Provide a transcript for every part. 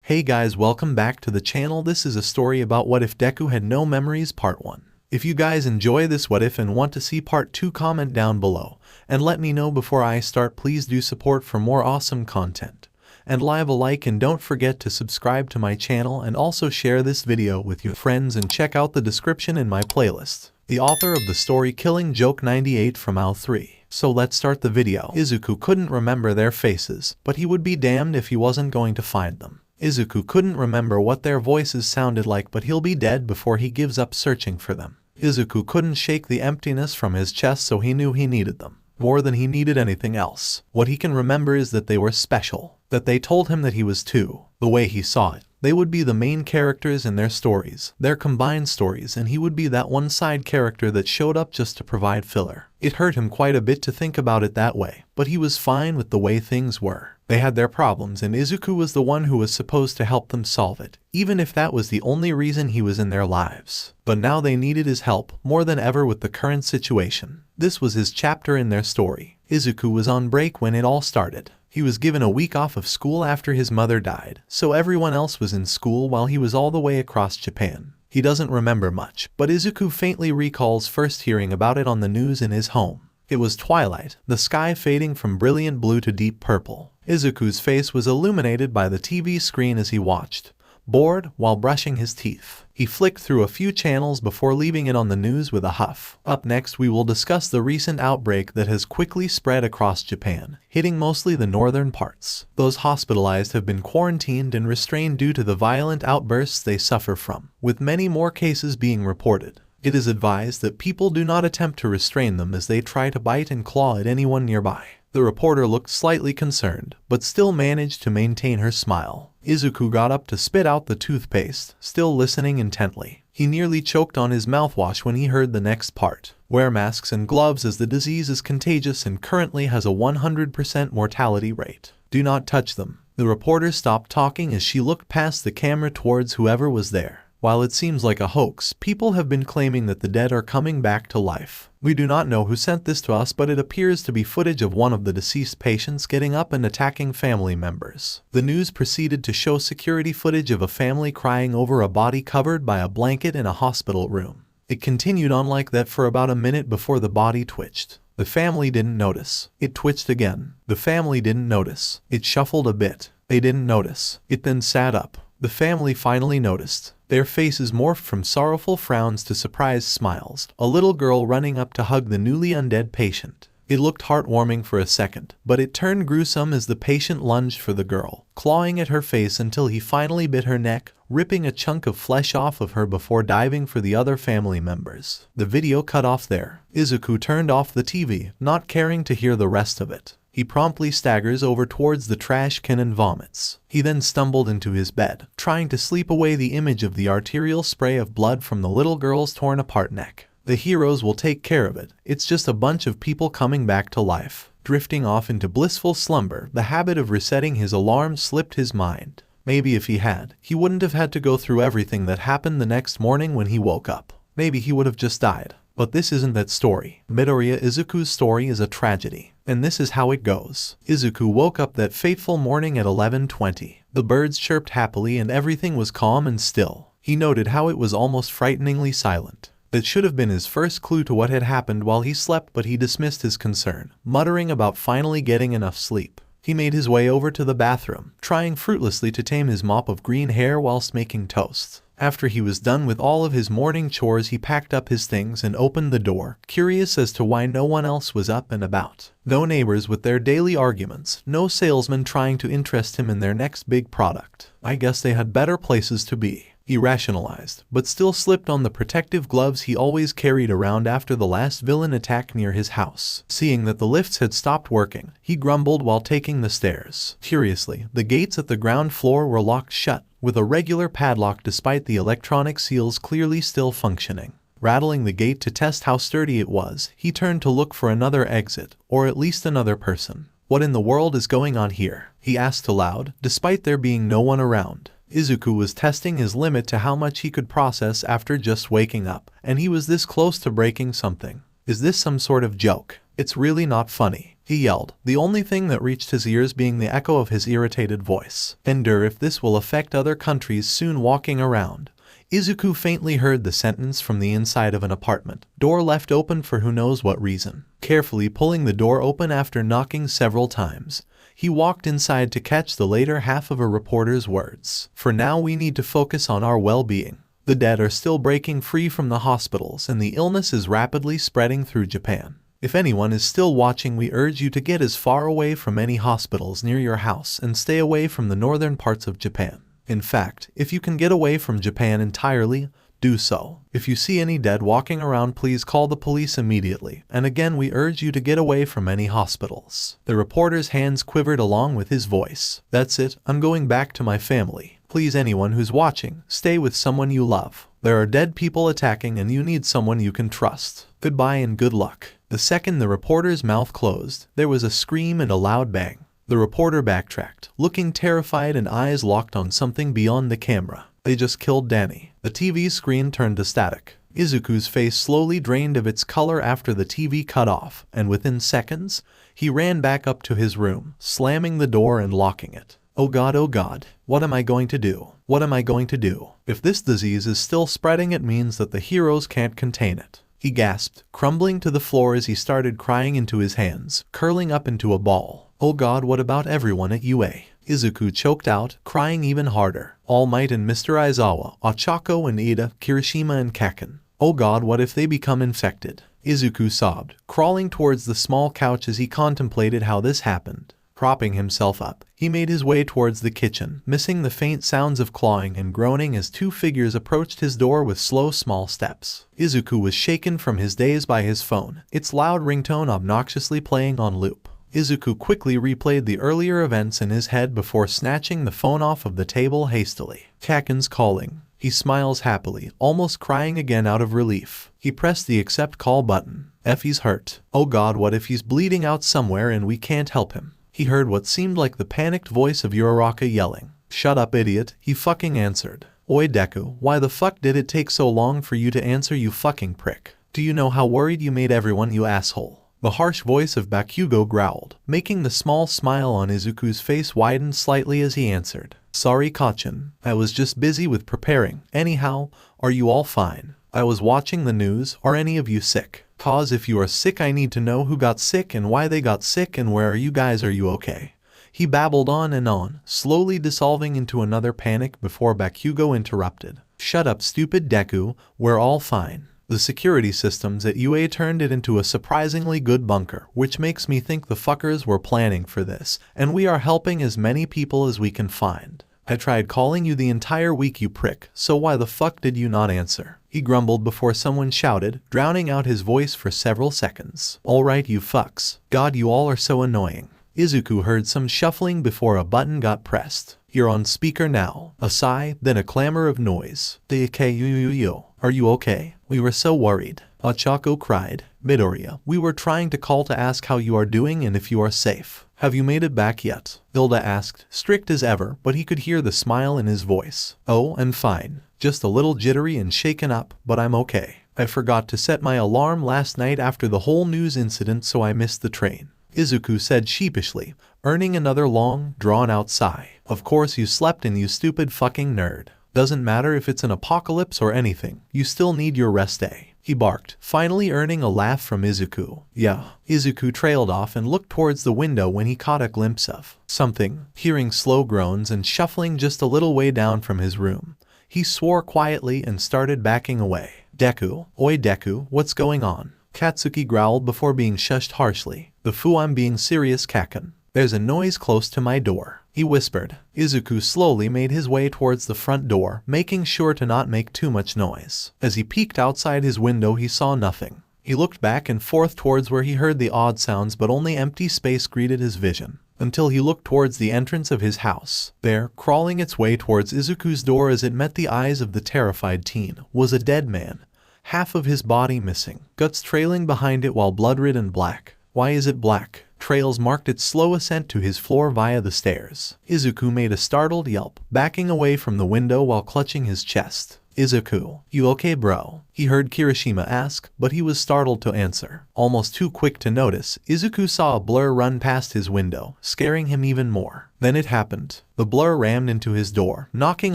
Hey guys, welcome back to the channel. This is a story about what if Deku had no memories part 1. If you guys enjoy this what if and want to see part 2, comment down below and let me know before I start. Please do support for more awesome content and leave a like, and don't forget to subscribe to my channel and also share this video with your friends and check out the description in my playlist. The author of the story Killing Joke 98 from 𝗬𝗏. So let's start the video. Izuku couldn't remember their faces, but he would be damned if he wasn't going to find them. Izuku couldn't remember what their voices sounded like, but he'll be dead before he gives up searching for them. Izuku couldn't shake the emptiness from his chest, so he knew he needed them more than he needed anything else. What he can remember is that they were special, that they told him that he was too. The way he saw it, they would be the main characters in their stories, their combined stories, and he would be that one side character that showed up just to provide filler. It hurt him quite a bit to think about it that way, but he was fine with the way things were. They had their problems, and Izuku was the one who was supposed to help them solve it, even if that was the only reason he was in their lives. But now they needed his help more than ever with the current situation. This was his chapter in their story. Izuku was on break when it all started. He was given a week off of school after his mother died, so everyone else was in school while he was all the way across Japan. He doesn't remember much, but Izuku faintly recalls first hearing about it on the news in his home. It was twilight, the sky fading from brilliant blue to deep purple. Izuku's face was illuminated by the TV screen as he watched, bored while brushing his teeth. He flicked through a few channels before leaving it on the news with a huff. Up next, we will discuss the recent outbreak that has quickly spread across Japan, hitting mostly the northern parts. Those hospitalized have been quarantined and restrained due to the violent outbursts they suffer from, with many more cases being reported. It is advised that people do not attempt to restrain them as they try to bite and claw at anyone nearby. The reporter looked slightly concerned, but still managed to maintain her smile. Izuku got up to spit out the toothpaste, still listening intently. He nearly choked on his mouthwash when he heard the next part. Wear masks and gloves as the disease is contagious and currently has a 100% mortality rate. Do not touch them. The reporter stopped talking as she looked past the camera towards whoever was there. While it seems like a hoax, people have been claiming that the dead are coming back to life. We do not know who sent this to us, but it appears to be footage of one of the deceased patients getting up and attacking family members. The news proceeded to show security footage of a family crying over a body covered by a blanket in a hospital room. It continued on like that for about a minute before the body twitched. The family didn't notice. It twitched again. The family didn't notice. It shuffled a bit. They didn't notice. It then sat up. The family finally noticed. Their faces morphed from sorrowful frowns to surprised smiles. A little girl running up to hug the newly undead patient. It looked heartwarming for a second, but it turned gruesome as the patient lunged for the girl, clawing at her face until he finally bit her neck, ripping a chunk of flesh off of her before diving for the other family members. The video cut off there. Izuku turned off the TV, not caring to hear the rest of it. He promptly staggers over towards the trash can and vomits. He then stumbled into his bed, trying to sleep away the image of the arterial spray of blood from the little girl's torn apart neck. The heroes will take care of it. It's just a bunch of people coming back to life. Drifting off into blissful slumber, the habit of resetting his alarm slipped his mind. Maybe if he had, he wouldn't have had to go through everything that happened the next morning when he woke up. Maybe he would have just died. But this isn't that story. Midoriya Izuku's story is a tragedy, and this is how it goes. Izuku woke up that fateful morning at 11:20. The birds chirped happily and everything was calm and still. He noted how it was almost frighteningly silent. That should have been his first clue to what had happened while he slept, but he dismissed his concern, muttering about finally getting enough sleep. He made his way over to the bathroom, trying fruitlessly to tame his mop of green hair whilst making toast. After he was done with all of his morning chores, he packed up his things and opened the door, curious as to why no one else was up and about. No neighbors with their daily arguments, no salesman trying to interest him in their next big product. I guess they had better places to be, he rationalized, but still slipped on the protective gloves he always carried around after the last villain attack near his house. Seeing that the lifts had stopped working, he grumbled while taking the stairs. Curiously, the gates at the ground floor were locked shut, with a regular padlock despite the electronic seals clearly still functioning. Rattling the gate to test how sturdy it was, he turned to look for another exit, or at least another person. What in the world is going on here? He asked aloud, despite there being no one around. Izuku was testing his limit to how much he could process after just waking up, and he was this close to breaking something. Is this some sort of joke? It's really not funny. he yelled, the only thing that reached his ears being the echo of his irritated voice. Ender if this will affect other countries soon. Walking around, Izuku faintly heard the sentence from the inside of an apartment, door left open for who knows what reason. Carefully pulling the door open after knocking several times, he walked inside to catch the later half of a reporter's words. For now we need to focus on our well-being. The dead are still breaking free from the hospitals and the illness is rapidly spreading through Japan. If anyone is still watching, we urge you to get as far away from any hospitals near your house and stay away from the northern parts of Japan. In fact, if you can get away from Japan entirely, do so. If you see any dead walking around, please call the police immediately. And again, we urge you to get away from any hospitals. The reporter's hands quivered along with his voice. That's it, I'm going back to my family. Please, anyone who's watching, stay with someone you love. There are dead people attacking and you need someone you can trust. Goodbye and good luck. The second the reporter's mouth closed, there was a scream and a loud bang. The reporter backtracked, looking terrified and eyes locked on something beyond the camera. They just killed Danny. The TV screen turned to static. Izuku's face slowly drained of its color after the TV cut off, and within seconds, he ran back up to his room, slamming the door and locking it. Oh God, what am I going to do? What am I going to do? If this disease is still spreading, it means that the heroes can't contain it. He gasped, crumbling to the floor as he started crying into his hands, curling up into a ball. Oh God, what about everyone at UA? Izuku choked out, crying even harder. All Might and Mr. Aizawa, Ochako and Ida, Kirishima and Kaken. Oh God, what if they become infected? Izuku sobbed, crawling towards the small couch as he contemplated how this happened. Propping himself up, he made his way towards the kitchen, missing the faint sounds of clawing and groaning as two figures approached his door with slow small steps. Izuku was shaken from his daze by his phone, its loud ringtone obnoxiously playing on loop. Izuku quickly replayed the earlier events in his head before snatching the phone off of the table hastily. Kaken's calling. He smiles happily, almost crying again out of relief. He pressed the accept call button. Effie's hurt. Oh God, what if he's bleeding out somewhere and we can't help him? He heard what seemed like the panicked voice of Uraraka yelling. Shut up, idiot, he fucking answered. Oi Deku, why the fuck did it take so long for you to answer, you fucking prick? Do you know how worried you made everyone, you asshole? The harsh voice of Bakugo growled, making the small smile on Izuku's face widen slightly as he answered. Sorry Kachen, I was just busy with preparing. Anyhow, are you all fine? I was watching the news. Are any of you sick? Cause if you are sick, I need to know who got sick and why they got sick and where are you guys? Are you okay? He babbled on and on, slowly dissolving into another panic before Bakugo interrupted. Shut up, stupid Deku, we're all fine. The security systems at UA turned it into a surprisingly good bunker, which makes me think the fuckers were planning for this, and we are helping as many people as we can find. I tried calling you the entire week, you prick, so why the fuck did you not answer? He grumbled before someone shouted, drowning out his voice for several seconds. Alright, you fucks. God, you all are so annoying. Izuku heard some shuffling before a button got pressed. You're on speaker now. A sigh, then a clamor of noise. 𝗧𝗪𝗖𝗎𝗓. Are you okay? We were so worried. Ochako cried. Midoriya, we were trying to call to ask how you are doing and if you are safe. Have you made it back yet? Hilda asked, strict as ever, but he could hear the smile in his voice. Oh, I'm fine. Just a little jittery and shaken up, but I'm okay. I forgot to set my alarm last night after the whole news incident, so I missed the train. Izuku said sheepishly, earning another long, drawn-out sigh. Of course you slept in, you stupid fucking nerd. Doesn't matter if it's an apocalypse or anything, you still need your rest day. He barked, finally earning a laugh from Izuku. Yeah. Izuku trailed off and looked towards the window when he caught a glimpse of something. Hearing slow groans and shuffling just a little way down from his room, he swore quietly and started backing away. Deku, oi Deku, what's going on? Katsuki growled before being shushed harshly. The fu, I'm being serious, Kaken. There's a noise close to my door, he whispered. Izuku slowly made his way towards the front door, making sure to not make too much noise. As he peeked outside his window, he saw nothing. He looked back and forth towards where he heard the odd sounds, but only empty space greeted his vision, until he looked towards the entrance of his house. There, crawling its way towards Izuku's door as it met the eyes of the terrified teen, was a dead man, half of his body missing, guts trailing behind it while blood-red and black. Why is it black? Trails marked its slow ascent to his floor via the stairs. Izuku made a startled yelp, backing away from the window while clutching his chest. "Izuku, you okay bro?" he heard Kirishima ask, but he was startled to answer. Almost too quick to notice, Izuku saw a blur run past his window, scaring him even more. Then it happened. The blur rammed into his door, knocking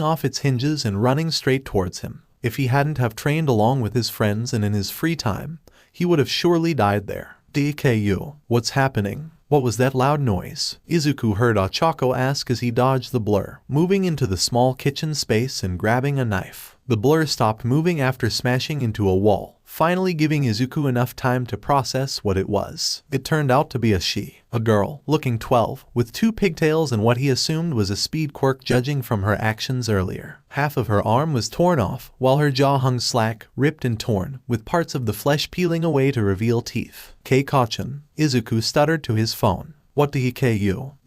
off its hinges and running straight towards him. If he hadn't have trained along with his friends and in his free time, he would have surely died there. "Deku, what's happening? What was that loud noise?" Izuku heard Ochako ask as he dodged the blur, moving into the small kitchen space and grabbing a knife. The blur stopped moving after smashing into a wall, finally giving Izuku enough time to process what it was. It turned out to be a girl, looking 12, with 2 pigtails and what he assumed was a speed quirk judging from her actions earlier. Half of her arm was torn off, while her jaw hung slack, ripped and torn, with parts of the flesh peeling away to reveal teeth. "Keikachan," Izuku stuttered to his phone. "What the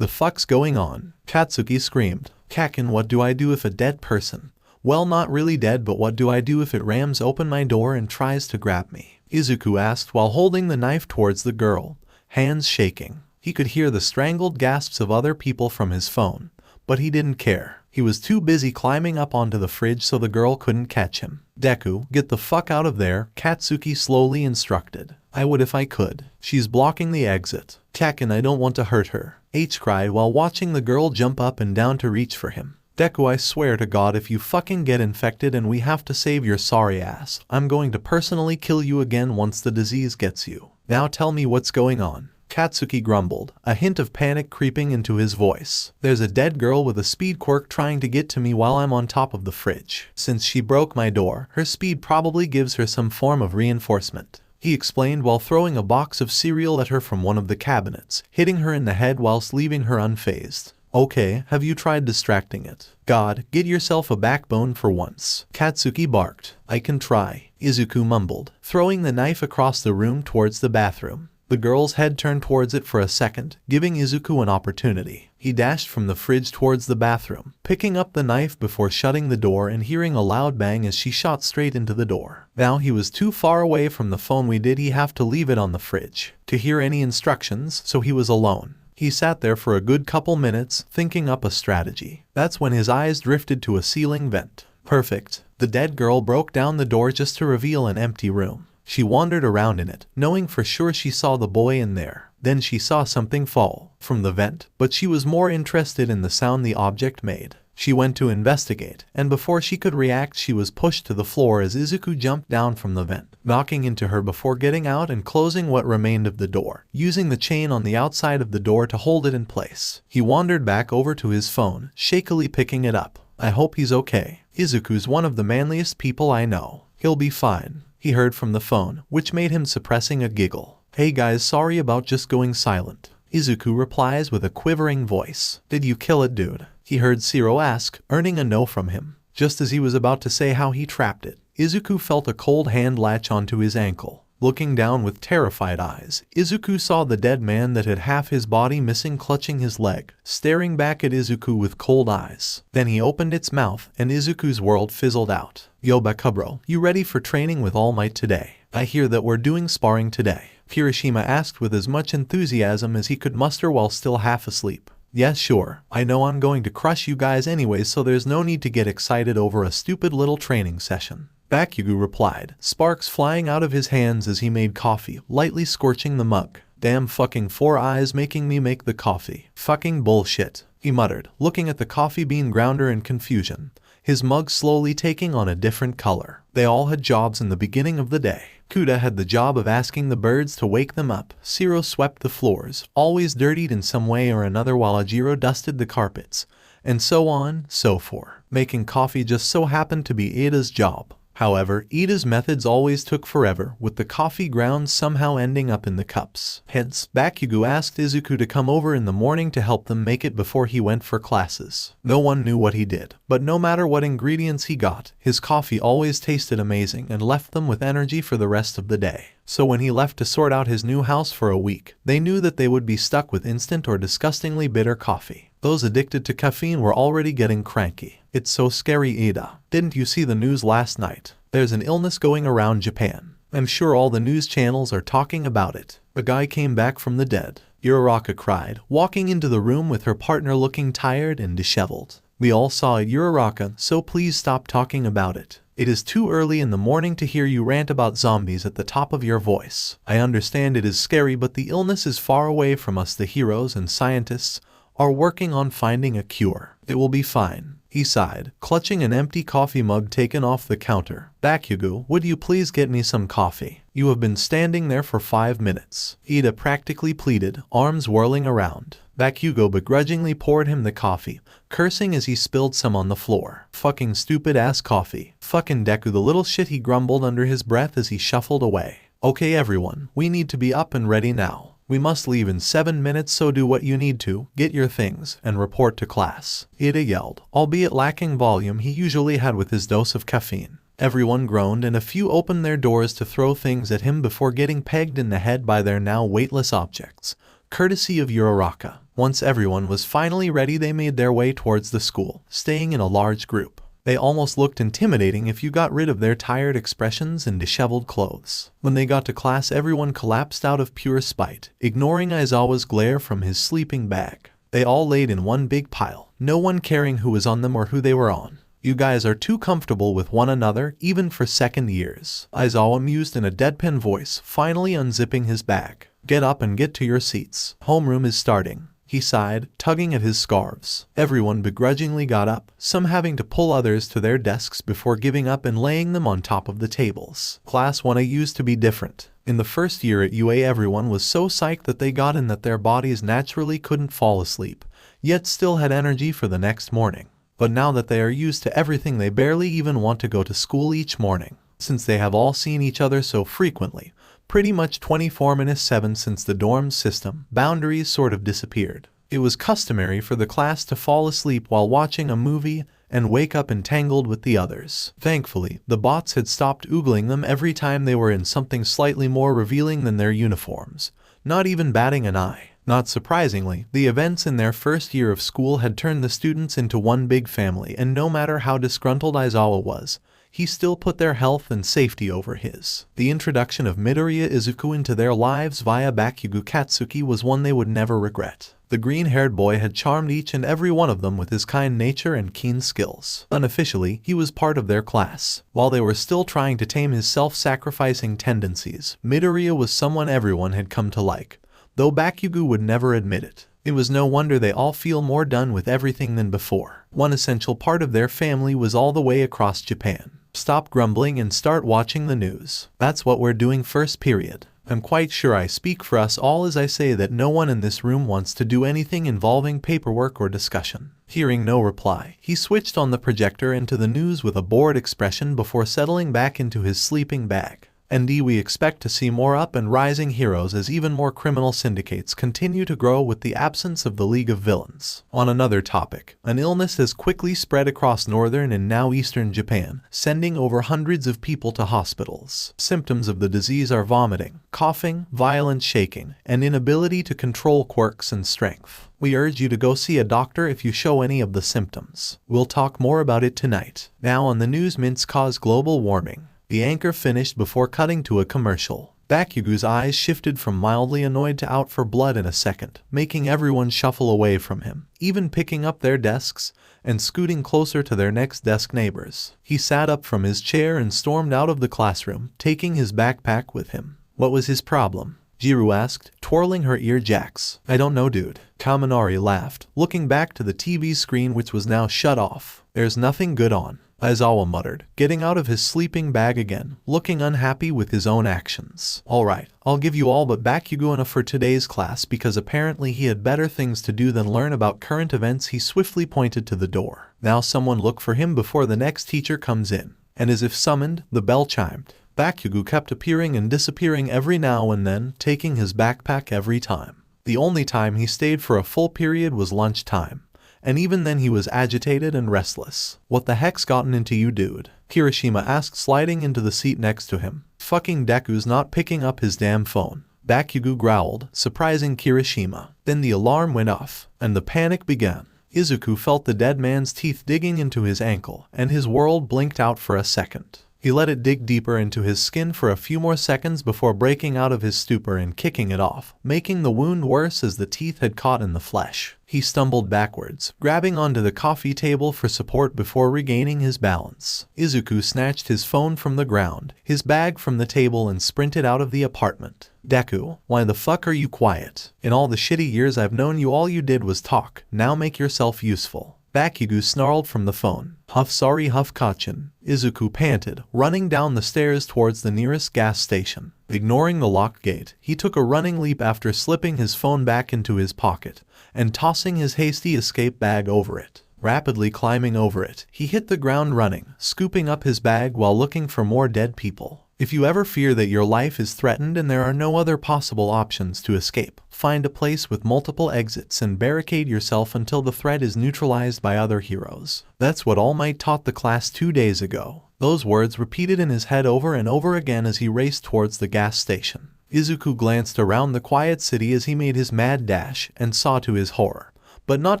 fuck's going on?" Katsuki screamed. "Kaken, what do I do if a dead person? Well, not really dead, but what do I do if it rams open my door and tries to grab me?" Izuku asked while holding the knife towards the girl, hands shaking. He could hear the strangled gasps of other people from his phone, but he didn't care. He was too busy climbing up onto the fridge so the girl couldn't catch him. "Deku, get the fuck out of there," Katsuki slowly instructed. "I would if I could. She's blocking the exit." "Kaken, I don't want to hurt her," H cried while watching the girl jump up and down to reach for him. "Deku, I swear to God, if you fucking get infected and we have to save your sorry ass, I'm going to personally kill you again once the disease gets you. Now tell me what's going on." Katsuki grumbled, a hint of panic creeping into his voice. "There's a dead girl with a speed quirk trying to get to me while I'm on top of the fridge. Since she broke my door, her speed probably gives her some form of reinforcement," he explained while throwing a box of cereal at her from one of the cabinets, hitting her in the head whilst leaving her unfazed. "Okay, have you tried distracting it? God, get yourself a backbone for once," Katsuki barked. "I can try," Izuku mumbled, throwing the knife across the room towards the bathroom. The girl's head turned towards it for a second, giving Izuku an opportunity. He dashed from the fridge towards the bathroom, picking up the knife before shutting the door and hearing a loud bang as she shot straight into the door. Now he was too far away from the phone. Did he have to leave it on the fridge to hear any instructions, so he was alone. He sat there for a good couple minutes, thinking up a strategy. That's when his eyes drifted to a ceiling vent. Perfect. The dead girl broke down the door just to reveal an empty room. She wandered around in it, knowing for sure she saw the boy in there. Then she saw something fall from the vent, but she was more interested in the sound the object made. She went to investigate, and before she could react she was pushed to the floor as Izuku jumped down from the vent, knocking into her before getting out and closing what remained of the door, using the chain on the outside of the door to hold it in place. He wandered back over to his phone, shakily picking it up. "I hope he's okay. Izuku's one of the manliest people I know. He'll be fine," he heard from the phone, which made him suppressing a giggle. "Hey guys, sorry about just going silent," Izuku replies with a quivering voice. "Did you kill it, dude?" he heard Zero ask, earning a no from him. Just as he was about to say how he trapped it, Izuku felt a cold hand latch onto his ankle. Looking down with terrified eyes, Izuku saw the dead man that had half his body missing clutching his leg, staring back at Izuku with cold eyes. Then he opened its mouth and Izuku's world fizzled out. "Yo Bakubro, you ready for training with All Might today? I hear that we're doing sparring today," Kirishima asked with as much enthusiasm as he could muster while still half asleep. "Yes, sure. I know I'm going to crush you guys anyways, so there's no need to get excited over a stupid little training session," Bakugo replied, sparks flying out of his hands as he made coffee, lightly scorching the mug. "Damn fucking 4 eyes making me make the coffee. Fucking bullshit," he muttered, looking at the coffee bean grounder in confusion, his mug slowly taking on a different color. They all had jobs in the beginning of the day. Kuda had the job of asking the birds to wake them up. Zero swept the floors, always dirtied in some way or another, while Ajiro dusted the carpets, and so on, so forth. Making coffee just so happened to be Ida's job. However, Ida's methods always took forever, with the coffee grounds somehow ending up in the cups. Hence, Bakugo asked Izuku to come over in the morning to help them make it before he went for classes. No one knew what he did, but no matter what ingredients he got, his coffee always tasted amazing and left them with energy for the rest of the day. So when he left to sort out his new house for a week, they knew that they would be stuck with instant or disgustingly bitter coffee. Those addicted to caffeine were already getting cranky. "It's so scary, Ida. Didn't you see the news last night? There's an illness going around Japan. I'm sure all the news channels are talking about it. A guy came back from the dead," Uraraka cried, walking into the room with her partner looking tired and disheveled. We all saw it, 𝗎𝗪𝗢𝗏, so please stop talking about it. It is too early in the morning to hear you rant about zombies at the top of your voice. I understand it is scary, but the illness is far away from us. The heroes and scientists are working on finding a cure. It will be fine, he sighed, clutching an empty coffee mug taken off the counter. 𝗧𝗵𝗃, would you please get me some coffee? You have been standing there for 5 minutes. Ida practically pleaded, arms whirling around. 𝗧𝗵𝗃 begrudgingly poured him the coffee, cursing as he spilled some on the floor. Fucking stupid ass coffee. Fucking Deku the little shit, he grumbled under his breath as he shuffled away. Okay everyone, we need to be up and ready now. We must leave in 7 minutes, so do what you need to, get your things, and report to class. Ida yelled, albeit lacking volume he usually had with his dose of caffeine. Everyone groaned and a few opened their doors to throw things at him before getting pegged in the head by their now weightless objects, courtesy of 𝗎𝗪𝗢𝗏. Once everyone was finally ready, they made their way towards the school, staying in a large group. They almost looked intimidating if you got rid of their tired expressions and disheveled clothes. When they got to class, everyone collapsed out of pure spite, ignoring Aizawa's glare from his sleeping bag. They all laid in one big pile, no one caring who was on them or who they were on. You guys are too comfortable with one another, even for second years, Aizawa mused in a deadpan voice, finally unzipping his bag. Get up and get to your seats. Homeroom is starting, he sighed, tugging at his scarves. Everyone begrudgingly got up, some having to pull others to their desks before giving up and laying them on top of the tables. Class 1A used to be different. In the first year at UA, everyone was so psyched that they got in that their bodies naturally couldn't fall asleep, yet still had energy for the next morning. But now that they are used to everything, they barely even want to go to school each morning, since they have all seen each other so frequently. Pretty much 24/7 since the dorm system boundaries sort of disappeared. It was customary for the class to fall asleep while watching a movie and wake up entangled with the others. Thankfully, the bots had stopped oogling them every time they were in something slightly more revealing than their uniforms, not even batting an eye. Not surprisingly, the events in their first year of school had turned the students into one big family, and no matter how disgruntled Aizawa was, he still put their health and safety over his. The introduction of Midoriya Izuku into their lives via Bakugo Katsuki was one they would never regret. The green-haired boy had charmed each and every one of them with his kind nature and keen skills. Unofficially, he was part of their class. While they were still trying to tame his self-sacrificing tendencies, Midoriya was someone everyone had come to like, though Bakugo would never admit it. It was no wonder they all feel more done with everything than before. One essential part of their family was all the way across Japan. Stop grumbling and start watching the news. That's what we're doing first period. I'm quite sure I speak for us all as I say that no one in this room wants to do anything involving paperwork or discussion. Hearing no reply, he switched on the projector and to the news with a bored expression before settling back into his sleeping bag. And we expect to see more up and rising heroes as even more criminal syndicates continue to grow with the absence of the League of Villains. On another topic, an illness has quickly spread across northern and now eastern Japan, sending over hundreds of people to hospitals. Symptoms of the disease are vomiting, coughing, violent shaking, and inability to control quirks and strength. We urge you to go see a doctor if you show any of the symptoms. We'll talk more about it tonight. Now on the news, mints cause global warming. The anchor finished before cutting to a commercial. Bakugo's eyes shifted from mildly annoyed to out for blood in a second, making everyone shuffle away from him, even picking up their desks and scooting closer to their next desk neighbors. He sat up from his chair and stormed out of the classroom, taking his backpack with him. What was his problem? Jirou asked, twirling her ear jacks. I don't know, dude. Kaminari laughed, looking back to the TV screen which was now shut off. There's nothing good on, Aizawa muttered, getting out of his sleeping bag again, looking unhappy with his own actions. Alright, I'll give you all but Bakugo enough for today's class because apparently he had better things to do than learn about current events. He swiftly pointed to the door. Now someone look for him before the next teacher comes in. And as if summoned, the bell chimed. Bakugo kept appearing and disappearing every now and then, taking his backpack every time. The only time he stayed for a full period was lunchtime. And even then he was agitated and restless. What the heck's gotten into you, dude? Kirishima asked, sliding into the seat next to him. Fucking Deku's not picking up his damn phone. Bakugo growled, surprising Kirishima. Then the alarm went off, and the panic began. Izuku felt the dead man's teeth digging into his ankle, and his world blinked out for a second. He let it dig deeper into his skin for a few more seconds before breaking out of his stupor and kicking it off, making the wound worse as the teeth had caught in the flesh. He stumbled backwards, grabbing onto the coffee table for support before regaining his balance. Izuku snatched his phone from the ground, his bag from the table, and sprinted out of the apartment. Deku, why the fuck are you quiet? In all the shitty years I've known you, all you did was talk. Now make yourself useful. Bakugo snarled from the phone. Huff, sorry, 𝗵𝗃𝗁𝗧𝗵𝗲, Izuku panted, running down the stairs towards the nearest gas station. Ignoring the locked gate, he took a running leap after slipping his phone back into his pocket and tossing his hasty escape bag over it. Rapidly climbing over it, he hit the ground running, scooping up his bag while looking for more dead people. If you ever fear that your life is threatened and there are no other possible options to escape, find a place with multiple exits and barricade yourself until the threat is neutralized by other heroes. That's what All Might taught the class 2 days ago. Those words repeated in his head over and over again as he raced towards the gas station. Izuku glanced around the quiet city as he made his mad dash and saw to his horror, but not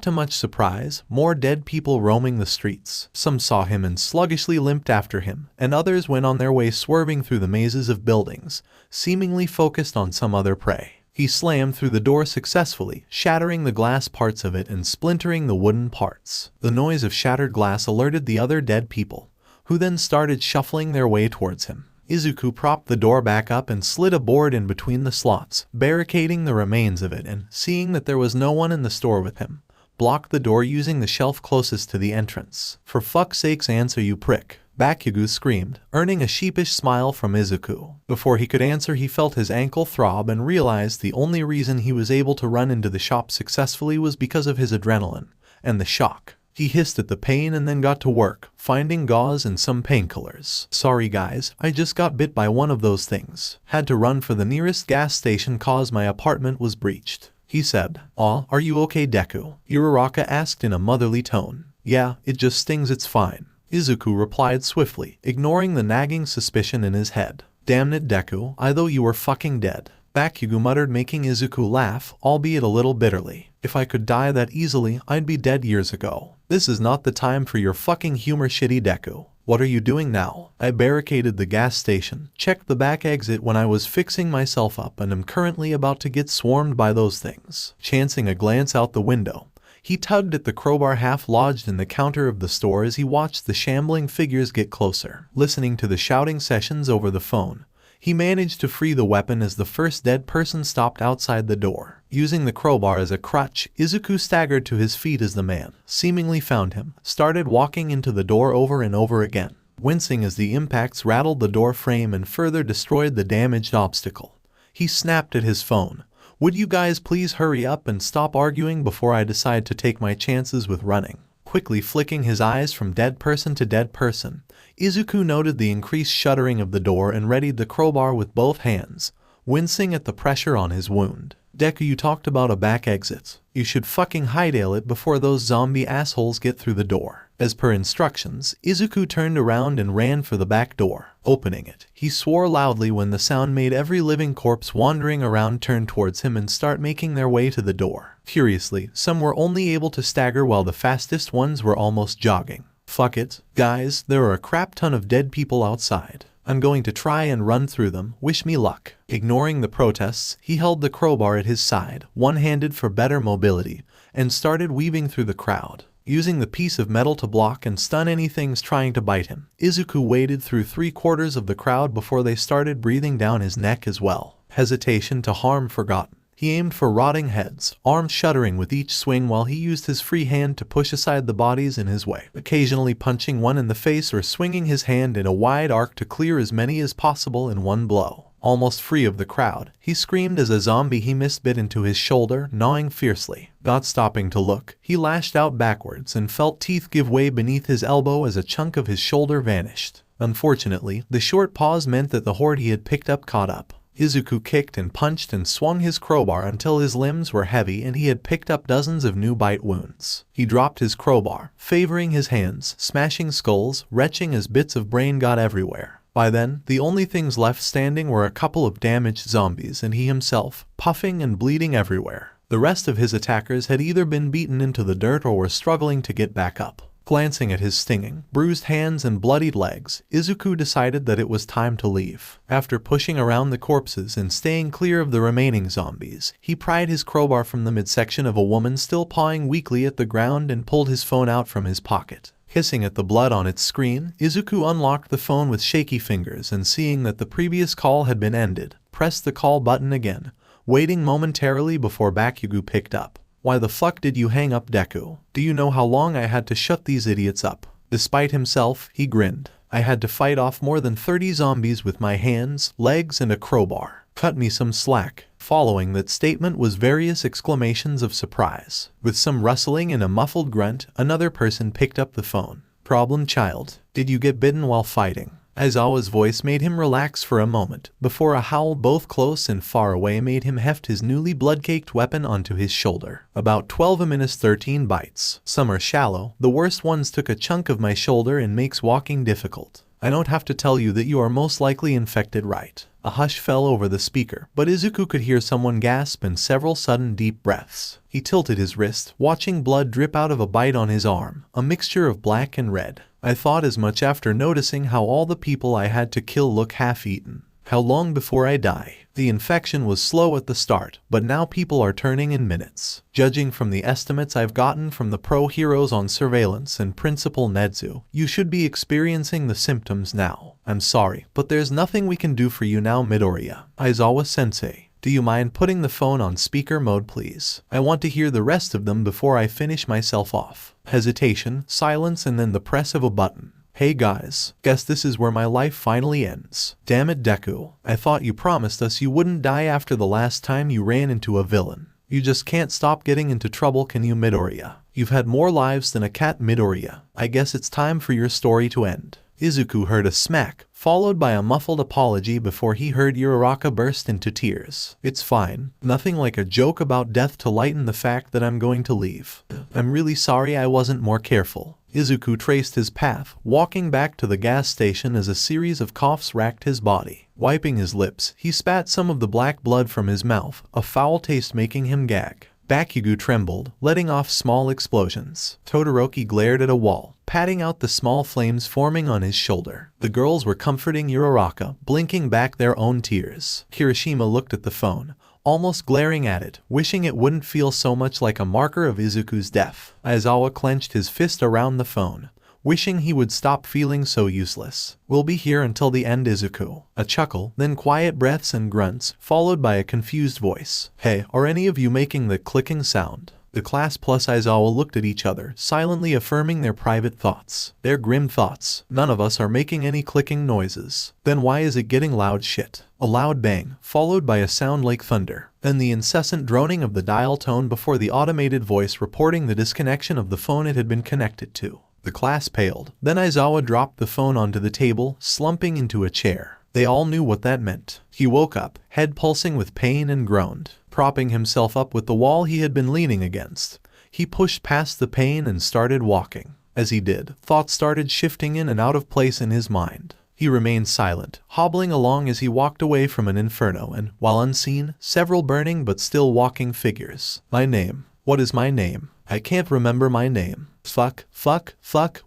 to much surprise, more dead people roaming the streets. Some saw him and sluggishly limped after him, and others went on their way swerving through the mazes of buildings, seemingly focused on some other prey. He slammed through the door successfully, shattering the glass parts of it and splintering the wooden parts. The noise of shattered glass alerted the other dead people, who then started shuffling their way towards him. Izuku propped the door back up and slid a board in between the slots, barricading the remains of it, and, seeing that there was no one in the store with him, blocked the door using the shelf closest to the entrance. For fuck's sakes, answer, you prick, Bakugo screamed, earning a sheepish smile from Izuku. Before he could answer, he felt his ankle throb and realized the only reason he was able to run into the shop successfully was because of his adrenaline and the shock. He hissed at the pain and then got to work, finding gauze and some painkillers. Sorry guys, I just got bit by one of those things. Had to run for the nearest gas station cause my apartment was breached, he said. Aw, are you okay, Deku? Uraraka asked in a motherly tone. Yeah, it just stings, it's fine, Izuku replied swiftly, ignoring the nagging suspicion in his head. Damn it, Deku, I thought you were fucking dead, Bakugo muttered, making Izuku laugh, albeit a little bitterly. If I could die that easily, I'd be dead years ago. This is not the time for your fucking humor, shitty Deku. What are you doing now? I barricaded the gas station, checked the back exit when I was fixing myself up, and am currently about to get swarmed by those things. Chancing a glance out the window, he tugged at the crowbar half lodged in the counter of the store as he watched the shambling figures get closer. Listening to the shouting sessions over the phone, he managed to free the weapon as the first dead person stopped outside the door. Using the crowbar as a crutch, Izuku staggered to his feet as the man seemingly found him, started walking into the door over and over again, wincing as the impacts rattled the door frame and further destroyed the damaged obstacle. He snapped at his phone. Would you guys please hurry up and stop arguing before I decide to take my chances with running? Quickly flicking his eyes from dead person to dead person, Izuku noted the increased shuddering of the door and readied the crowbar with both hands, wincing at the pressure on his wound. Deku, you talked about a back exit. You should fucking hightail it before those zombie assholes get through the door. As per instructions, Izuku turned around and ran for the back door. Opening it, he swore loudly when the sound made every living corpse wandering around turn towards him and start making their way to the door. Furiously, some were only able to stagger while the fastest ones were almost jogging. Fuck it, guys, there are a crap ton of dead people outside. I'm going to try and run through them, wish me luck. Ignoring the protests, he held the crowbar at his side, one-handed for better mobility, and started weaving through the crowd. Using the piece of metal to block and stun anything trying to bite him, Izuku waded through 3/4 of the crowd before they started breathing down his neck as well. Hesitation to harm forgotten. He aimed for rotting heads, arms shuddering with each swing while he used his free hand to push aside the bodies in his way, occasionally punching one in the face or swinging his hand in a wide arc to clear as many as possible in one blow. Almost free of the crowd, he screamed as a zombie he missed bit into his shoulder, gnawing fiercely. Not stopping to look, he lashed out backwards and felt teeth give way beneath his elbow as a chunk of his shoulder vanished. Unfortunately, the short pause meant that the horde he had picked up caught up. Izuku kicked and punched and swung his crowbar until his limbs were heavy and he had picked up dozens of new bite wounds. He dropped his crowbar, favoring his hands, smashing skulls, retching as bits of brain got everywhere. By then, the only things left standing were a couple of damaged zombies and he himself, puffing and bleeding everywhere. The rest of his attackers had either been beaten into the dirt or were struggling to get back up. Glancing at his stinging, bruised hands and bloodied legs, Izuku decided that it was time to leave. After pushing around the corpses and staying clear of the remaining zombies, he pried his crowbar from the midsection of a woman still pawing weakly at the ground and pulled his phone out from his pocket. Hissing at the blood on its screen, Izuku unlocked the phone with shaky fingers and, seeing that the previous call had been ended, pressed the call button again, waiting momentarily before Bakugo picked up. "Why the fuck did you hang up, Deku? Do you know how long I had to shut these idiots up?" Despite himself, he grinned. "I had to fight off more than 30 zombies with my hands, legs, and a crowbar. Cut me some slack." Following that statement was various exclamations of surprise. With some rustling and a muffled grunt, another person picked up the phone. "Problem child, did you get bitten while fighting?" Aizawa's voice made him relax for a moment, before a howl both close and far away made him heft his newly blood-caked weapon onto his shoulder. "About 12-13 bites. Some are shallow, the worst ones took a chunk of my shoulder and makes walking difficult. I don't have to tell you that you are most likely infected, right?" A hush fell over the speaker, but Izuku could hear someone gasp and several sudden deep breaths. He tilted his wrist, watching blood drip out of a bite on his arm, a mixture of black and red. "I thought as much after noticing how all the people I had to kill look half-eaten. How long before I die?" The infection was slow at the start, but now people are turning in minutes. Judging from the estimates I've gotten from the pro heroes on surveillance and Principal Nezu, you should be experiencing the symptoms now. "I'm sorry, but there's nothing we can do for you now, Midoriya. Aizawa-sensei, do you mind putting the phone on speaker mode, please? I want to hear the rest of them before I finish myself off." Hesitation, silence, and then the press of a button. "Hey guys, guess this is where my life finally ends. Damn it, Deku. I thought you promised us you wouldn't die after the last time you ran into a villain. You just can't stop getting into trouble, can you, Midoriya? You've had more lives than a cat, Midoriya. I guess it's time for your story to end." Izuku heard a smack, followed by a muffled apology before he heard Uraraka burst into tears. "It's fine. Nothing like a joke about death to lighten the fact that I'm going to leave. I'm really sorry I wasn't more careful." Izuku traced his path, walking back to the gas station as a series of coughs racked his body. Wiping his lips, he spat some of the black blood from his mouth, a foul taste making him gag. Bakugo trembled, letting off small explosions. Todoroki glared at a wall, patting out the small flames forming on his shoulder. The girls were comforting Uraraka, blinking back their own tears. Kirishima looked at the phone, almost glaring at it, wishing it wouldn't feel so much like a marker of Izuku's death. Aizawa clenched his fist around the phone, wishing he would stop feeling so useless. "We'll be here until the end, Izuku." A chuckle, then quiet breaths and grunts, followed by a confused voice. "Hey, are any of you making the clicking sound?" The class plus Aizawa looked at each other, silently affirming their private thoughts. Their grim thoughts. "None of us are making any clicking noises." "Then why is it getting loud shit?" A loud bang, followed by a sound like thunder. Then the incessant droning of the dial tone before the automated voice reporting the disconnection of the phone it had been connected to. The class paled. Then Aizawa dropped the phone onto the table, slumping into a chair. They all knew what that meant. He woke up, head pulsing with pain, and groaned. Propping himself up with the wall he had been leaning against, he pushed past the pain and started walking. As he did, thoughts started shifting in and out of place in his mind. He remained silent, hobbling along as he walked away from an inferno and, while unseen, several burning but still walking figures. "My name. What is my name? I can't remember my name. Fuck,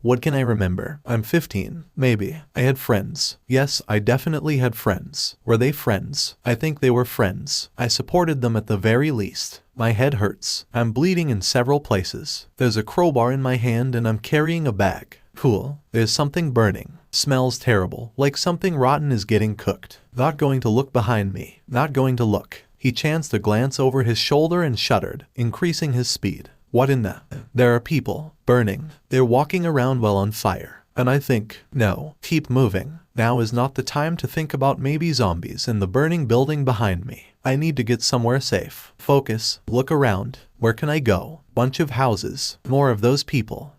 what can I remember? I'm 15, maybe. I had friends. Yes, I definitely had friends. Were they friends? I think they were friends. I supported them at the very least. My head hurts. I'm bleeding in several places. There's a crowbar in my hand and I'm carrying a bag. Cool. There's something burning. Smells terrible, like something rotten is getting cooked. Not going to look behind me. Not going to look." He chanced a glance over his shoulder and shuddered, increasing his speed. "What in the? There are people. Burning. They're walking around well on fire. And I think, no, keep moving. Now is not the time to think about maybe zombies in the burning building behind me. I need to get somewhere safe. Focus. Look around. Where can I go? Bunch of houses. More of those people.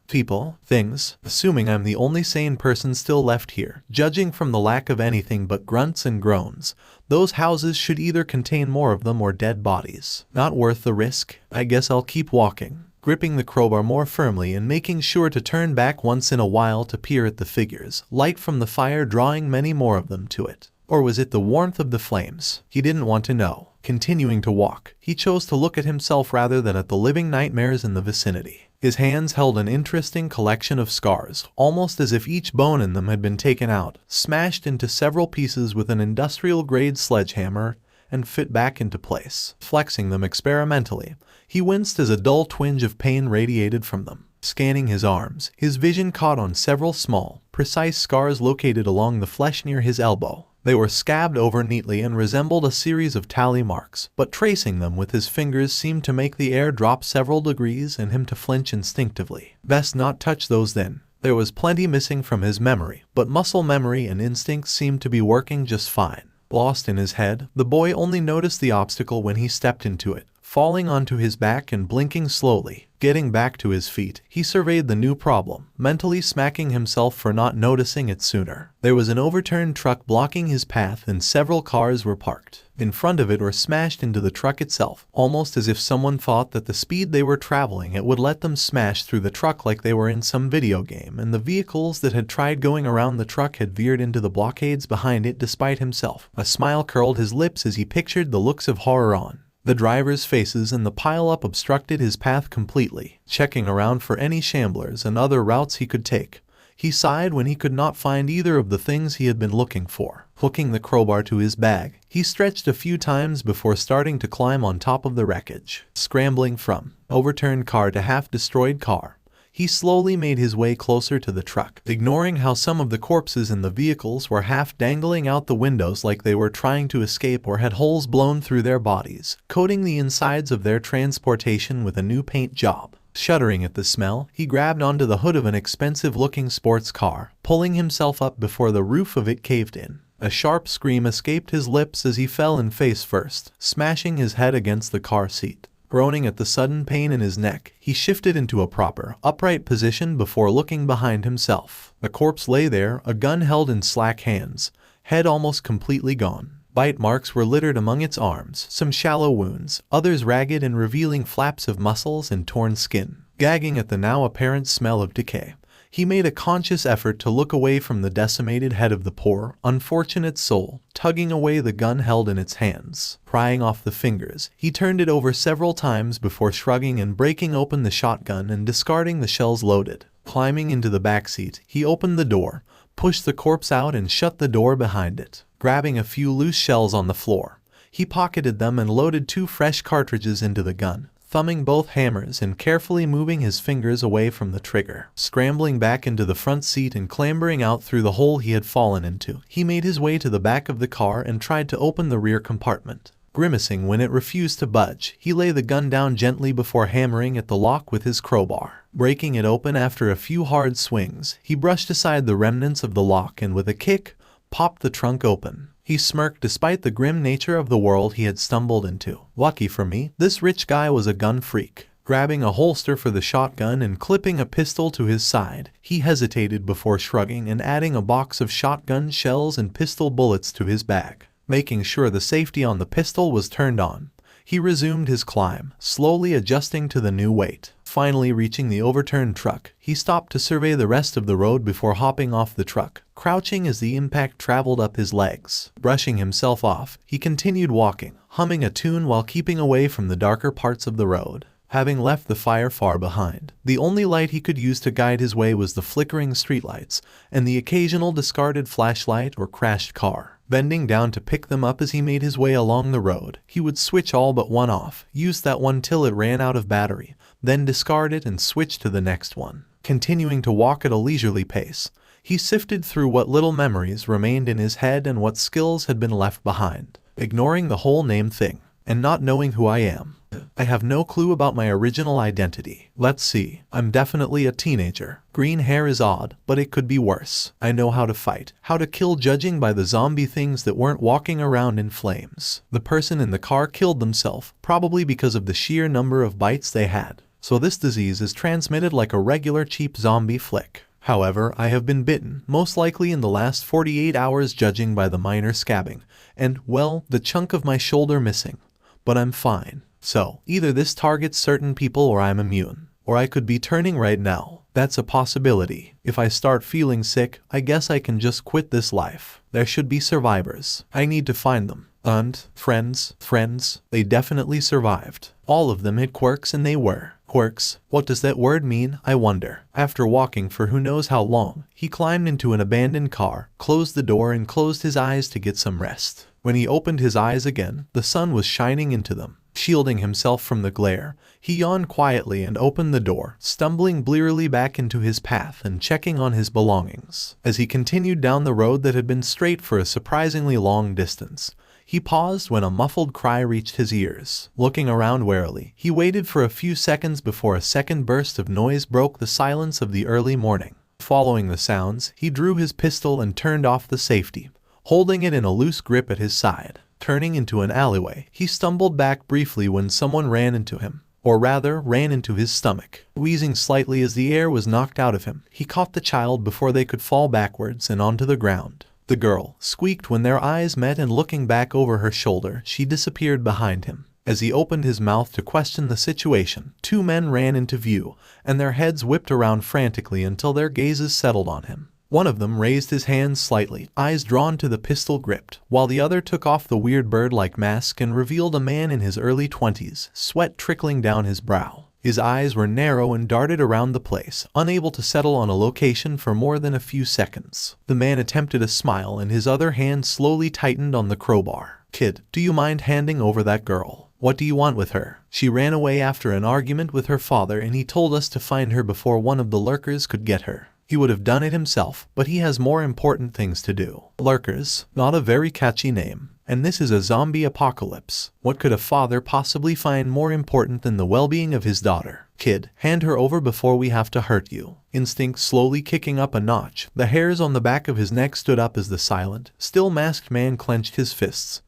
Things. Assuming I'm the only sane person still left here, judging from the lack of anything but grunts and groans, those houses should either contain more of them or dead bodies. Not worth the risk. I guess I'll keep walking." Gripping the crowbar more firmly and making sure to turn back once in a while to peer at the figures, light from the fire drawing many more of them to it. Or was it the warmth of the flames? He didn't want to know. Continuing to walk, he chose to look at himself rather than at the living nightmares in the vicinity. His hands held an interesting collection of scars, almost as if each bone in them had been taken out, smashed into several pieces with an industrial-grade sledgehammer, and fit back into place. Flexing them experimentally, he winced as a dull twinge of pain radiated from them. Scanning his arms, his vision caught on several small, precise scars located along the flesh near his elbow. They were scabbed over neatly and resembled a series of tally marks, but tracing them with his fingers seemed to make the air drop several degrees and him to flinch instinctively. Best not touch those then. There was plenty missing from his memory, but muscle memory and instincts seemed to be working just fine. Lost in his head, the boy only noticed the obstacle when he stepped into it, falling onto his back and blinking slowly. Getting back to his feet, he surveyed the new problem, mentally smacking himself for not noticing it sooner. There was an overturned truck blocking his path and several cars were parked in front of it or smashed into the truck itself, almost as if someone thought that the speed they were traveling at would let them smash through the truck like they were in some video game, and the vehicles that had tried going around the truck had veered into the blockades behind it despite himself. A smile curled his lips as he pictured the looks of horror on the drivers' faces, and the pile-up obstructed his path completely. Checking around for any shamblers and other routes he could take, he sighed when he could not find either of the things he had been looking for. Hooking the crowbar to his bag, he stretched a few times before starting to climb on top of the wreckage. Scrambling from overturned car to half-destroyed car, he slowly made his way closer to the truck, ignoring how some of the corpses in the vehicles were half dangling out the windows like they were trying to escape or had holes blown through their bodies, coating the insides of their transportation with a new paint job. Shuddering at the smell, he grabbed onto the hood of an expensive-looking sports car, pulling himself up before the roof of it caved in. A sharp scream escaped his lips as he fell in face first, smashing his head against the car seat. Groaning at the sudden pain in his neck, he shifted into a proper, upright position before looking behind himself. The corpse lay there, a gun held in slack hands, head almost completely gone. Bite marks were littered among its arms, some shallow wounds, others ragged and revealing flaps of muscles and torn skin. Gagging at the now apparent smell of decay, he made a conscious effort to look away from the decimated head of the poor, unfortunate soul, tugging away the gun held in its hands. Prying off the fingers, he turned it over several times before shrugging and breaking open the shotgun and discarding the shells loaded. Climbing into the back seat, he opened the door, pushed the corpse out and shut the door behind it. Grabbing a few loose shells on the floor, he pocketed them and loaded 2 fresh cartridges into the gun, thumbing both hammers and carefully moving his fingers away from the trigger. Scrambling back into the front seat and clambering out through the hole he had fallen into, he made his way to the back of the car and tried to open the rear compartment. Grimacing when it refused to budge, he lay the gun down gently before hammering at the lock with his crowbar. Breaking it open after a few hard swings, he brushed aside the remnants of the lock and with a kick, popped the trunk open. He smirked despite the grim nature of the world he had stumbled into. Lucky for me, this rich guy was a gun freak. Grabbing a holster for the shotgun and clipping a pistol to his side, he hesitated before shrugging and adding a box of shotgun shells and pistol bullets to his bag. Making sure the safety on the pistol was turned on, he resumed his climb, slowly adjusting to the new weight. Finally reaching the overturned truck, he stopped to survey the rest of the road before hopping off the truck, crouching as the impact traveled up his legs. Brushing himself off, he continued walking, humming a tune while keeping away from the darker parts of the road. Having left the fire far behind, the only light he could use to guide his way was the flickering streetlights and the occasional discarded flashlight or crashed car. Bending down to pick them up as he made his way along the road, he would switch all but one off, use that one till it ran out of battery, then discard it and switch to the next one. Continuing to walk at a leisurely pace, he sifted through what little memories remained in his head and what skills had been left behind. Ignoring the whole name thing, and not knowing who I am, I have no clue about my original identity. Let's see, I'm definitely a teenager. Green hair is odd, but it could be worse. I know how to fight, how to kill judging by the zombie things that weren't walking around in flames. The person in the car killed themselves, probably because of the sheer number of bites they had. So this disease is transmitted like a regular cheap zombie flick. However, I have been bitten, most likely in the last 48 hours judging by the minor scabbing, and, well, the chunk of my shoulder missing. But I'm fine. So, either this targets certain people or I'm immune. Or I could be turning right now. That's a possibility. If I start feeling sick, I guess I can just quit this life. There should be survivors. I need to find them. And friends, they definitely survived. All of them had quirks and they were Quirks, what does that word mean, I wonder? After walking for who knows how long, he climbed into an abandoned car, closed the door and closed his eyes to get some rest. When he opened his eyes again, the sun was shining into them. Shielding himself from the glare, he yawned quietly and opened the door, stumbling blearily back into his path and checking on his belongings. As he continued down the road that had been straight for a surprisingly long distance, he paused when a muffled cry reached his ears. Looking around warily, he waited for a few seconds before a second burst of noise broke the silence of the early morning. Following the sounds, he drew his pistol and turned off the safety, holding it in a loose grip at his side. Turning into an alleyway, he stumbled back briefly when someone ran into him, or rather, ran into his stomach. Wheezing slightly as the air was knocked out of him, he caught the child before they could fall backwards and onto the ground. The girl squeaked when their eyes met, and looking back over her shoulder, she disappeared behind him. As he opened his mouth to question the situation, two men ran into view, and their heads whipped around frantically until their gazes settled on him. One of them raised his hands slightly, eyes drawn to the pistol gripped, while the other took off the weird bird-like mask and revealed a man in his early 20s, sweat trickling down his brow. His eyes were narrow and darted around the place, unable to settle on a location for more than a few seconds. The man attempted a smile and his other hand slowly tightened on the crowbar. "Kid, do you mind handing over that girl? What do you want with her? She ran away after an argument with her father and he told us to find her before one of the lurkers could get her. He would have done it himself, but he has more important things to do." Lurkers, not a very catchy name. And this is a zombie apocalypse. What could a father possibly find more important than the well-being of his daughter? "Kid, hand her over before we have to hurt you." Instinct slowly kicking up a notch, the hairs on the back of his neck stood up as the silent, still masked man clenched his fists.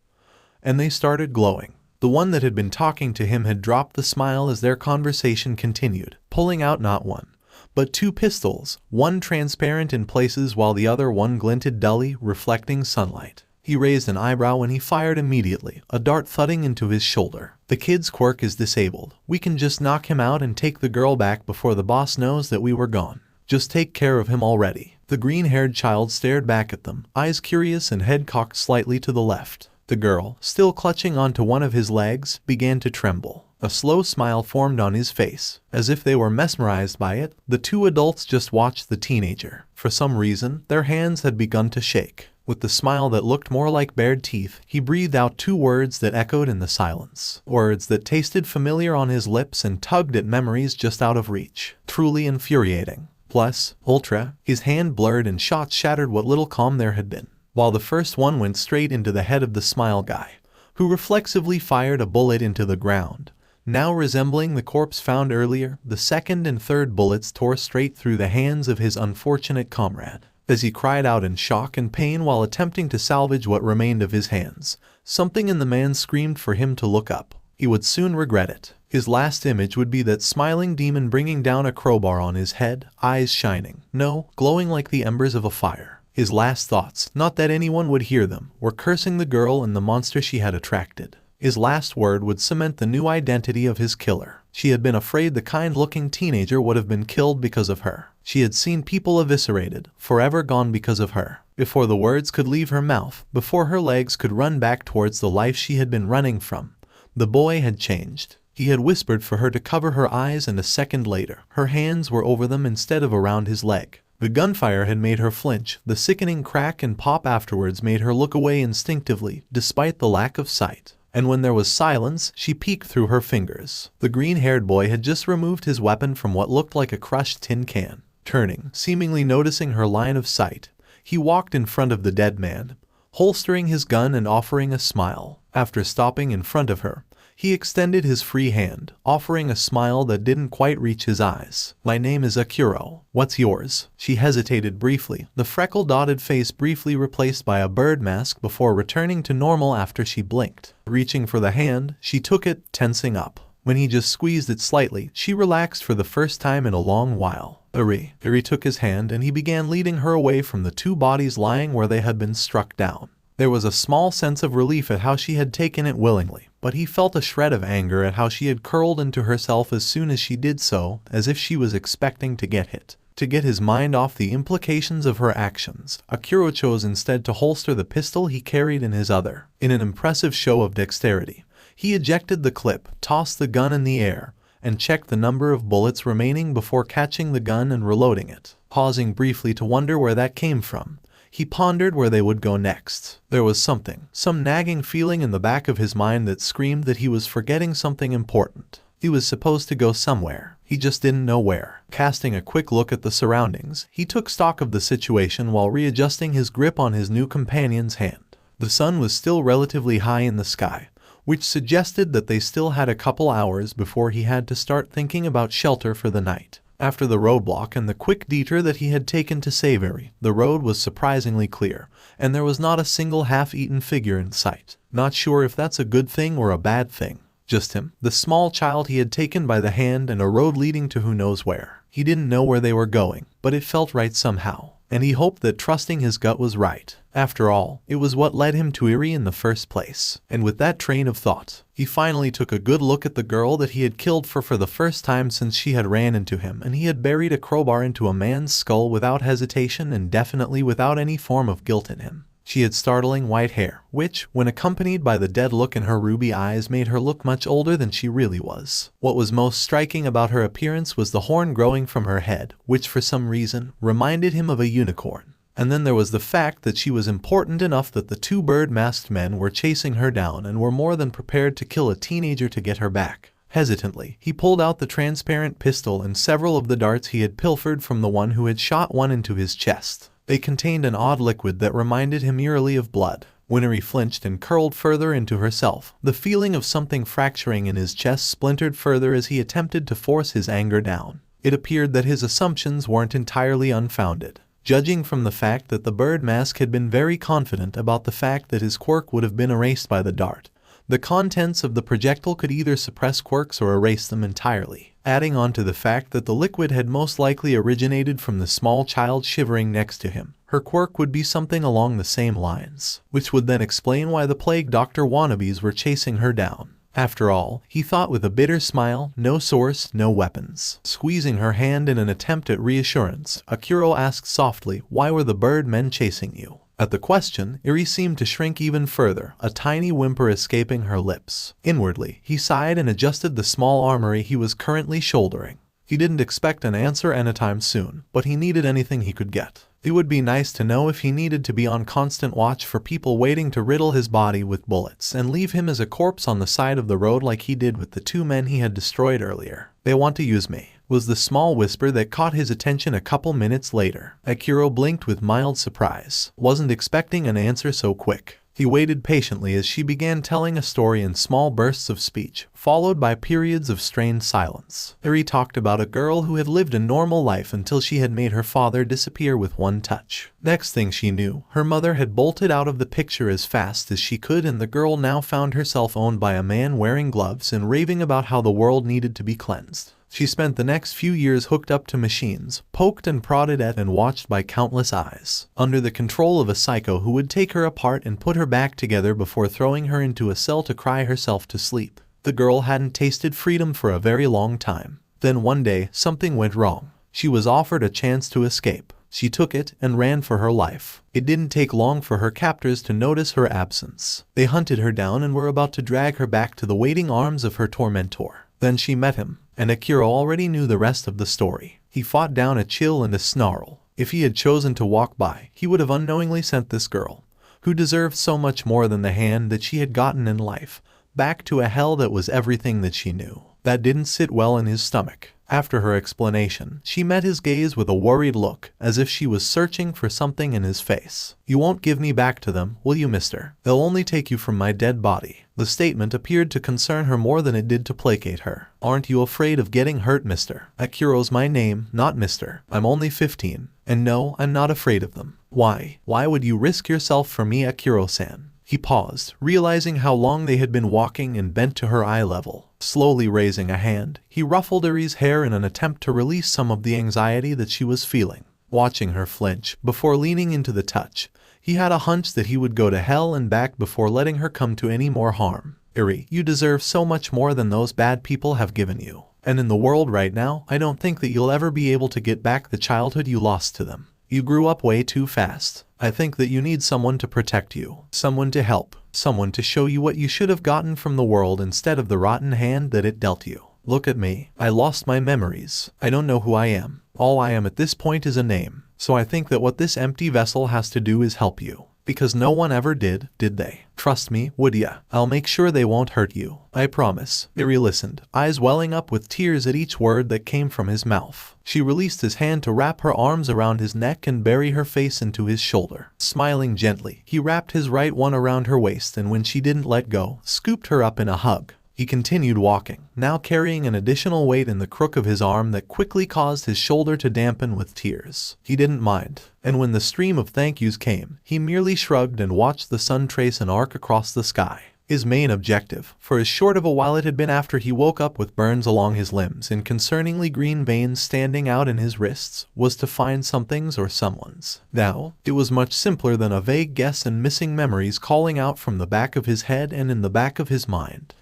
And they started glowing. The one that had been talking to him had dropped the smile as their conversation continued, pulling out not one, but two pistols, one transparent in places while the other one glinted dully, reflecting sunlight. He raised an eyebrow when he fired immediately, a dart thudding into his shoulder. "The kid's quirk is disabled. We can just knock him out and take the girl back before the boss knows that we were gone. Just take care of him already." The green-haired child stared back at them, eyes curious and head cocked slightly to the left. The girl, still clutching onto one of his legs, began to tremble. A slow smile formed on his face. As if they were mesmerized by it, the two adults just watched the teenager. For some reason, their hands had begun to shake. With the smile that looked more like bared teeth, he breathed out two words that echoed in the silence. Words that tasted familiar on his lips and tugged at memories just out of reach. Truly infuriating. Plus, ultra. His hand blurred and shots shattered what little calm there had been. While the first one went straight into the head of the smile guy, who reflexively fired a bullet into the ground. Now resembling the corpse found earlier, the second and third bullets tore straight through the hands of his unfortunate comrade. As he cried out in shock and pain while attempting to salvage what remained of his hands, something in the man screamed for him to look up. He would soon regret it. His last image would be that smiling demon bringing down a crowbar on his head, eyes shining, no, glowing like the embers of a fire. His last thoughts, not that anyone would hear them, were cursing the girl and the monster she had attracted. His last word would cement the new identity of his killer. She had been afraid the kind-looking teenager would have been killed because of her. She had seen people eviscerated, forever gone because of her. Before the words could leave her mouth, before her legs could run back towards the life she had been running from, the boy had changed. He had whispered for her to cover her eyes, and a second later, her hands were over them instead of around his leg. The gunfire had made her flinch. The sickening crack and pop afterwards made her look away instinctively, despite the lack of sight. And when there was silence, she peeked through her fingers. The green-haired boy had just removed his weapon from what looked like a crushed tin can. Turning, seemingly noticing her line of sight, he walked in front of the dead man, holstering his gun and offering a smile. After stopping in front of her, he extended his free hand, offering a smile that didn't quite reach his eyes. "My name is Akuro. What's yours?" She hesitated briefly, the freckle-dotted face briefly replaced by a bird mask before returning to normal after she blinked. Reaching for the hand, she took it, tensing up. When he just squeezed it slightly, she relaxed for the first time in a long while. Iri took his hand and he began leading her away from the two bodies lying where they had been struck down. There was a small sense of relief at how she had taken it willingly, but he felt a shred of anger at how she had curled into herself as soon as she did so, as if she was expecting to get hit. To get his mind off the implications of her actions, Akuro chose instead to holster the pistol he carried in his other. In an impressive show of dexterity, he ejected the clip, tossed the gun in the air, and checked the number of bullets remaining before catching the gun and reloading it. Pausing briefly to wonder where that came from, he pondered where they would go next. There was some nagging feeling in the back of his mind that screamed that he was forgetting something important. He was supposed to go somewhere, he just didn't know where. Casting a quick look at the surroundings, he took stock of the situation while readjusting his grip on his new companion's hand. The sun was still relatively high in the sky, which suggested that they still had a couple hours before he had to start thinking about shelter for the night. After the roadblock and the quick detour that he had taken to 𝗧𝗵𝗲, the road was surprisingly clear, and there was not a single half-eaten figure in sight. Not sure if that's a good thing or a bad thing. Just him, the small child he had taken by the hand, and a road leading to who knows where. He didn't know where they were going, but it felt right somehow, and he hoped that trusting his gut was right. After all, it was what led him to 𝗧𝗧𝗏 in the first place. And with that train of thought, he finally took a good look at the girl that he had killed for the first time since she had ran into him, and he had buried a crowbar into a man's skull without hesitation and definitely without any form of guilt in him. She had startling white hair, which, when accompanied by the dead look in her ruby eyes, made her look much older than she really was. What was most striking about her appearance was the horn growing from her head, which for some reason reminded him of a unicorn. And then there was the fact that she was important enough that the two bird-masked men were chasing her down and were more than prepared to kill a teenager to get her back. Hesitantly, he pulled out the transparent pistol and several of the darts he had pilfered from the one who had shot one into his chest. They contained an odd liquid that reminded him eerily of blood. When 𝗧𝗏𝗏 flinched and curled further into herself, the feeling of something fracturing in his chest splintered further as he attempted to force his anger down. It appeared that his assumptions weren't entirely unfounded. Judging from the fact that the bird mask had been very confident about the fact that his quirk would have been erased by the dart, the contents of the projectile could either suppress quirks or erase them entirely. Adding on to the fact that the liquid had most likely originated from the small child shivering next to him, her quirk would be something along the same lines, which would then explain why the plague doctor wannabes were chasing her down. After all, he thought with a bitter smile, no source, no weapons. Squeezing her hand in an attempt at reassurance, Akiro asked softly, "Why were the bird men chasing you?" At the question, 𝗧𝗏𝗏 seemed to shrink even further, a tiny whimper escaping her lips. Inwardly, he sighed and adjusted the small armory he was currently shouldering. He didn't expect an answer anytime soon, but he needed anything he could get. It would be nice to know if he needed to be on constant watch for people waiting to riddle his body with bullets and leave him as a corpse on the side of the road like he did with the two men he had destroyed earlier. "They want to use me," was the small whisper that caught his attention a couple minutes later. Akiro blinked with mild surprise. Wasn't expecting an answer so quick. He waited patiently as she began telling a story in small bursts of speech, followed by periods of strained silence. 𝗧𝗏𝗏 talked about a girl who had lived a normal life until she had made her father disappear with one touch. Next thing she knew, her mother had bolted out of the picture as fast as she could, and the girl now found herself owned by a man wearing gloves and raving about how the world needed to be cleansed. She spent the next few years hooked up to machines, poked and prodded at and watched by countless eyes, under the control of a psycho who would take her apart and put her back together before throwing her into a cell to cry herself to sleep. The girl hadn't tasted freedom for a very long time. Then one day, something went wrong. She was offered a chance to escape. She took it and ran for her life. It didn't take long for her captors to notice her absence. They hunted her down and were about to drag her back to the waiting arms of her tormentor. Then she met him, and Akiro already knew the rest of the story. He fought down a chill and a snarl. If he had chosen to walk by, he would have unknowingly sent this girl, who deserved so much more than the hand that she had gotten in life, back to a hell that was everything that she knew. That didn't sit well in his stomach. After her explanation, she met his gaze with a worried look, as if she was searching for something in his face. "You won't give me back to them, will you, mister? They'll only take you from my dead body." The statement appeared to concern her more than it did to placate her. "Aren't you afraid of getting hurt, mister? Akiro's my name, not mister. I'm only 15. And no, I'm not afraid of them." Why would you risk yourself for me, Akiro-san?" He paused, realizing how long they had been walking, and bent to her eye level. Slowly raising a hand, he ruffled 𝗧𝗏𝗏's hair in an attempt to release some of the anxiety that she was feeling. Watching her flinch, before leaning into the touch, he had a hunch that he would go to hell and back before letting her come to any more harm. "𝗧𝗏𝗏, you deserve so much more than those bad people have given you. And in the world right now, I don't think that you'll ever be able to get back the childhood you lost to them. You grew up way too fast. I think that you need someone to protect you, someone to help, someone to show you what you should have gotten from the world instead of the rotten hand that it dealt you." Look at me. I lost my memories. I don't know who I am. All I am at this point is a name. So I think that what this empty vessel has to do is help you. Because no one ever did they? Trust me, would ya? I'll make sure they won't hurt you. I promise. Miri listened, eyes welling up with tears at each word that came from his mouth. She released his hand to wrap her arms around his neck and bury her face into his shoulder. Smiling gently, he wrapped his right one around her waist and when she didn't let go, scooped her up in a hug. He continued walking, now carrying an additional weight in the crook of his arm that quickly caused his shoulder to dampen with tears. He didn't mind, and when the stream of thank yous came, he merely shrugged and watched the sun trace an arc across the sky. His main objective, for as short of a while it had been after he woke up with burns along his limbs and concerningly green veins standing out in his wrists, was to find something's or someone's. Now, it was much simpler than a vague guess and missing memories calling out from the back of his head and in the back of his mind.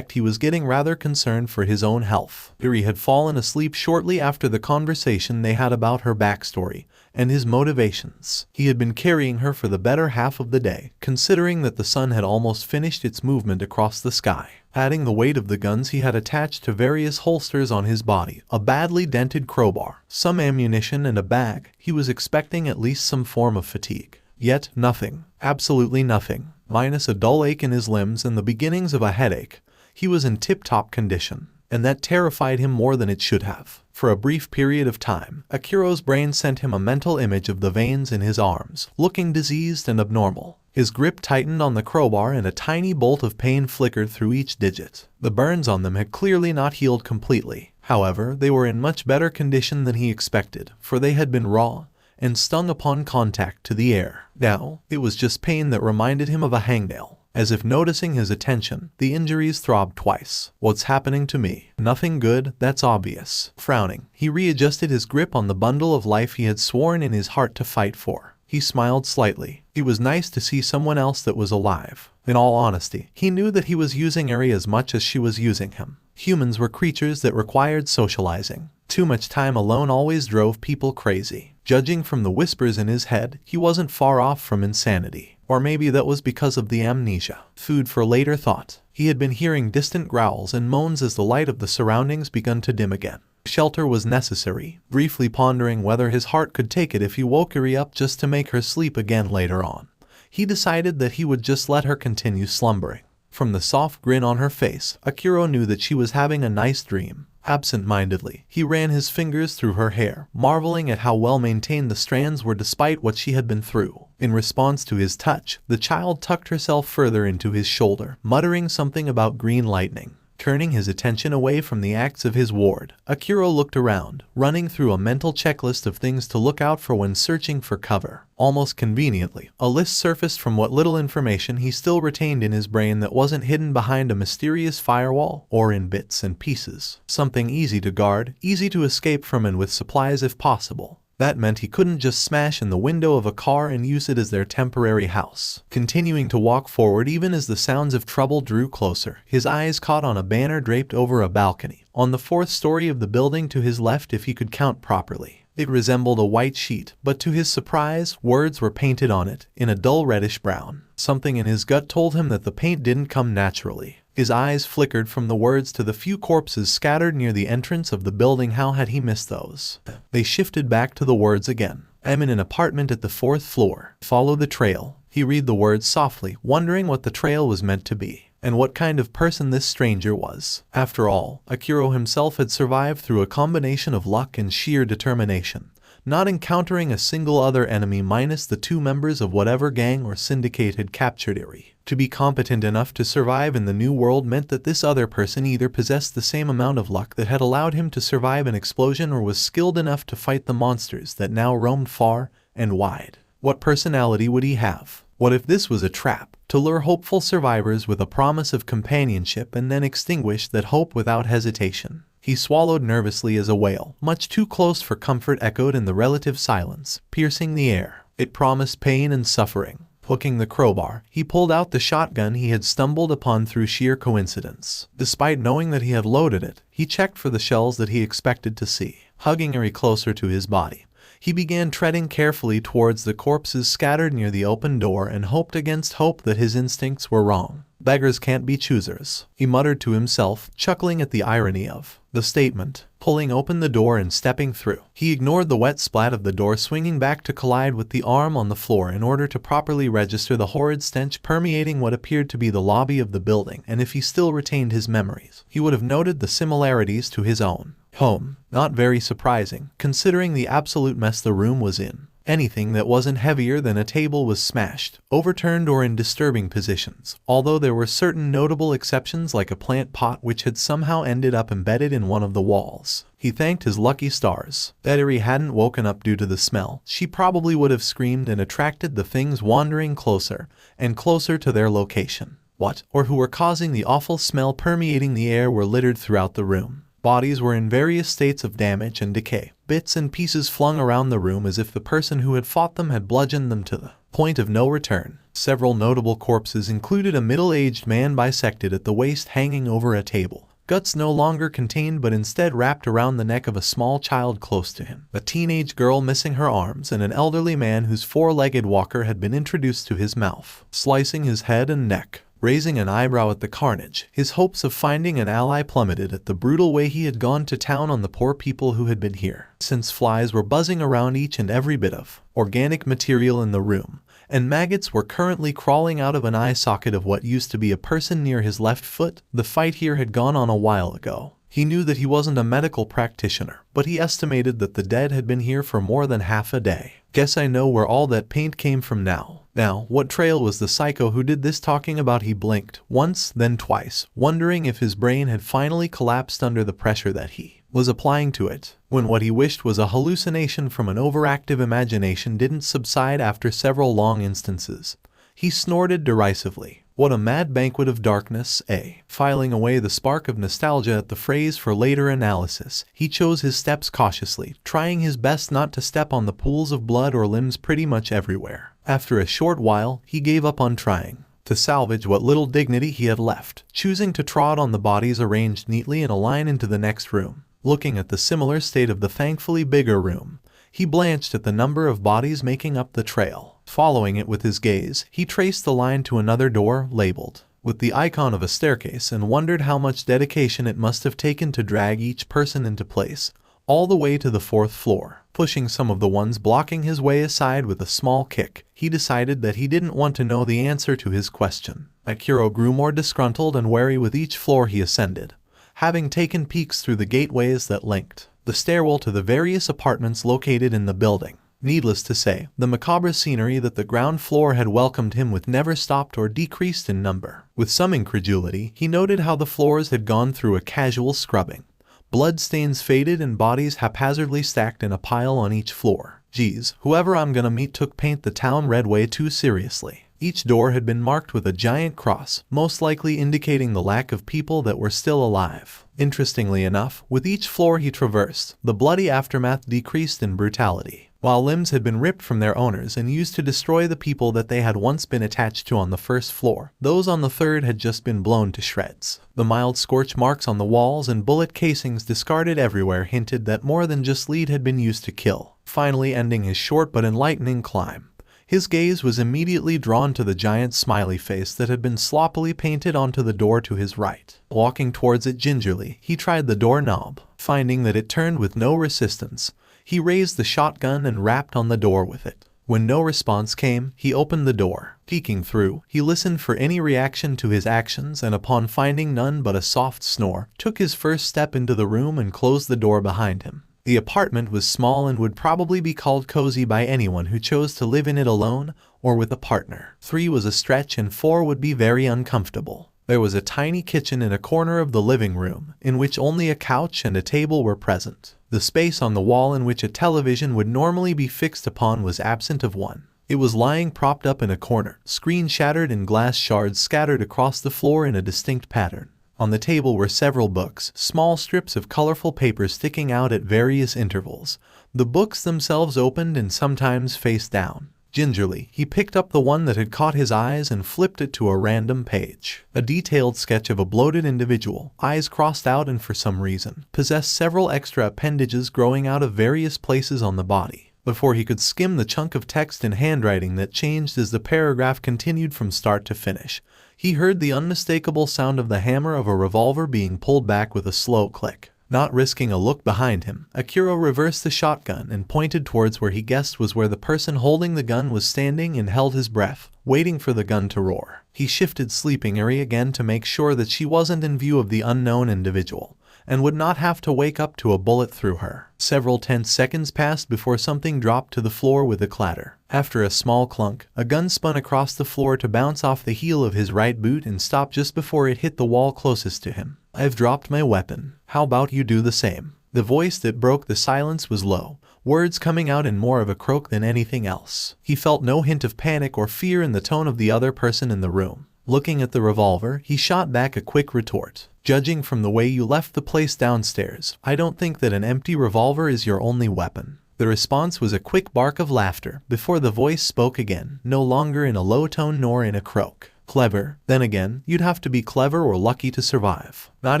He was getting rather concerned for his own health. Yuri had fallen asleep shortly after the conversation they had about her backstory and his motivations. He had been carrying her for the better half of the day, considering that the sun had almost finished its movement across the sky. Adding the weight of the guns he had attached to various holsters on his body, a badly dented crowbar, some ammunition and a bag, he was expecting at least some form of fatigue. Yet nothing, absolutely nothing, minus a dull ache in his limbs and the beginnings of a headache. He was in tip-top condition, and that terrified him more than it should have. For a brief period of time, Akiro's brain sent him a mental image of the veins in his arms, looking diseased and abnormal. His grip tightened on the crowbar and a tiny bolt of pain flickered through each digit. The burns on them had clearly not healed completely. However, they were in much better condition than he expected, for they had been raw and stung upon contact to the air. Now, it was just pain that reminded him of a hangnail. As if noticing his attention, the injuries throbbed twice. What's happening to me? Nothing good, that's obvious. Frowning, he readjusted his grip on the bundle of life he had sworn in his heart to fight for. He smiled slightly. It was nice to see someone else that was alive. In all honesty, he knew that he was using Eri as much as she was using him. Humans were creatures that required socializing. Too much time alone always drove people crazy. Judging from the whispers in his head, he wasn't far off from insanity. Or maybe that was because of the amnesia. Food for later thought. He had been hearing distant growls and moans as the light of the surroundings begun to dim again. Shelter was necessary, briefly pondering whether his heart could take it if he woke Eri up just to make her sleep again later on. He decided that he would just let her continue slumbering. From the soft grin on her face, Akiro knew that she was having a nice dream. Absent-mindedly, he ran his fingers through her hair, marveling at how well maintained the strands were despite what she had been through. In response to his touch, the child tucked herself further into his shoulder, muttering something about green lightning. Turning his attention away from the acts of his ward, Akiro looked around, running through a mental checklist of things to look out for when searching for cover. Almost conveniently, a list surfaced from what little information he still retained in his brain that wasn't hidden behind a mysterious firewall or in bits and pieces. Something easy to guard, easy to escape from, and with supplies if possible. That meant he couldn't just smash in the window of a car and use it as their temporary house. Continuing to walk forward even as the sounds of trouble drew closer, his eyes caught on a banner draped over a balcony, on the 4th story of the building to his left if he could count properly. It resembled a white sheet, but to his surprise, words were painted on it, in a dull reddish brown. Something in his gut told him that the paint didn't come naturally. His eyes flickered from the words to the few corpses scattered near the entrance of the building. How had he missed those? They shifted back to the words again. I'm in an apartment at the 4th floor. Follow the trail. He read the words softly, wondering what the trail was meant to be, and what kind of person this stranger was. After all, Akiro himself had survived through a combination of luck and sheer determination, not encountering a single other enemy minus the 2 members of whatever gang or syndicate had captured Eri. To be competent enough to survive in the new world meant that this other person either possessed the same amount of luck that had allowed him to survive an explosion or was skilled enough to fight the monsters that now roamed far and wide. What personality would he have? What if this was a trap, to lure hopeful survivors with a promise of companionship and then extinguish that hope without hesitation? He swallowed nervously as a wail, much too close for comfort, echoed in the relative silence, piercing the air. It promised pain and suffering. Hooking the crowbar, he pulled out the shotgun he had stumbled upon through sheer coincidence. Despite knowing that he had loaded it, he checked for the shells that he expected to see. Hugging Eri closer to his body, he began treading carefully towards the corpses scattered near the open door and hoped against hope that his instincts were wrong. Beggars can't be choosers, he muttered to himself, chuckling at the irony of the statement. Pulling open the door and stepping through, he ignored the wet splat of the door swinging back to collide with the arm on the floor in order to properly register the horrid stench permeating what appeared to be the lobby of the building, and if he still retained his memories, he would have noted the similarities to his own home. Not very surprising, considering the absolute mess the room was in. Anything that wasn't heavier than a table was smashed, overturned, or in disturbing positions, although there were certain notable exceptions like a plant pot which had somehow ended up embedded in one of the walls. He thanked his lucky stars that Eri hadn't woken up due to the smell. She probably would have screamed and attracted the things wandering closer and closer to their location. Or who were causing the awful smell permeating the air were littered throughout the room. Bodies were in various states of damage and decay, bits and pieces flung around the room as if the person who had fought them had bludgeoned them to the point of no return. Several notable corpses included a middle-aged man bisected at the waist hanging over a table, guts no longer contained but instead wrapped around the neck of a small child close to him, a teenage girl missing her arms, and an elderly man whose four-legged walker had been introduced to his mouth, slicing his head and neck. Raising an eyebrow at the carnage, his hopes of finding an ally plummeted at the brutal way he had gone to town on the poor people who had been here, since flies were buzzing around each and every bit of organic material in the room, and maggots were currently crawling out of an eye socket of what used to be a person near his left foot. The fight here had gone on a while ago. He knew that he wasn't a medical practitioner, but he estimated that the dead had been here for more than half a day. Guess I know where all that paint came from now. Now, what trail was the psycho who did this talking about? He blinked, once, then twice, wondering if his brain had finally collapsed under the pressure that he was applying to it, when what he wished was a hallucination from an overactive imagination didn't subside after several long instances. He snorted derisively. What a mad banquet of darkness, eh? Filing away the spark of nostalgia at the phrase for later analysis, he chose his steps cautiously, trying his best not to step on the pools of blood or limbs pretty much everywhere. After a short while, he gave up on trying to salvage what little dignity he had left, choosing to trot on the bodies arranged neatly in a line into the next room. Looking at the similar state of the thankfully bigger room, he blanched at the number of bodies making up the trail. Following it with his gaze, he traced the line to another door, labeled with the icon of a staircase, and wondered how much dedication it must have taken to drag each person into place, all the way to the 4th floor. Pushing some of the ones blocking his way aside with a small kick, he decided that he didn't want to know the answer to his question. Akiro grew more disgruntled and wary with each floor he ascended, having taken peeks through the gateways that linked the stairwell to the various apartments located in the building. Needless to say, the macabre scenery that the ground floor had welcomed him with never stopped or decreased in number. With some incredulity, he noted how the floors had gone through a casual scrubbing. Blood stains faded and bodies haphazardly stacked in a pile on each floor. Geez, whoever I'm gonna meet took paint the town red way too seriously. Each door had been marked with a giant cross, most likely indicating the lack of people that were still alive. Interestingly enough, with each floor he traversed, the bloody aftermath decreased in brutality. While limbs had been ripped from their owners and used to destroy the people that they had once been attached to on the 1st floor, those on the 3rd had just been blown to shreds. The mild scorch marks on the walls and bullet casings discarded everywhere hinted that more than just lead had been used to kill. Finally ending his short but enlightening climb, his gaze was immediately drawn to the giant smiley face that had been sloppily painted onto the door to his right. Walking towards it gingerly, he tried the doorknob. Finding that it turned with no resistance, he raised the shotgun and rapped on the door with it. When no response came, he opened the door. Peeking through, he listened for any reaction to his actions, and upon finding none but a soft snore, took his first step into the room and closed the door behind him. The apartment was small and would probably be called cozy by anyone who chose to live in it alone or with a partner. 3 was a stretch and 4 would be very uncomfortable. There was a tiny kitchen in a corner of the living room, in which only a couch and a table were present. The space on the wall in which a television would normally be fixed upon was absent of one. It was lying propped up in a corner, screen shattered and glass shards scattered across the floor in a distinct pattern. On the table were several books, small strips of colorful paper sticking out at various intervals. The books themselves opened and sometimes face down. Gingerly, he picked up the one that had caught his eyes and flipped it to a random page. A detailed sketch of a bloated individual, eyes crossed out and for some reason, possessed several extra appendages growing out of various places on the body. Before he could skim the chunk of text in handwriting that changed as the paragraph continued from start to finish, he heard the unmistakable sound of the hammer of a revolver being pulled back with a slow click. Not risking a look behind him, 𝗧𝗏𝗧𝗏 reversed the shotgun and pointed towards where he guessed was where the person holding the gun was standing and held his breath, waiting for the gun to roar. He shifted 𝗧𝗵𝗲𝗧𝗏𝗧 again to make sure that she wasn't in view of the unknown individual, and would not have to wake up to a bullet through her. Several tense seconds passed before something dropped to the floor with a clatter. After a small clunk, a gun spun across the floor to bounce off the heel of his right boot and stop just before it hit the wall closest to him. "I've dropped my weapon. How about you do the same?" The voice that broke the silence was low, words coming out in more of a croak than anything else. He felt no hint of panic or fear in the tone of the other person in the room. Looking at the revolver, he shot back a quick retort. "Judging from the way you left the place downstairs, I don't think that an empty revolver is your only weapon." The response was a quick bark of laughter before the voice spoke again, no longer in a low tone nor in a croak. "Clever. Then again, you'd have to be clever or lucky to survive. Not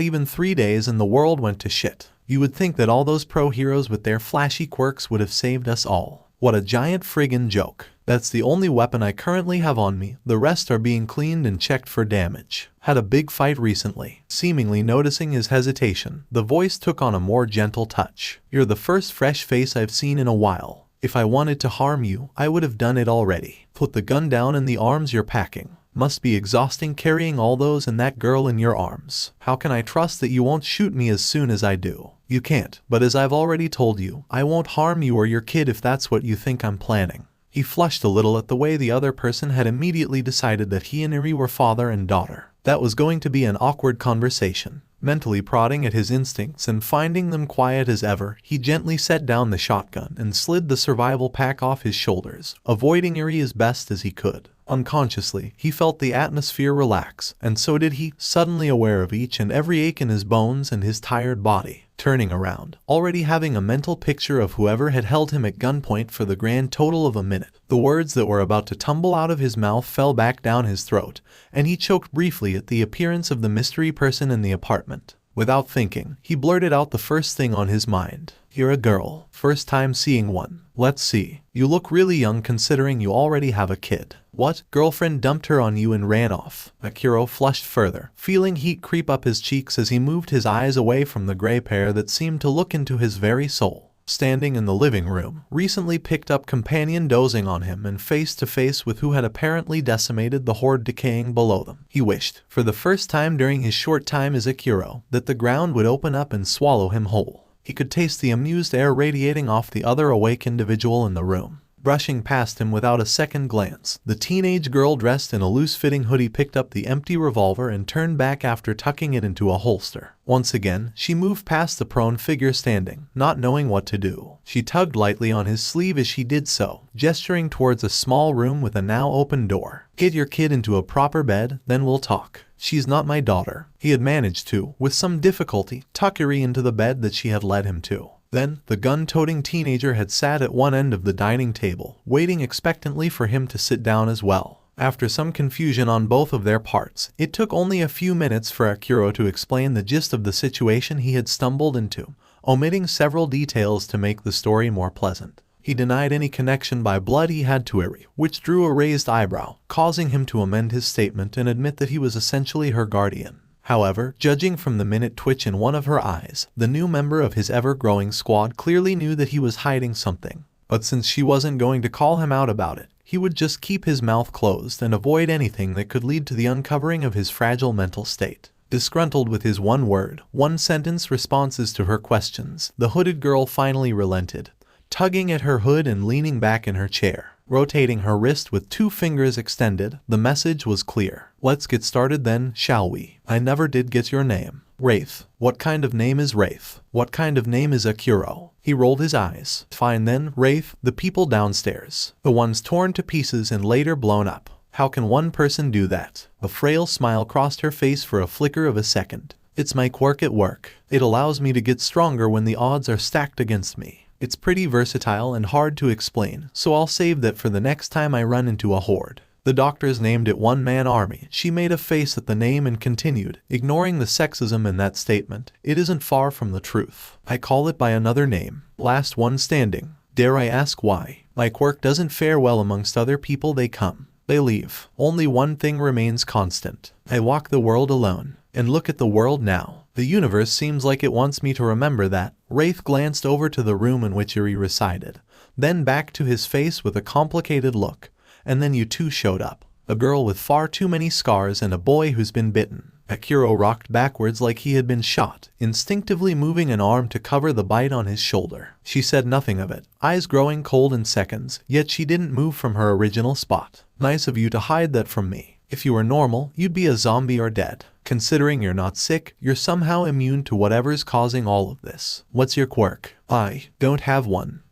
even 3 days and the world went to shit. You would think that all those pro heroes with their flashy quirks would have saved us all. What a giant friggin' joke. That's the only weapon I currently have on me. The rest are being cleaned and checked for damage. Had a big fight recently." Seemingly noticing his hesitation, the voice took on a more gentle touch. "You're the first fresh face I've seen in a while. If I wanted to harm you, I would have done it already. Put the gun down and the arms you're packing. Must be exhausting carrying all those and that girl in your arms. How can I trust that you won't shoot me as soon as I do? You can't, but as I've already told you, I won't harm you or your kid if that's what you think I'm planning." He flushed a little at the way the other person had immediately decided that he and Eri were father and daughter. That was going to be an awkward conversation. Mentally prodding at his instincts and finding them quiet as ever, he gently set down the shotgun and slid the survival pack off his shoulders, avoiding Eri as best as he could. Unconsciously, he felt the atmosphere relax, and so did he, suddenly aware of each and every ache in his bones and his tired body. Turning around, already having a mental picture of whoever had held him at gunpoint for the grand total of a minute, the words that were about to tumble out of his mouth fell back down his throat, and he choked briefly at the appearance of the mystery person in the apartment. Without thinking, he blurted out the first thing on his mind. "You're a girl. First time seeing one. Let's see. You look really young considering you already have a kid." "What? Girlfriend dumped her on you and ran off?" 𝗧𝗏𝗧𝗏 flushed further, feeling heat creep up his cheeks as he moved his eyes away from the gray pair that seemed to look into his very soul. Standing in the living room, recently picked up companion dozing on him and face to face with who had apparently decimated the horde decaying below them. He wished, for the first time during his short time as a 𝗧𝗏𝗧𝗏, that the ground would open up and swallow him whole. He could taste the amused air radiating off the other awake individual in the room. Brushing past him without a second glance, the teenage girl dressed in a loose-fitting hoodie picked up the empty revolver and turned back after tucking it into a holster. Once again, she moved past the prone figure standing, not knowing what to do. She tugged lightly on his sleeve as she did so, gesturing towards a small room with a now open door. "Get your kid into a proper bed, then we'll talk." "She's not my daughter." He had managed to, with some difficulty, tuck Eri into the bed that she had led him to. Then, the gun-toting teenager had sat at one end of the dining table, waiting expectantly for him to sit down as well. After some confusion on both of their parts, it took only a few minutes for 𝗧𝗏𝗧𝗏 to explain the gist of the situation he had stumbled into, omitting several details to make the story more pleasant. He denied any connection by blood he had to Eri, which drew a raised eyebrow, causing him to amend his statement and admit that he was essentially her guardian. However, judging from the minute twitch in one of her eyes, the new member of his ever-growing squad clearly knew that he was hiding something. But since she wasn't going to call him out about it, he would just keep his mouth closed and avoid anything that could lead to the uncovering of his fragile mental state. Disgruntled with his one-word, one-sentence responses to her questions, the hooded girl finally relented, tugging at her hood and leaning back in her chair. Rotating her wrist with 2 fingers extended, the message was clear. "Let's get started then, shall we? I never did get your name." "Wraith." "What kind of name is Wraith?" "What kind of name is 𝗧𝗏𝗧𝗏?" He rolled his eyes. "Fine then, Wraith, the people downstairs. The ones torn to pieces and later blown up. How can one person do that?" A frail smile crossed her face for a flicker of a second. "It's my quirk at work. It allows me to get stronger when the odds are stacked against me. It's pretty versatile and hard to explain, so I'll save that for the next time I run into a horde." The doctors named it one-man army. She made a face at the name and continued, ignoring the sexism in that statement. "It isn't far from the truth. I call it by another name. Last one standing." Dare I ask why? My quirk doesn't fare well amongst other people. They come, they leave. Only one thing remains constant. I walk the world alone. And look at the world now. The universe seems like it wants me to remember that. Wraith glanced over to the room in which Yuri resided, then back to his face with a complicated look. And then you two showed up. A girl with far too many scars and a boy who's been bitten. Akiro rocked backwards like he had been shot, instinctively moving an arm to cover the bite on his shoulder. She said nothing of it, eyes growing cold in seconds, yet she didn't move from her original spot. Nice of you to hide that from me. If you were normal, you'd be a zombie or dead. Considering you're not sick, you're somehow immune to whatever's causing all of this. What's your quirk? I don't have one.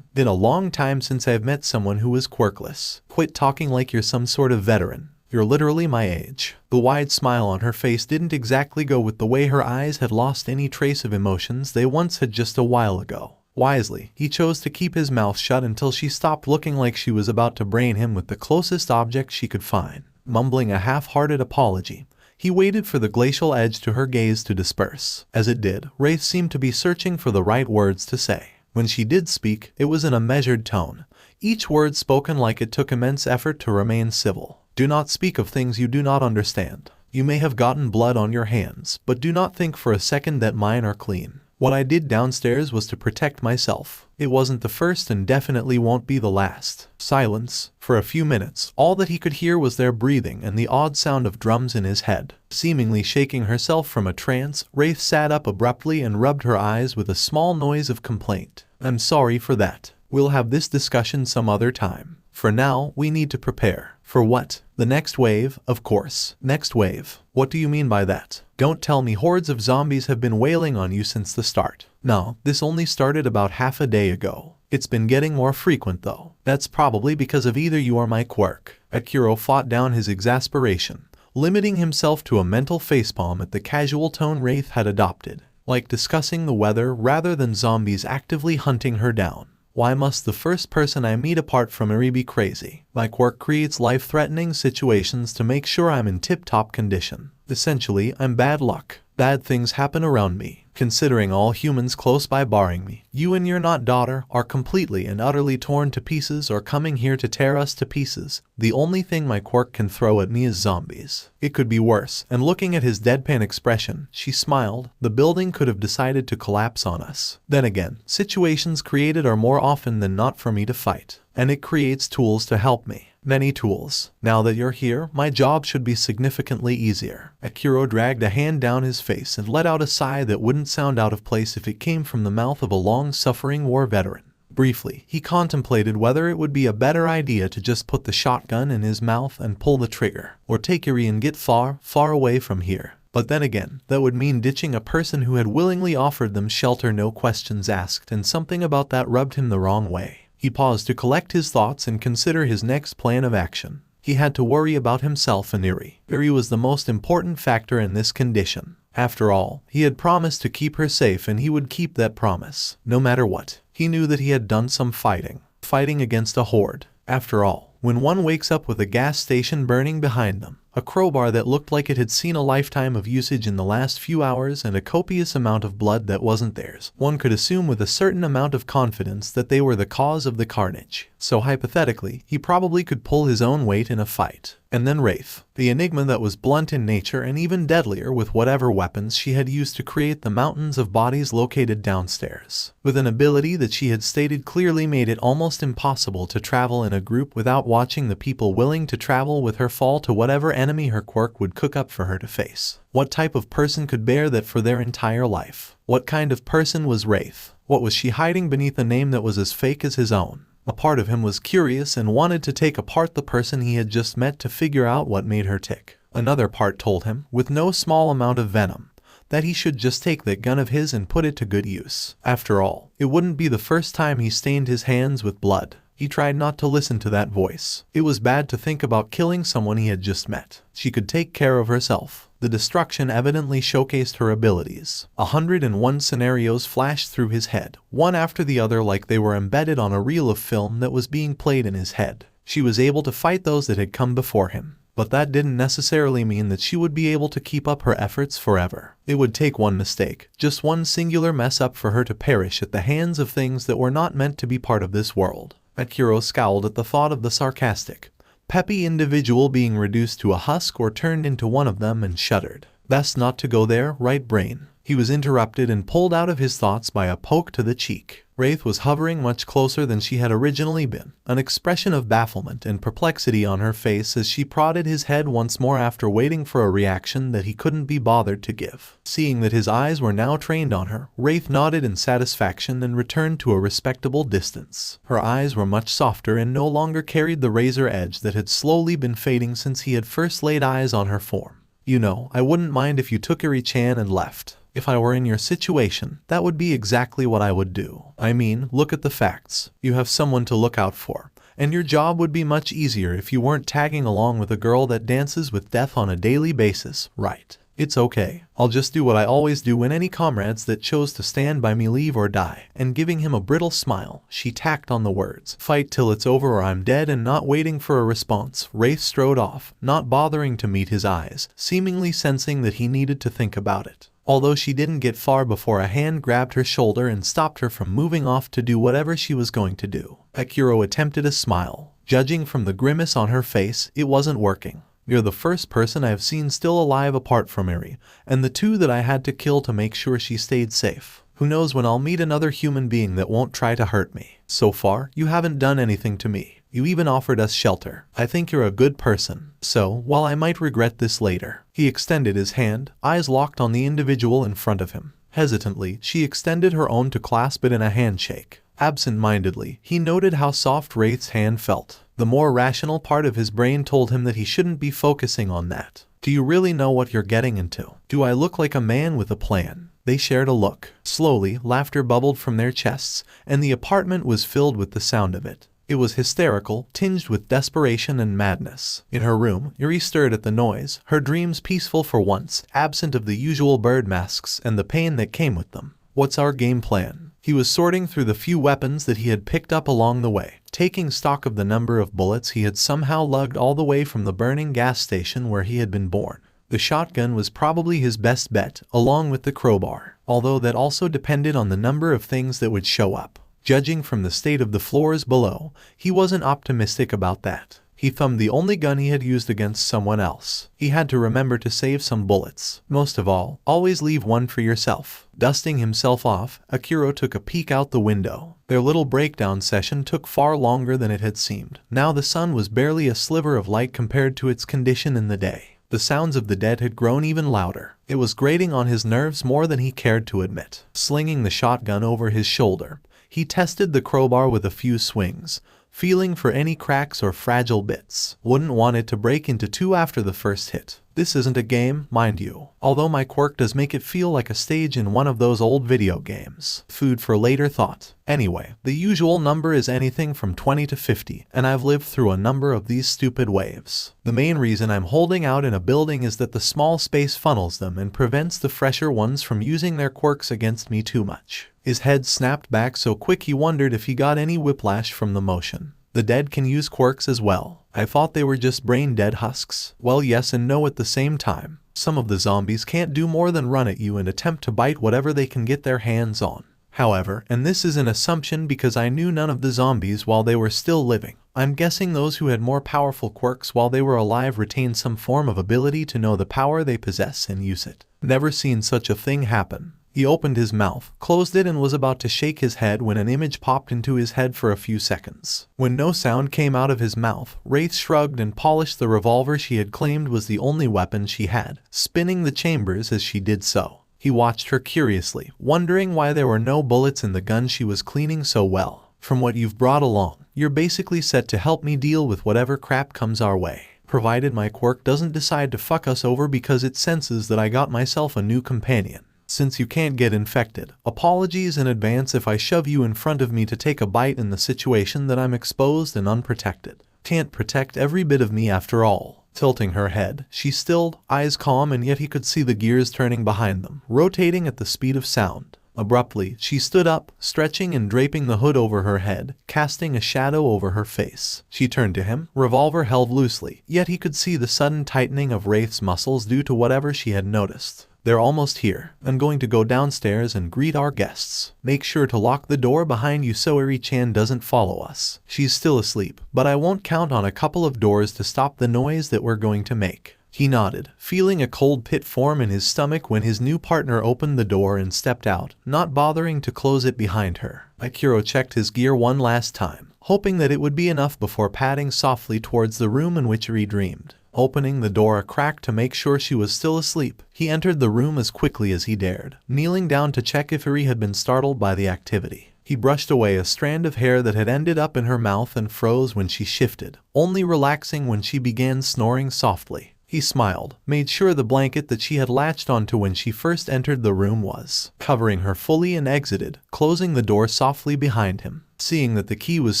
Been a long time since I've met someone who was quirkless. Quit talking like you're some sort of veteran. You're literally my age. The wide smile on her face didn't exactly go with the way her eyes had lost any trace of emotions they once had just a while ago. Wisely, he chose to keep his mouth shut until she stopped looking like she was about to brain him with the closest object she could find. Mumbling a half-hearted apology, he waited for the glacial edge to her gaze to disperse. As it did, Wraith seemed to be searching for the right words to say. When she did speak, it was in a measured tone, each word spoken like it took immense effort to remain civil. Do not speak of things you do not understand. You may have gotten blood on your hands, but do not think for a second that mine are clean. What I did downstairs was to protect myself. It wasn't the first and definitely won't be the last. Silence. For a few minutes, all that he could hear was their breathing and the odd sound of drums in his head. Seemingly shaking herself from a trance, Wraith sat up abruptly and rubbed her eyes with a small noise of complaint. I'm sorry for that. We'll have this discussion some other time. For now, we need to prepare. For what? The next wave, of course. Next wave. What do you mean by that? Don't tell me hordes of zombies have been wailing on you since the start. No, this only started about half a day ago. It's been getting more frequent though. That's probably because of either you or my quirk. Akiro fought down his exasperation, limiting himself to a mental facepalm at the casual tone Wraith had adopted, like discussing the weather rather than zombies actively hunting her down. Why must the first person I meet apart from Yuri be crazy? My quirk creates life-threatening situations to make sure I'm in tip-top condition. Essentially, I'm bad luck. Bad things happen around me. Considering all humans close by barring me, you and your not daughter are completely and utterly torn to pieces or coming here to tear us to pieces. The only thing my quirk can throw at me is zombies. It could be worse. And looking at his deadpan expression, she smiled. The building could have decided to collapse on us. Then again, situations created are more often than not for me to fight. And it creates tools to help me. Many tools. Now that you're here, my job should be significantly easier. Akiro dragged a hand down his face and let out a sigh that wouldn't sound out of place if it came from the mouth of a long-suffering war veteran. Briefly, he contemplated whether it would be a better idea to just put the shotgun in his mouth and pull the trigger, or take Yuri and get far, far away from here. But then again, that would mean ditching a person who had willingly offered them shelter, no questions asked, and something about that rubbed him the wrong way. He paused to collect his thoughts and consider his next plan of action. He had to worry about himself and Yuri. Yuri was the most important factor in this condition. After all, he had promised to keep her safe and he would keep that promise, no matter what. He knew that he had done some fighting against a horde. After all, when one wakes up with a gas station burning behind them, a crowbar that looked like it had seen a lifetime of usage in the last few hours, and a copious amount of blood that wasn't theirs, one could assume with a certain amount of confidence that they were the cause of the carnage. So hypothetically, he probably could pull his own weight in a fight. And then Wraith, the enigma that was blunt in nature and even deadlier with whatever weapons she had used to create the mountains of bodies located downstairs, with an ability that she had stated clearly made it almost impossible to travel in a group without watching the people willing to travel with her fall to whatever enemy her quirk would cook up for her to face. What type of person could bear that for their entire life? What kind of person was Wraith? What was she hiding beneath a name that was as fake as his own? A part of him was curious and wanted to take apart the person he had just met to figure out what made her tick. Another part told him, with no small amount of venom, that he should just take that gun of his and put it to good use. After all, it wouldn't be the first time he stained his hands with blood. He tried not to listen to that voice. It was bad to think about killing someone he had just met. She could take care of herself. The destruction evidently showcased her abilities. 101 scenarios flashed through his head, one after the other like they were embedded on a reel of film that was being played in his head. She was able to fight those that had come before him. But that didn't necessarily mean that she would be able to keep up her efforts forever. It would take one mistake, just one singular mess up for her to perish at the hands of things that were not meant to be part of this world. 𝗧𝗏𝗧𝗏 scowled at the thought of the sarcastic, peppy individual being reduced to a husk or turned into one of them and shuddered. Best not to go there, right brain. He was interrupted and pulled out of his thoughts by a poke to the cheek. Wraith was hovering much closer than she had originally been, an expression of bafflement and perplexity on her face as she prodded his head once more after waiting for a reaction that he couldn't be bothered to give. Seeing that his eyes were now trained on her, Wraith nodded in satisfaction and returned to a respectable distance. Her eyes were much softer and no longer carried the razor edge that had slowly been fading since he had first laid eyes on her form. You know, I wouldn't mind if you took 𝗧𝗏𝗧𝗏 and left. If I were in your situation, that would be exactly what I would do. I mean, look at the facts. You have someone to look out for, and your job would be much easier if you weren't tagging along with a girl that dances with death on a daily basis, right? It's okay. I'll just do what I always do when any comrades that chose to stand by me leave or die. And giving him a brittle smile, she tacked on the words, fight till it's over or I'm dead, and not waiting for a response, Wraith strode off, not bothering to meet his eyes, seemingly sensing that he needed to think about it. Although she didn't get far before a hand grabbed her shoulder and stopped her from moving off to do whatever she was going to do. 𝗧𝗏𝗧𝗏 attempted a smile. Judging from the grimace on her face, it wasn't working. You're the first person I've seen still alive apart from Eri, and the two that I had to kill to make sure she stayed safe. Who knows when I'll meet another human being that won't try to hurt me. So far, you haven't done anything to me. You even offered us shelter. I think you're a good person. So, while I might regret this later. He extended his hand, eyes locked on the individual in front of him. Hesitantly, she extended her own to clasp it in a handshake. Absent-mindedly, he noted how soft Wraith's hand felt. The more rational part of his brain told him that he shouldn't be focusing on that. Do you really know what you're getting into? Do I look like a man with a plan? They shared a look. Slowly, laughter bubbled from their chests, and the apartment was filled with the sound of it. It was hysterical, tinged with desperation and madness. In her room, Eri stirred at the noise, her dreams peaceful for once, absent of the usual bird masks and the pain that came with them. What's our game plan? He was sorting through the few weapons that he had picked up along the way, taking stock of the number of bullets he had somehow lugged all the way from the burning gas station where he had been born. The shotgun was probably his best bet, along with the crowbar, although that also depended on the number of things that would show up. Judging from the state of the floors below, he wasn't optimistic about that. He thumbed the only gun he had used against someone else. He had to remember to save some bullets. Most of all, always leave one for yourself. Dusting himself off, 𝗧𝗏𝗧𝗏 took a peek out the window. Their little breakdown session took far longer than it had seemed. Now the sun was barely a sliver of light compared to its condition in the day. The sounds of the dead had grown even louder. It was grating on his nerves more than he cared to admit. Slinging the shotgun over his shoulder, he tested the crowbar with a few swings, feeling for any cracks or fragile bits. Wouldn't want it to break into two after the first hit. This isn't a game, mind you, although my quirk does make it feel like a stage in one of those old video games. Food for later thought. Anyway, the usual number is anything from 20 to 50, and I've lived through a number of these stupid waves. The main reason I'm holding out in a building is that the small space funnels them and prevents the fresher ones from using their quirks against me too much. His head snapped back so quick he wondered if he got any whiplash from the motion. The dead can use quirks as well. I thought they were just brain-dead husks. Well, yes and no at the same time. Some of the zombies can't do more than run at you and attempt to bite whatever they can get their hands on. However, and this is an assumption because I knew none of the zombies while they were still living, I'm guessing those who had more powerful quirks while they were alive retained some form of ability to know the power they possess and use it. Never seen such a thing happen. He opened his mouth, closed it, and was about to shake his head when an image popped into his head for a few seconds. When no sound came out of his mouth, Wraith shrugged and polished the revolver she had claimed was the only weapon she had, spinning the chambers as she did so. He watched her curiously, wondering why there were no bullets in the gun she was cleaning so well. From what you've brought along, you're basically set to help me deal with whatever crap comes our way. Provided my quirk doesn't decide to fuck us over because it senses that I got myself a new companion. Since you can't get infected, apologies in advance if I shove you in front of me to take a bite in the situation that I'm exposed and unprotected. Can't protect every bit of me after all. Tilting her head, she stilled, eyes calm, and yet he could see the gears turning behind them, rotating at the speed of sound. Abruptly, she stood up, stretching and draping the hood over her head, casting a shadow over her face. She turned to him, revolver held loosely, yet he could see the sudden tightening of Wraith's muscles due to whatever she had noticed. "They're almost here. I'm going to go downstairs and greet our guests. Make sure to lock the door behind you so Eri-chan doesn't follow us. She's still asleep, but I won't count on a couple of doors to stop the noise that we're going to make." He nodded, feeling a cold pit form in his stomach when his new partner opened the door and stepped out, not bothering to close it behind her. Akira checked his gear one last time, hoping that it would be enough before padding softly towards the room in which Eri dreamed. Opening the door a crack to make sure she was still asleep, he entered the room as quickly as he dared, kneeling down to check if Eri had been startled by the activity. He brushed away a strand of hair that had ended up in her mouth and froze when she shifted, only relaxing when she began snoring softly. He smiled, made sure the blanket that she had latched onto when she first entered the room was covering her fully and exited, closing the door softly behind him. Seeing that the key was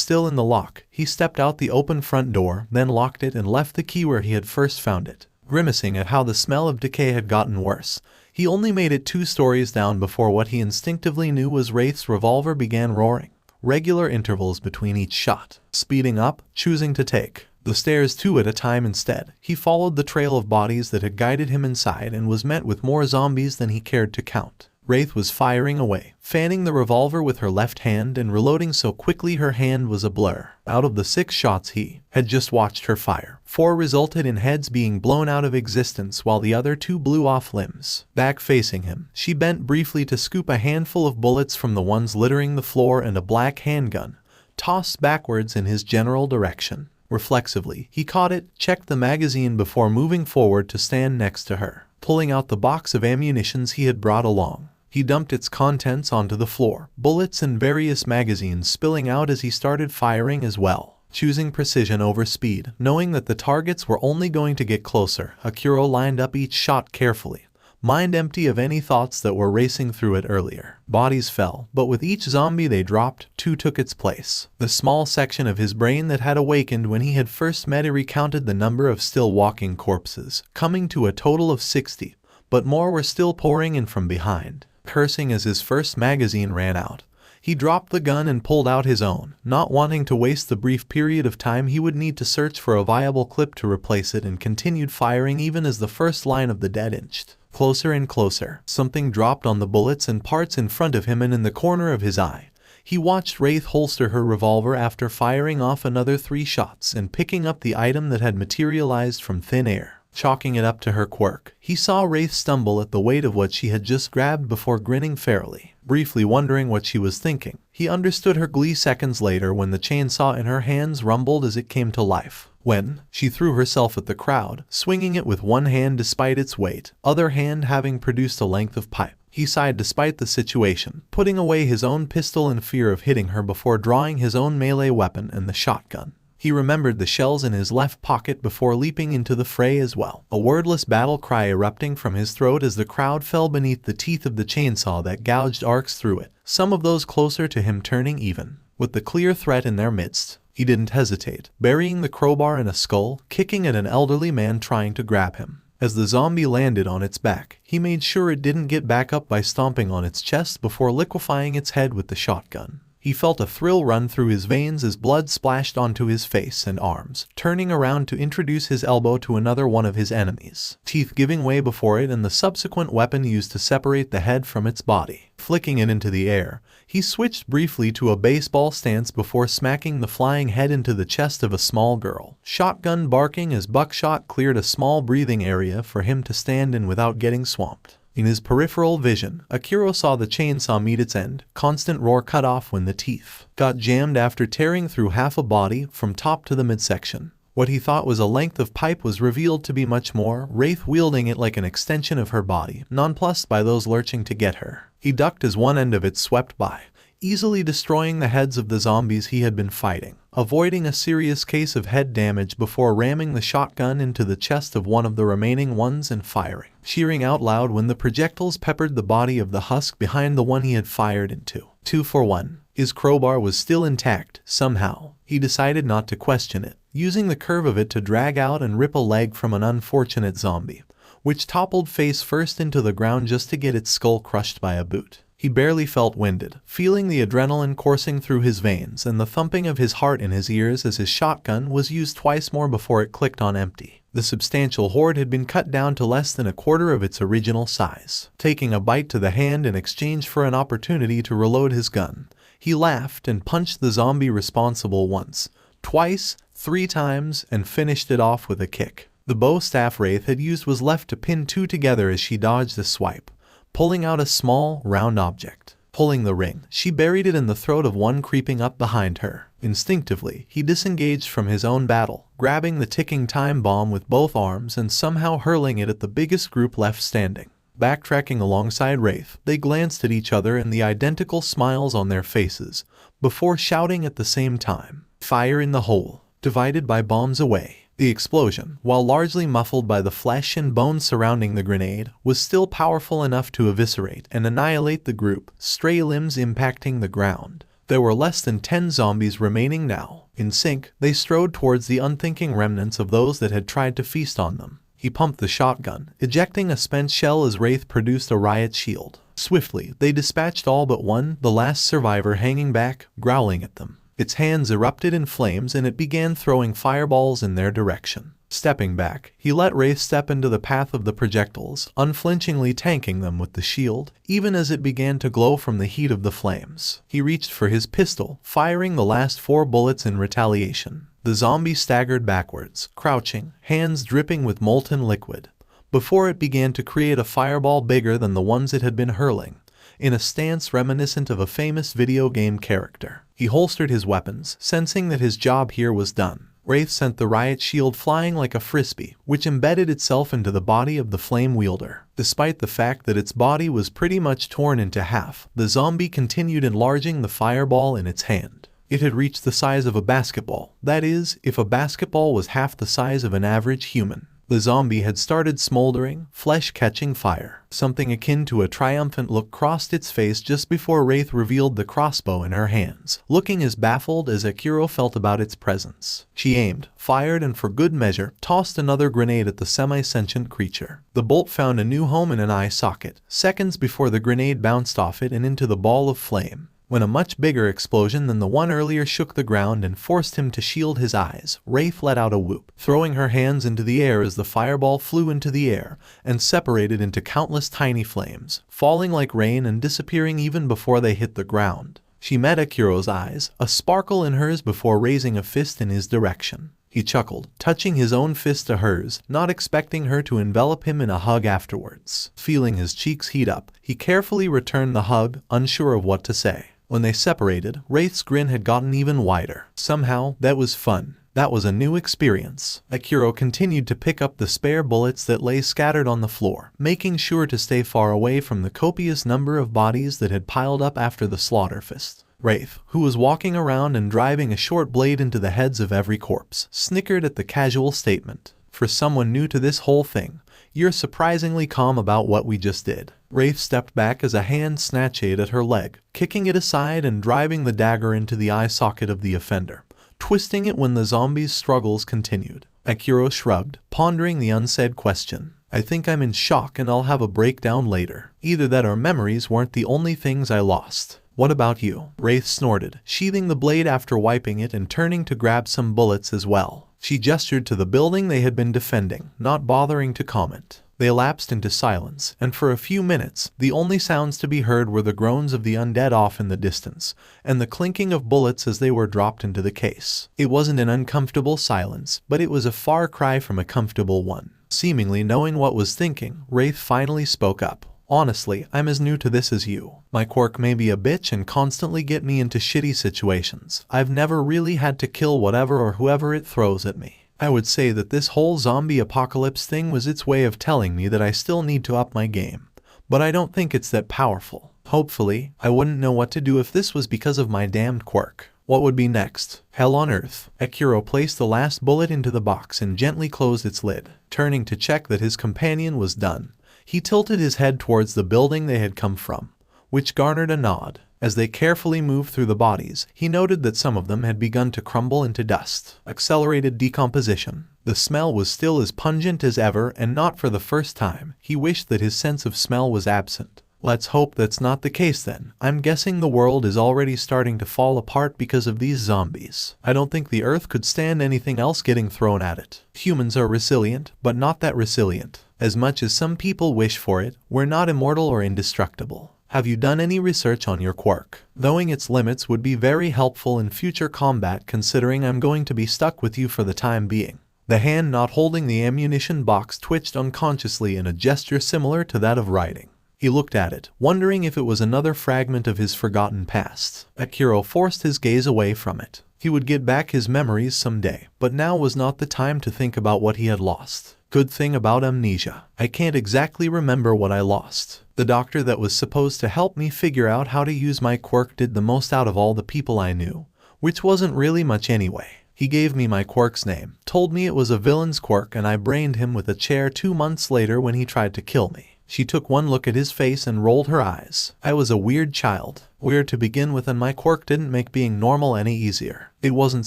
still in the lock, he stepped out the open front door, then locked it and left the key where he had first found it. Grimacing at how the smell of decay had gotten worse, he only made it 2 stories down before what he instinctively knew was Wraith's revolver began roaring. Regular intervals between each shot. Speeding up, choosing to take the stairs 2 at a time instead, he followed the trail of bodies that had guided him inside and was met with more zombies than he cared to count. Wraith was firing away, fanning the revolver with her left hand and reloading so quickly her hand was a blur. Out of the 6 shots he had just watched her fire, 4 resulted in heads being blown out of existence while the other 2 blew off limbs. Back facing him, she bent briefly to scoop a handful of bullets from the ones littering the floor and a black handgun, tossed backwards in his general direction. Reflexively, he caught it, checked the magazine before moving forward to stand next to her, pulling out the box of ammunitions he had brought along. He dumped its contents onto the floor, bullets and various magazines spilling out as he started firing as well. Choosing precision over speed, knowing that the targets were only going to get closer, Akira lined up each shot carefully, mind empty of any thoughts that were racing through it earlier. Bodies fell, but with each zombie they dropped, 2 took its place. The small section of his brain that had awakened when he had first met Eri counted the number of still walking corpses, coming to a total of 60, but more were still pouring in from behind. Cursing as his first magazine ran out, he dropped the gun and pulled out his own, not wanting to waste the brief period of time he would need to search for a viable clip to replace it, and continued firing even as the first line of the dead inched closer and closer. Something dropped on the bullets and parts in front of him and in the corner of his eye. He watched Wraith holster her revolver after firing off another 3 shots and picking up the item that had materialized from thin air. Chalking it up to her quirk, he saw Wraith stumble at the weight of what she had just grabbed before grinning fairly. Briefly wondering what she was thinking, he understood her glee seconds later when the chainsaw in her hands rumbled as it came to life. When she threw herself at the crowd, swinging it with one hand despite its weight, other hand having produced a length of pipe. He sighed despite the situation, putting away his own pistol in fear of hitting her before drawing his own melee weapon and the shotgun. He remembered the shells in his left pocket before leaping into the fray as well, a wordless battle cry erupting from his throat as the crowd fell beneath the teeth of the chainsaw that gouged arcs through it, some of those closer to him turning even. With the clear threat in their midst, he didn't hesitate, burying the crowbar in a skull, kicking at an elderly man trying to grab him. As the zombie landed on its back, he made sure it didn't get back up by stomping on its chest before liquefying its head with the shotgun. He felt a thrill run through his veins as blood splashed onto his face and arms, turning around to introduce his elbow to another one of his enemies, teeth giving way before it and the subsequent weapon used to separate the head from its body. Flicking it into the air, he switched briefly to a baseball stance before smacking the flying head into the chest of a small girl, shotgun barking as buckshot cleared a small breathing area for him to stand in without getting swamped. In his peripheral vision, Akira saw the chainsaw meet its end, constant roar cut off when the teeth got jammed after tearing through half a body from top to the midsection. What he thought was a length of pipe was revealed to be much more, Wraith wielding it like an extension of her body, nonplussed by those lurching to get her. He ducked as one end of it swept by, easily destroying the heads of the zombies he had been fighting, avoiding a serious case of head damage before ramming the shotgun into the chest of one of the remaining ones and firing, cheering out loud when the projectiles peppered the body of the husk behind the one he had fired into. 2 for 1. His crowbar was still intact, somehow. He decided not to question it, using the curve of it to drag out and rip a leg from an unfortunate zombie, which toppled face first into the ground just to get its skull crushed by a boot. He barely felt winded, feeling the adrenaline coursing through his veins and the thumping of his heart in his ears as his shotgun was used twice more before it clicked on empty. The substantial hoard had been cut down to less than a quarter of its original size. Taking a bite to the hand in exchange for an opportunity to reload his gun, he laughed and punched the zombie responsible once, twice, 3 times, and finished it off with a kick. The bow staff Wraith had used was left to pin 2 together as she dodged the swipe, pulling out a small, round object. Pulling the ring, she buried it in the throat of one creeping up behind her. Instinctively, he disengaged from his own battle, grabbing the ticking time bomb with both arms and somehow hurling it at the biggest group left standing. Backtracking alongside Wraith, they glanced at each other and the identical smiles on their faces, before shouting at the same time, "Fire in the hole!" Divided by bombs away. The explosion, while largely muffled by the flesh and bones surrounding the grenade, was still powerful enough to eviscerate and annihilate the group, stray limbs impacting the ground. There were less than 10 zombies remaining now. In sync, they strode towards the unthinking remnants of those that had tried to feast on them. He pumped the shotgun, ejecting a spent shell as Wraith produced a riot shield. Swiftly, they dispatched all but one, the last survivor hanging back, growling at them. Its hands erupted in flames and it began throwing fireballs in their direction. Stepping back, he let Wraith step into the path of the projectiles, unflinchingly tanking them with the shield, even as it began to glow from the heat of the flames. He reached for his pistol, firing the last 4 bullets in retaliation. The zombie staggered backwards, crouching, hands dripping with molten liquid, before it began to create a fireball bigger than the ones it had been hurling, in a stance reminiscent of a famous video game character. He holstered his weapons, sensing that his job here was done. Wraith sent the riot shield flying like a frisbee, which embedded itself into the body of the flame wielder. Despite the fact that its body was pretty much torn into half, the zombie continued enlarging the fireball in its hand. It had reached the size of a basketball, that is, if a basketball was half the size of an average human. The zombie had started smoldering, flesh catching fire. Something akin to a triumphant look crossed its face just before Wraith revealed the crossbow in her hands, looking as baffled as Akiro felt about its presence. She aimed, fired, and for good measure, tossed another grenade at the semi-sentient creature. The bolt found a new home in an eye socket, seconds before the grenade bounced off it and into the ball of flame. When a much bigger explosion than the one earlier shook the ground and forced him to shield his eyes, Wraith let out a whoop, throwing her hands into the air as the fireball flew into the air and separated into countless tiny flames, falling like rain and disappearing even before they hit the ground. She met Akiro's eyes, a sparkle in hers before raising a fist in his direction. He chuckled, touching his own fist to hers, not expecting her to envelop him in a hug afterwards. Feeling his cheeks heat up, he carefully returned the hug, unsure of what to say. When they separated, Wraith's grin had gotten even wider. Somehow, that was fun. That was a new experience. Akiro continued to pick up the spare bullets that lay scattered on the floor, making sure to stay far away from the copious number of bodies that had piled up after the slaughterfest. Wraith, who was walking around and driving a short blade into the heads of every corpse, snickered at the casual statement. For someone new to this whole thing, you're surprisingly calm about what we just did. Wraith stepped back as a hand snatched at her leg, kicking it aside and driving the dagger into the eye socket of the offender, twisting it when the zombie's struggles continued. Akiro shrugged, pondering the unsaid question. I think I'm in shock and I'll have a breakdown later. Either that or memories weren't the only things I lost. What about you? Wraith snorted, sheathing the blade after wiping it and turning to grab some bullets as well. She gestured to the building they had been defending, not bothering to comment. They lapsed into silence, and for a few minutes, the only sounds to be heard were the groans of the undead off in the distance, and the clinking of bullets as they were dropped into the case. It wasn't an uncomfortable silence, but it was a far cry from a comfortable one. Seemingly knowing what was thinking, Wraith finally spoke up. Honestly, I'm as new to this as you. My quirk may be a bitch and constantly get me into shitty situations. I've never really had to kill whatever or whoever it throws at me. I would say that this whole zombie apocalypse thing was its way of telling me that I still need to up my game. But I don't think it's that powerful. Hopefully, I wouldn't know what to do if this was because of my damned quirk. What would be next? Hell on earth. Akiro placed the last bullet into the box and gently closed its lid. Turning to check that his companion was done, he tilted his head towards the building they had come from, which garnered a nod. As they carefully moved through the bodies, he noted that some of them had begun to crumble into dust. Accelerated decomposition. The smell was still as pungent as ever, and not for the first time, he wished that his sense of smell was absent. Let's hope that's not the case then. I'm guessing the world is already starting to fall apart because of these zombies. I don't think the Earth could stand anything else getting thrown at it. Humans are resilient, but not that resilient. As much as some people wish for it, we're not immortal or indestructible. Have you done any research on your quirk? Knowing its limits would be very helpful in future combat, considering I'm going to be stuck with you for the time being. The hand not holding the ammunition box twitched unconsciously in a gesture similar to that of writing. He looked at it, wondering if it was another fragment of his forgotten past. 𝗧𝗏𝗧𝗏 forced his gaze away from it. He would get back his memories someday, but now was not the time to think about what he had lost. Good thing about amnesia, I can't exactly remember what I lost. The doctor that was supposed to help me figure out how to use my quirk did the most out of all the people I knew, which wasn't really much anyway. He gave me my quirk's name, told me it was a villain's quirk, and I brained him with a chair 2 months later when he tried to kill me. She took one look at his face and rolled her eyes. I was a weird child. Weird to begin with, and my quirk didn't make being normal any easier. It wasn't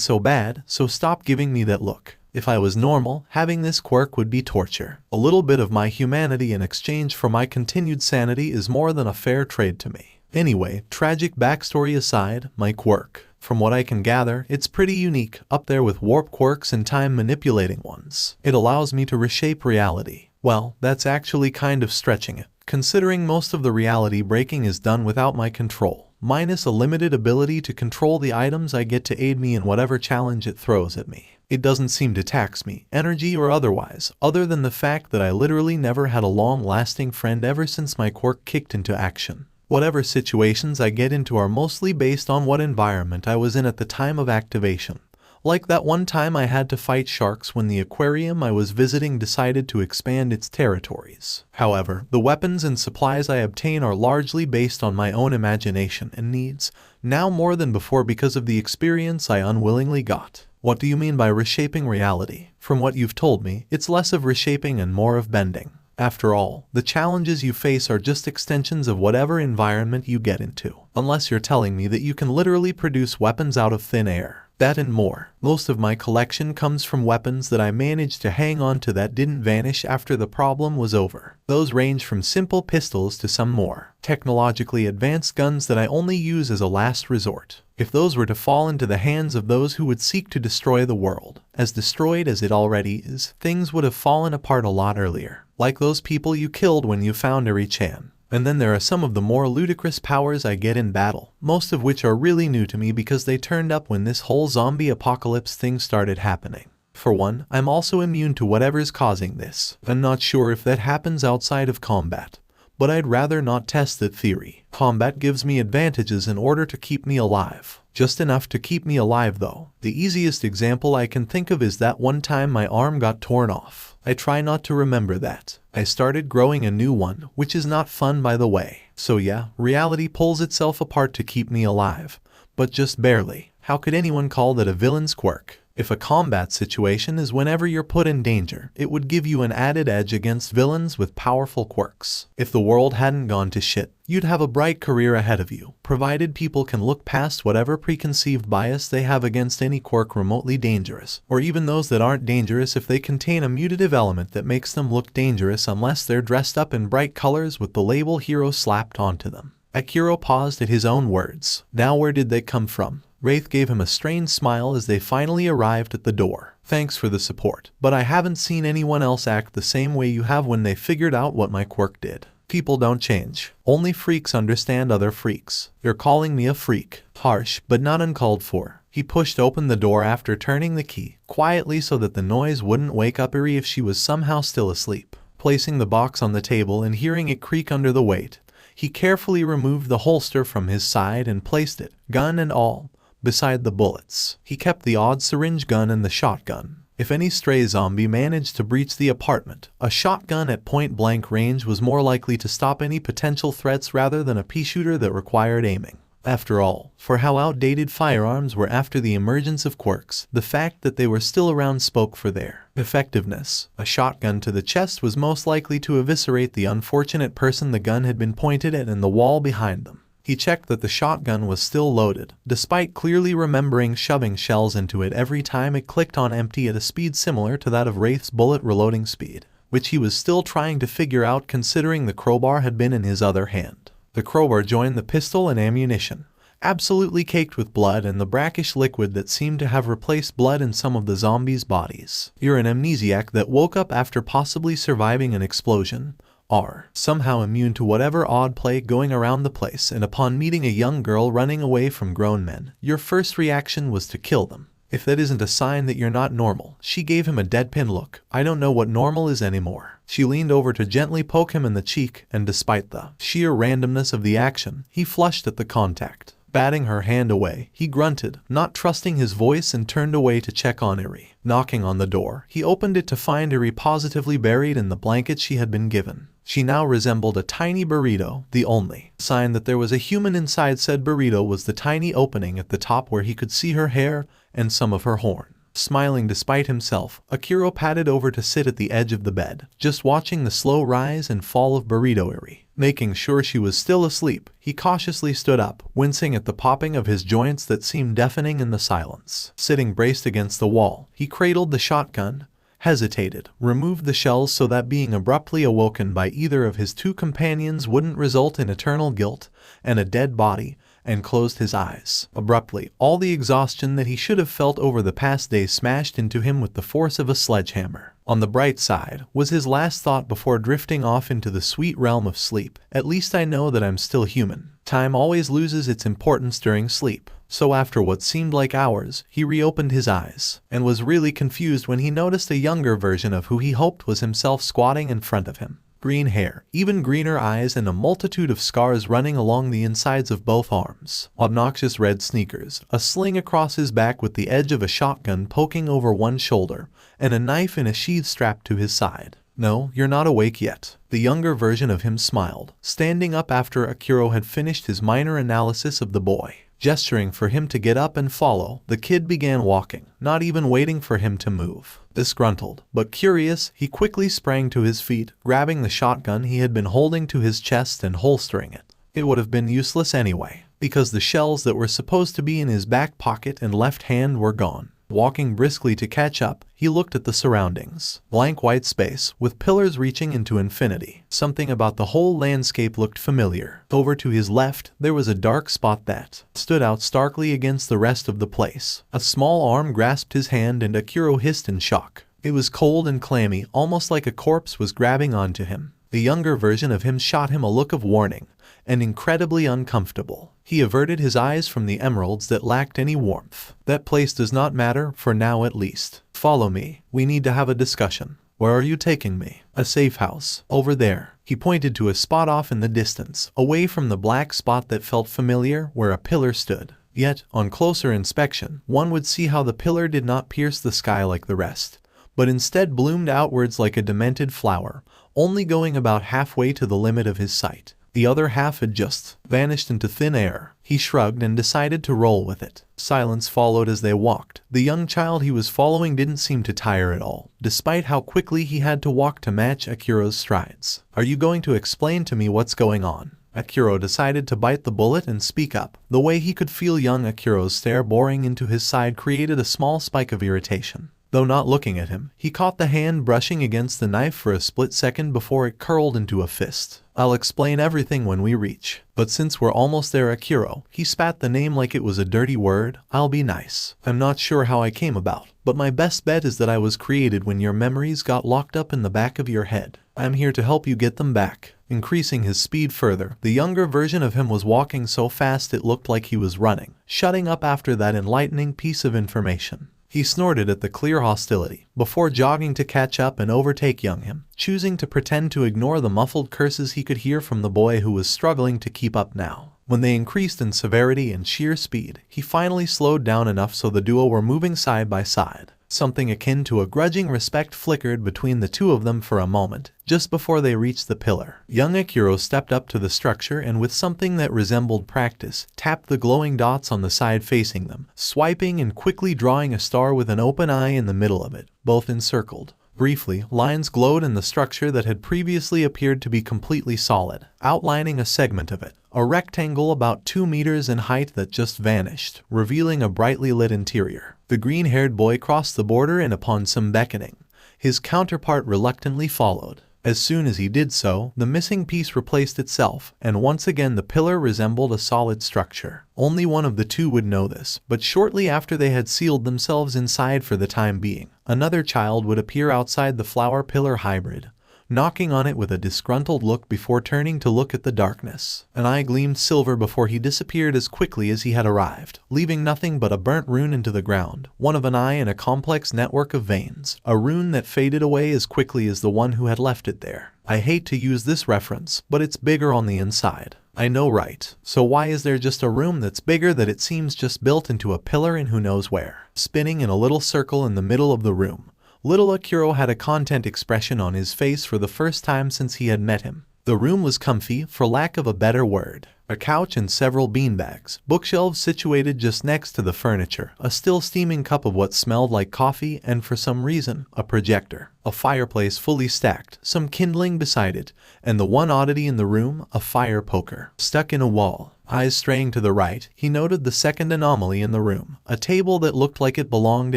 so bad, so stop giving me that look. If I was normal, having this quirk would be torture. A little bit of my humanity in exchange for my continued sanity is more than a fair trade to me. Anyway, tragic backstory aside, my quirk. From what I can gather, it's pretty unique, up there with warp quirks and time-manipulating ones. It allows me to reshape reality. Well, that's actually kind of stretching it, considering most of the reality breaking is done without my control, minus a limited ability to control the items I get to aid me in whatever challenge it throws at me. It doesn't seem to tax me, energy or otherwise, other than the fact that I literally never had a long-lasting friend ever since my quirk kicked into action. Whatever situations I get into are mostly based on what environment I was in at the time of activation. Like that one time I had to fight sharks when the aquarium I was visiting decided to expand its territories. However, the weapons and supplies I obtain are largely based on my own imagination and needs, now more than before because of the experience I unwillingly got. What do you mean by reshaping reality? From what you've told me, it's less of reshaping and more of bending. After all, the challenges you face are just extensions of whatever environment you get into. Unless you're telling me that you can literally produce weapons out of thin air. That and more. Most of my collection comes from weapons that I managed to hang on to that didn't vanish after the problem was over. Those range from simple pistols to some more technologically advanced guns that I only use as a last resort. If those were to fall into the hands of those who would seek to destroy the world, as destroyed as it already is, things would have fallen apart a lot earlier. Like those people you killed when you found eri-chan. And then there are some of the more ludicrous powers I get in battle, most of which are really new to me because they turned up when this whole zombie apocalypse thing started happening. For one, I'm also immune to whatever's causing this. I'm not sure if that happens outside of combat, but I'd rather not test that theory. Combat gives me advantages in order to keep me alive. Just enough to keep me alive though. The easiest example I can think of is that one time my arm got torn off. I try not to remember that. I started growing a new one, which is not fun by the way. So yeah, reality pulls itself apart to keep me alive. But just barely. How could anyone call that a villain's quirk? If a combat situation is whenever you're put in danger, it would give you an added edge against villains with powerful quirks. If the world hadn't gone to shit, you'd have a bright career ahead of you, provided people can look past whatever preconceived bias they have against any quirk remotely dangerous, or even those that aren't dangerous if they contain a mutative element that makes them look dangerous unless they're dressed up in bright colors with the label hero slapped onto them. 𝗧𝗏𝗧𝗏 paused at his own words. Now where did they come from? Wraith gave him a strange smile as they finally arrived at the door. Thanks for the support, but I haven't seen anyone else act the same way you have when they figured out what my quirk did. People don't change. Only freaks understand other freaks. You're calling me a freak. Harsh, but not uncalled for. He pushed open the door after turning the key, quietly so that the noise wouldn't wake up Eri if she was somehow still asleep. Placing the box on the table and hearing it creak under the weight, he carefully removed the holster from his side and placed it, gun and all, beside the bullets. He kept the odd syringe gun and the shotgun. If any stray zombie managed to breach the apartment, a shotgun at point-blank range was more likely to stop any potential threats rather than a pea shooter that required aiming. After all, for how outdated firearms were after the emergence of quirks, the fact that they were still around spoke for their effectiveness. A shotgun to the chest was most likely to eviscerate the unfortunate person the gun had been pointed at and the wall behind them. He checked that the shotgun was still loaded, despite clearly remembering shoving shells into it every time it clicked on empty at a speed similar to that of Wraith's bullet reloading speed. which he was still trying to figure out considering the crowbar had been in his other hand. The crowbar joined the pistol and ammunition, absolutely caked with blood and the brackish liquid that seemed to have replaced blood in some of the zombies' bodies. You're an amnesiac that woke up after possibly surviving an explosion, are somehow immune to whatever odd plague going around the place, and upon meeting a young girl running away from grown men, your first reaction was to kill them. If that isn't a sign that you're not normal. She gave him a deadpan look. I don't know what normal is anymore. She leaned over to gently poke him in the cheek, and despite the sheer randomness of the action, he flushed at the contact. Batting her hand away, he grunted, not trusting his voice, and turned away to check on Eri. Knocking on the door, he opened it to find Eri positively buried in the blanket she had been given. She now resembled a tiny burrito. The only sign that there was a human inside said burrito was the tiny opening at the top where he could see her hair and some of her horn. Smiling despite himself, 𝗧𝗏𝗄 padded over to sit at the edge of the bed, just watching the slow rise and fall of burrito Eri. Making sure she was still asleep, he cautiously stood up, wincing at the popping of his joints that seemed deafening in the silence. Sitting braced against the wall, he cradled the shotgun, hesitated, removed the shells so that being abruptly awoken by either of his two companions wouldn't result in eternal guilt and a dead body, and closed his eyes. Abruptly, all the exhaustion that he should have felt over the past days smashed into him with the force of a sledgehammer. On the bright side, was his last thought before drifting off into the sweet realm of sleep. At least I know that I'm still human. Time always loses its importance during sleep. So after what seemed like hours, he reopened his eyes, and was really confused when he noticed a younger version of who he hoped was himself squatting in front of him. Green hair, even greener eyes, and a multitude of scars running along the insides of both arms. Obnoxious red sneakers, a sling across his back with the edge of a shotgun poking over one shoulder, and a knife in a sheath strapped to his side. No, you're not awake yet. The younger version of him smiled, standing up after 𝗧𝗏𝗄 had finished his minor analysis of the boy. Gesturing for him to get up and follow, the kid began walking, not even waiting for him to move. Disgruntled, but curious, he quickly sprang to his feet, grabbing the shotgun he had been holding to his chest and holstering it. It would have been useless anyway, because the shells that were supposed to be in his back pocket and left hand were gone. Walking briskly to catch up, he looked at the surroundings. Blank white space, with pillars reaching into infinity. Something about the whole landscape looked familiar. Over to his left, there was a dark spot that stood out starkly against the rest of the place. A small arm grasped his hand and 𝗧𝗏𝗄 hissed in shock. It was cold and clammy, almost like a corpse was grabbing onto him. The younger version of him shot him a look of warning, and incredibly uncomfortable. He averted his eyes from the emeralds that lacked any warmth. That place does not matter, for now at least. Follow me. We need to have a discussion. Where are you taking me? A safe house. Over there. He pointed to a spot off in the distance, away from the black spot that felt familiar, where a pillar stood. Yet, on closer inspection, one would see how the pillar did not pierce the sky like the rest, but instead bloomed outwards like a demented flower, only going about halfway to the limit of his sight. The other half had just vanished into thin air. He shrugged and decided to roll with it. Silence followed as they walked. The young child he was following didn't seem to tire at all, despite how quickly he had to walk to match 𝗧𝗏𝗄's strides. Are you going to explain to me what's going on? 𝗧𝗏𝗄 decided to bite the bullet and speak up. The way he could feel young 𝗧𝗏𝗄's stare boring into his side created a small spike of irritation. Though not looking at him, he caught the hand brushing against the knife for a split second before it curled into a fist. I'll explain everything when we reach. But since we're almost there, 𝗧𝗏𝗄, he spat the name like it was a dirty word. I'll be nice. I'm not sure how I came about, but my best bet is that I was created when your memories got locked up in the back of your head. I'm here to help you get them back. Increasing his speed further, the younger version of him was walking so fast it looked like he was running, shutting up after that enlightening piece of information. He snorted at the clear hostility, before jogging to catch up and overtake young him, choosing to pretend to ignore the muffled curses he could hear from the boy who was struggling to keep up now. When they increased in severity and sheer speed, he finally slowed down enough so the duo were moving side by side. Something akin to a grudging respect flickered between the two of them for a moment, just before they reached the pillar. Young 𝗧𝗏𝗄 stepped up to the structure and with something that resembled practice, tapped the glowing dots on the side facing them, swiping and quickly drawing a star with an open eye in the middle of it, both encircled. Briefly, lines glowed in the structure that had previously appeared to be completely solid, outlining a segment of it, a rectangle about 2 meters in height that just vanished, revealing a brightly lit interior. The green-haired boy crossed the border and upon some beckoning, His counterpart reluctantly followed. As soon as he did so, the missing piece replaced itself, and once again the pillar resembled a solid structure. Only one of the two would know this, but shortly after they had sealed themselves inside for the time being, another child would appear outside the flower pillar hybrid, knocking on it with a disgruntled look before turning to look at the darkness. An eye gleamed silver before he disappeared as quickly as he had arrived, leaving nothing but a burnt rune into the ground, one of an eye and a complex network of veins, a rune that faded away as quickly as the one who had left it there. I hate to use this reference, but it's bigger on the inside. I know, right? So why is there just a room that's bigger that it seems just built into a pillar in who knows where? Spinning in a little circle in the middle of the room, little 𝗧𝗏𝗧𝗏 had a content expression on his face for the first time since he had met him. The room was comfy, for lack of a better word. A couch and several beanbags, bookshelves situated just next to the furniture, a still steaming cup of what smelled like coffee, and for some reason, a projector. A fireplace fully stacked, some kindling beside it, and the one oddity in the room, a fire poker, stuck in a wall. Eyes straying to the right, he noted the second anomaly in the room, a table that looked like it belonged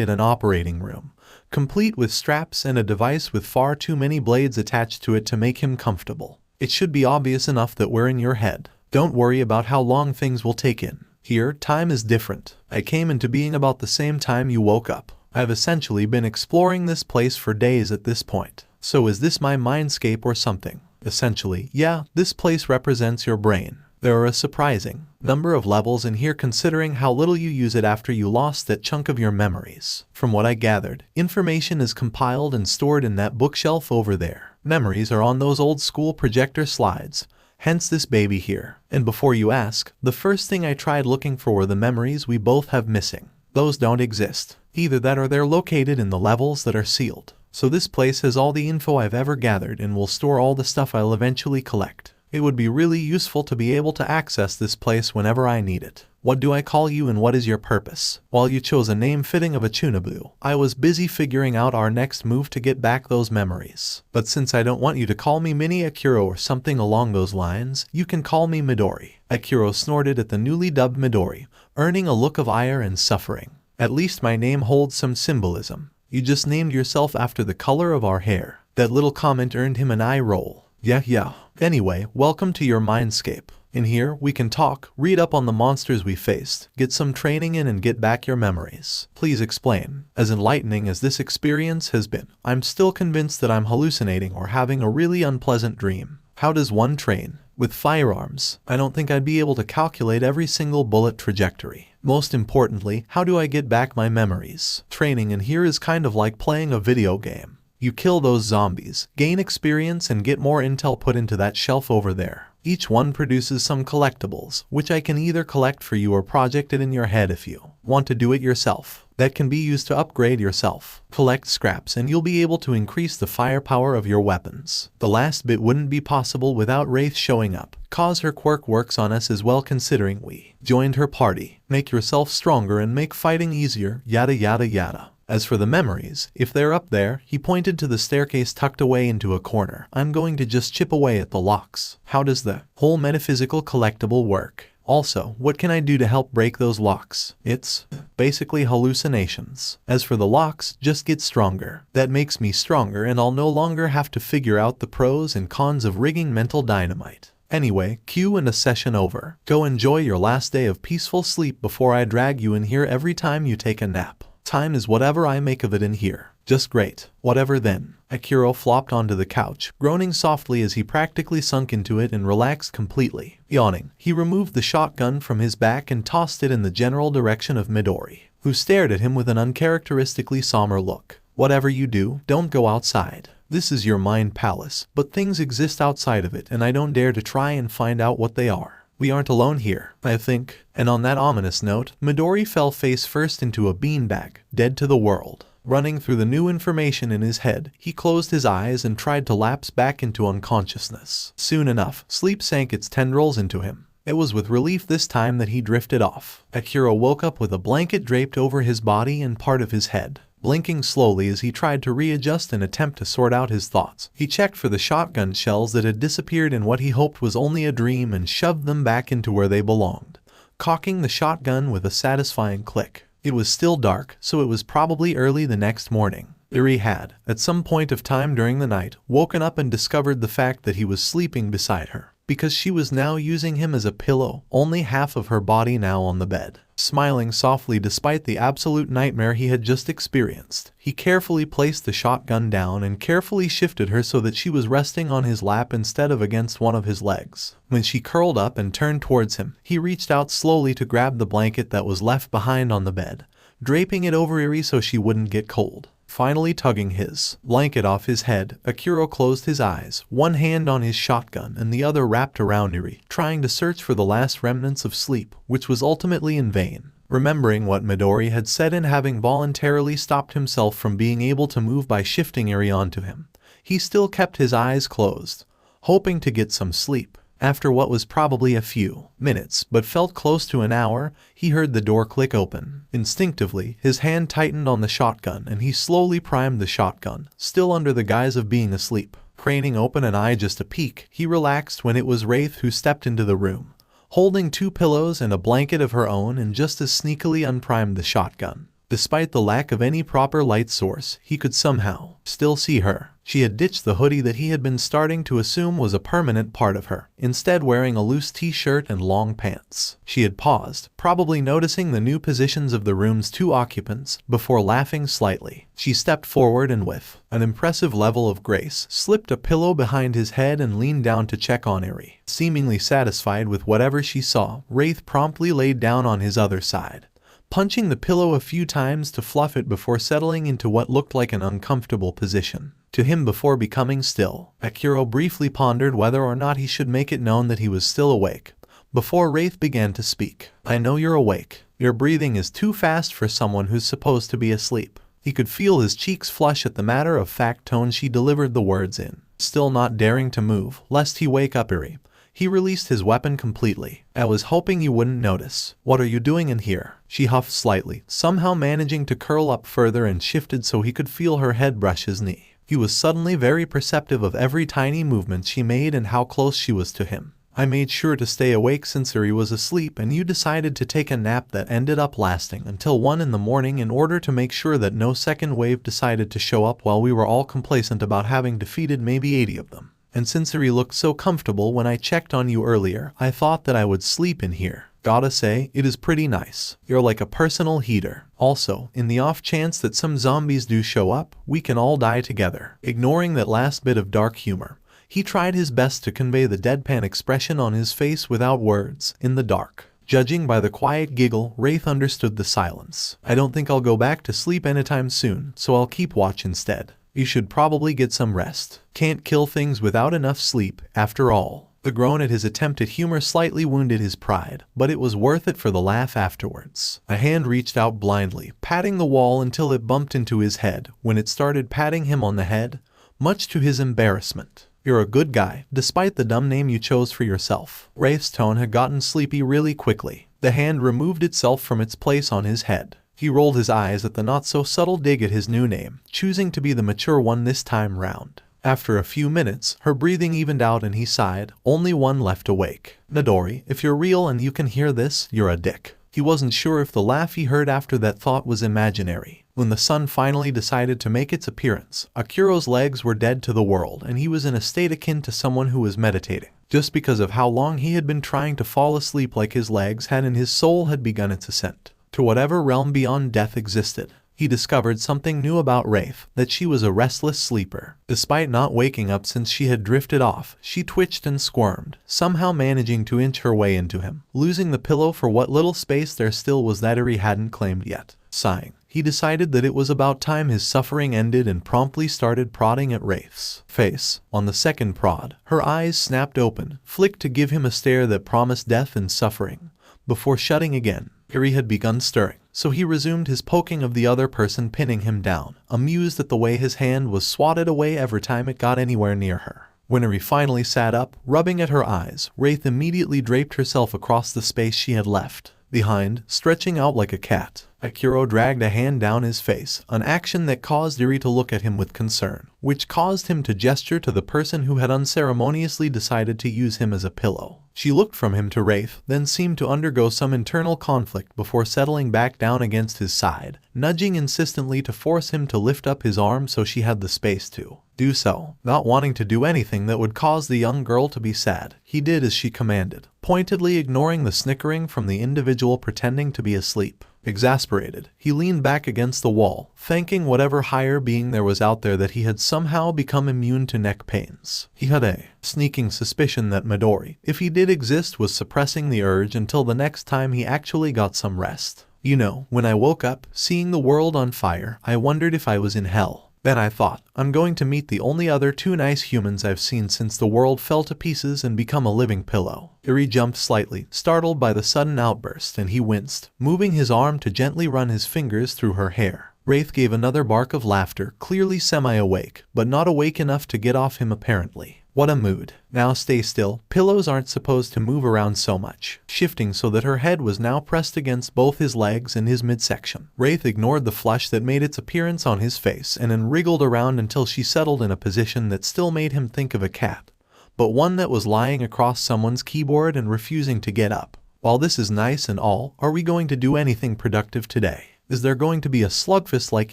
in an operating room, complete with straps and a device with far too many blades attached to it to make him comfortable. It should be obvious enough that we're in your head. Don't worry about how long things will take in. Here, time is different. I came into being about the same time you woke up. I've essentially been exploring this place for days at this point. So is this my mindscape or something? Essentially, yeah, this place represents your brain. There are a surprising number of levels in here considering how little you use it after you lost that chunk of your memories. From what I gathered, information is compiled and stored in that bookshelf over there. Memories are on those old school projector slides, hence this baby here. And before you ask, the first thing I tried looking for were the memories we both have missing. Those don't exist. Either that or they're located in the levels that are sealed. So this place has all the info I've ever gathered and will store all the stuff I'll eventually collect. It would be really useful to be able to access this place whenever I need it. What do I call you and what is your purpose? While you chose a name fitting of a 𝗬𝗵𝗏, I was busy figuring out our next move to get back those memories. But since I don't want you to call me Mini 𝗧𝗏𝗧𝗏 or something along those lines, you can call me Midori. 𝗧𝗏𝗏 snorted at the newly dubbed Midori, earning a look of ire and suffering. At least my name holds some symbolism. You just named yourself after the color of our hair. That little comment earned him an eye roll. Yeah. Anyway, welcome to your mindscape. In here, we can talk, read up on the monsters we faced, get some training in and get back your memories. Please explain. As enlightening as this experience has been, I'm still convinced that I'm hallucinating or having a really unpleasant dream. How does one train? With firearms, I don't think I'd be able to calculate every single bullet trajectory. Most importantly, how do I get back my memories? Training in here is kind of like playing a video game. You kill those zombies, gain experience and get more intel put into that shelf over there. Each one produces some collectibles, which I can either collect for you or project it in your head if you want to do it yourself. That can be used to upgrade yourself. Collect scraps and you'll be able to increase the firepower of your weapons. The last bit wouldn't be possible without Wraith showing up. Cause her quirk works on us as well considering we joined her party. Make yourself stronger and make fighting easier, yada yada yada. As for the memories, if they're up there, he pointed to the staircase tucked away into a corner. I'm going to just chip away at the locks. How does the whole metaphysical collectible work? Also, what can I do to help break those locks? It's basically hallucinations. As for the locks, just get stronger. That makes me stronger and I'll no longer have to figure out the pros and cons of rigging mental dynamite. Anyway, cue and a session over. Go enjoy your last day of peaceful sleep before I drag you in here every time you take a nap. Time is whatever I make of it in here. Just great. Whatever then. 𝗧𝗏𝗧𝗏 flopped onto the couch, groaning softly as he practically sunk into it and relaxed completely. Yawning, he removed the shotgun from his back and tossed it in the general direction of Midori, who stared at him with an uncharacteristically somber look. Whatever you do, don't go outside. This is your mind palace, but things exist outside of it and I don't dare to try and find out what they are. We aren't alone here, I think. And on that ominous note, Midori fell face first into a beanbag, dead to the world. Running through the new information in his head, he closed his eyes and tried to lapse back into unconsciousness. Soon enough, sleep sank its tendrils into him. It was with relief this time that he drifted off. 𝗧𝗏𝗧𝗏 woke up with a blanket draped over his body and part of his head. Blinking slowly as he tried to readjust and attempt to sort out his thoughts. He checked for the shotgun shells that had disappeared in what he hoped was only a dream and shoved them back into where they belonged, cocking the shotgun with a satisfying click. It was still dark, so it was probably early the next morning. Iri had, at some point of time during the night, woken up and discovered the fact that he was sleeping beside her, because she was now using him as a pillow, only half of her body now on the bed. Smiling softly despite the absolute nightmare he had just experienced, he carefully placed the shotgun down and carefully shifted her so that she was resting on his lap instead of against one of his legs. When she curled up and turned towards him, he reached out slowly to grab the blanket that was left behind on the bed, draping it over Iri so she wouldn't get cold. Finally tugging his blanket off his head, Akira closed his eyes, one hand on his shotgun and the other wrapped around Iri, trying to search for the last remnants of sleep, which was ultimately in vain. Remembering what Midoriya had said and having voluntarily stopped himself from being able to move by shifting Iri onto him, he still kept his eyes closed, hoping to get some sleep. After what was probably a few minutes but felt close to an hour, he heard the door click open. Instinctively, his hand tightened on the shotgun and he slowly primed the shotgun, still under the guise of being asleep. Craning open an eye just a peek, he relaxed when it was Wraith who stepped into the room, holding 2 pillows and a blanket of her own, and just as sneakily unprimed the shotgun. Despite the lack of any proper light source, he could somehow still see her. She had ditched the hoodie that he had been starting to assume was a permanent part of her, instead wearing a loose t-shirt and long pants. She had paused, probably noticing the new positions of the room's 2 occupants, before laughing slightly. She stepped forward and with an impressive level of grace, slipped a pillow behind his head and leaned down to check on Iri. Seemingly satisfied with whatever she saw, Wraith promptly laid down on his other side, punching the pillow a few times to fluff it before settling into what looked like an uncomfortable position. To him before becoming still, Akira briefly pondered whether or not he should make it known that he was still awake, before Wraith began to speak. "I know you're awake. Your breathing is too fast for someone who's supposed to be asleep." He could feel his cheeks flush at the matter-of-fact tone she delivered the words in. Still not daring to move, lest he wake up Iri, he released his weapon completely. "I was hoping you wouldn't notice. What are you doing in here?" She huffed slightly, somehow managing to curl up further and shifted so he could feel her head brush his knee. He was suddenly very perceptive of every tiny movement she made and how close she was to him. "I made sure to stay awake since Iri was asleep and you decided to take a nap that ended up lasting until 1 in the morning in order to make sure that no second wave decided to show up while we were all complacent about having defeated maybe 80 of them. And since Iri looked so comfortable when I checked on you earlier, I thought that I would sleep in here. Gotta say, it is pretty nice. You're like a personal heater. Also, in the off chance that some zombies do show up, we can all die together." Ignoring that last bit of dark humor, he tried his best to convey the deadpan expression on his face without words, in the dark. Judging by the quiet giggle, Wraith understood the silence. "I don't think I'll go back to sleep anytime soon, so I'll keep watch instead. You should probably get some rest. Can't kill things without enough sleep, after all." The groan at his attempt at humor slightly wounded his pride, but it was worth it for the laugh afterwards. A hand reached out blindly, patting the wall until it bumped into his head. When it started patting him on the head, much to his embarrassment, "You're a good guy, despite the dumb name you chose for yourself." Wraith's tone had gotten sleepy really quickly. The hand removed itself from its place on his head. He rolled his eyes at the not-so-subtle dig at his new name, choosing to be the mature one this time round. After a few minutes, her breathing evened out and he sighed, "Only one left awake. Midori, if you're real and you can hear this, you're a dick." He wasn't sure if the laugh he heard after that thought was imaginary. When the sun finally decided to make its appearance, Akira's legs were dead to the world and he was in a state akin to someone who was meditating. Just because of how long he had been trying to fall asleep, like his legs had and his soul had begun its ascent to whatever realm beyond death existed. He discovered something new about Wraith, that she was a restless sleeper. Despite not waking up since she had drifted off, she twitched and squirmed, somehow managing to inch her way into him, losing the pillow for what little space there still was that Iri hadn't claimed yet. Sighing, he decided that it was about time his suffering ended and promptly started prodding at Wraith's face. On the second prod, her eyes snapped open, flicked to give him a stare that promised death and suffering, before shutting again. Iri had begun stirring, so he resumed his poking of the other person, pinning him down, amused at the way his hand was swatted away every time it got anywhere near her. When Iri finally sat up, rubbing at her eyes, Wraith immediately draped herself across the space she had left, Behind, stretching out like a cat, 𝗧𝗏𝗧𝗏 dragged a hand down his face, an action that caused 𝗧𝗏 to look at him with concern, which caused him to gesture to the person who had unceremoniously decided to use him as a pillow. She looked from him to Wraith, then seemed to undergo some internal conflict before settling back down against his side, nudging insistently to force him to lift up his arm so she had the space to do so. Not wanting to do anything that would cause the young girl to be sad, he did as she commanded, pointedly ignoring the snickering from the individual pretending to be asleep. Exasperated, he leaned back against the wall, thanking whatever higher being there was out there that he had somehow become immune to neck pains. He had a sneaking suspicion that Midori, if he did exist, was suppressing the urge until the next time he actually got some rest. You know, when I woke up, seeing the world on fire, I wondered if I was in hell. Then I thought, I'm going to meet the only other two nice humans I've seen since the world fell to pieces and become a living pillow. 𝗧𝗏 jumped slightly, startled by the sudden outburst, and he winced, moving his arm to gently run his fingers through her hair. Wraith gave another bark of laughter, clearly semi-awake, but not awake enough to get off him apparently. What a mood. Now stay still, pillows aren't supposed to move around so much. Shifting so that her head was now pressed against both his legs and his midsection. Wraith ignored the flush that made its appearance on his face and then wriggled around until she settled in a position that still made him think of a cat, but one that was lying across someone's keyboard and refusing to get up. While this is nice and all, are we going to do anything productive today? Is there going to be a slugfest like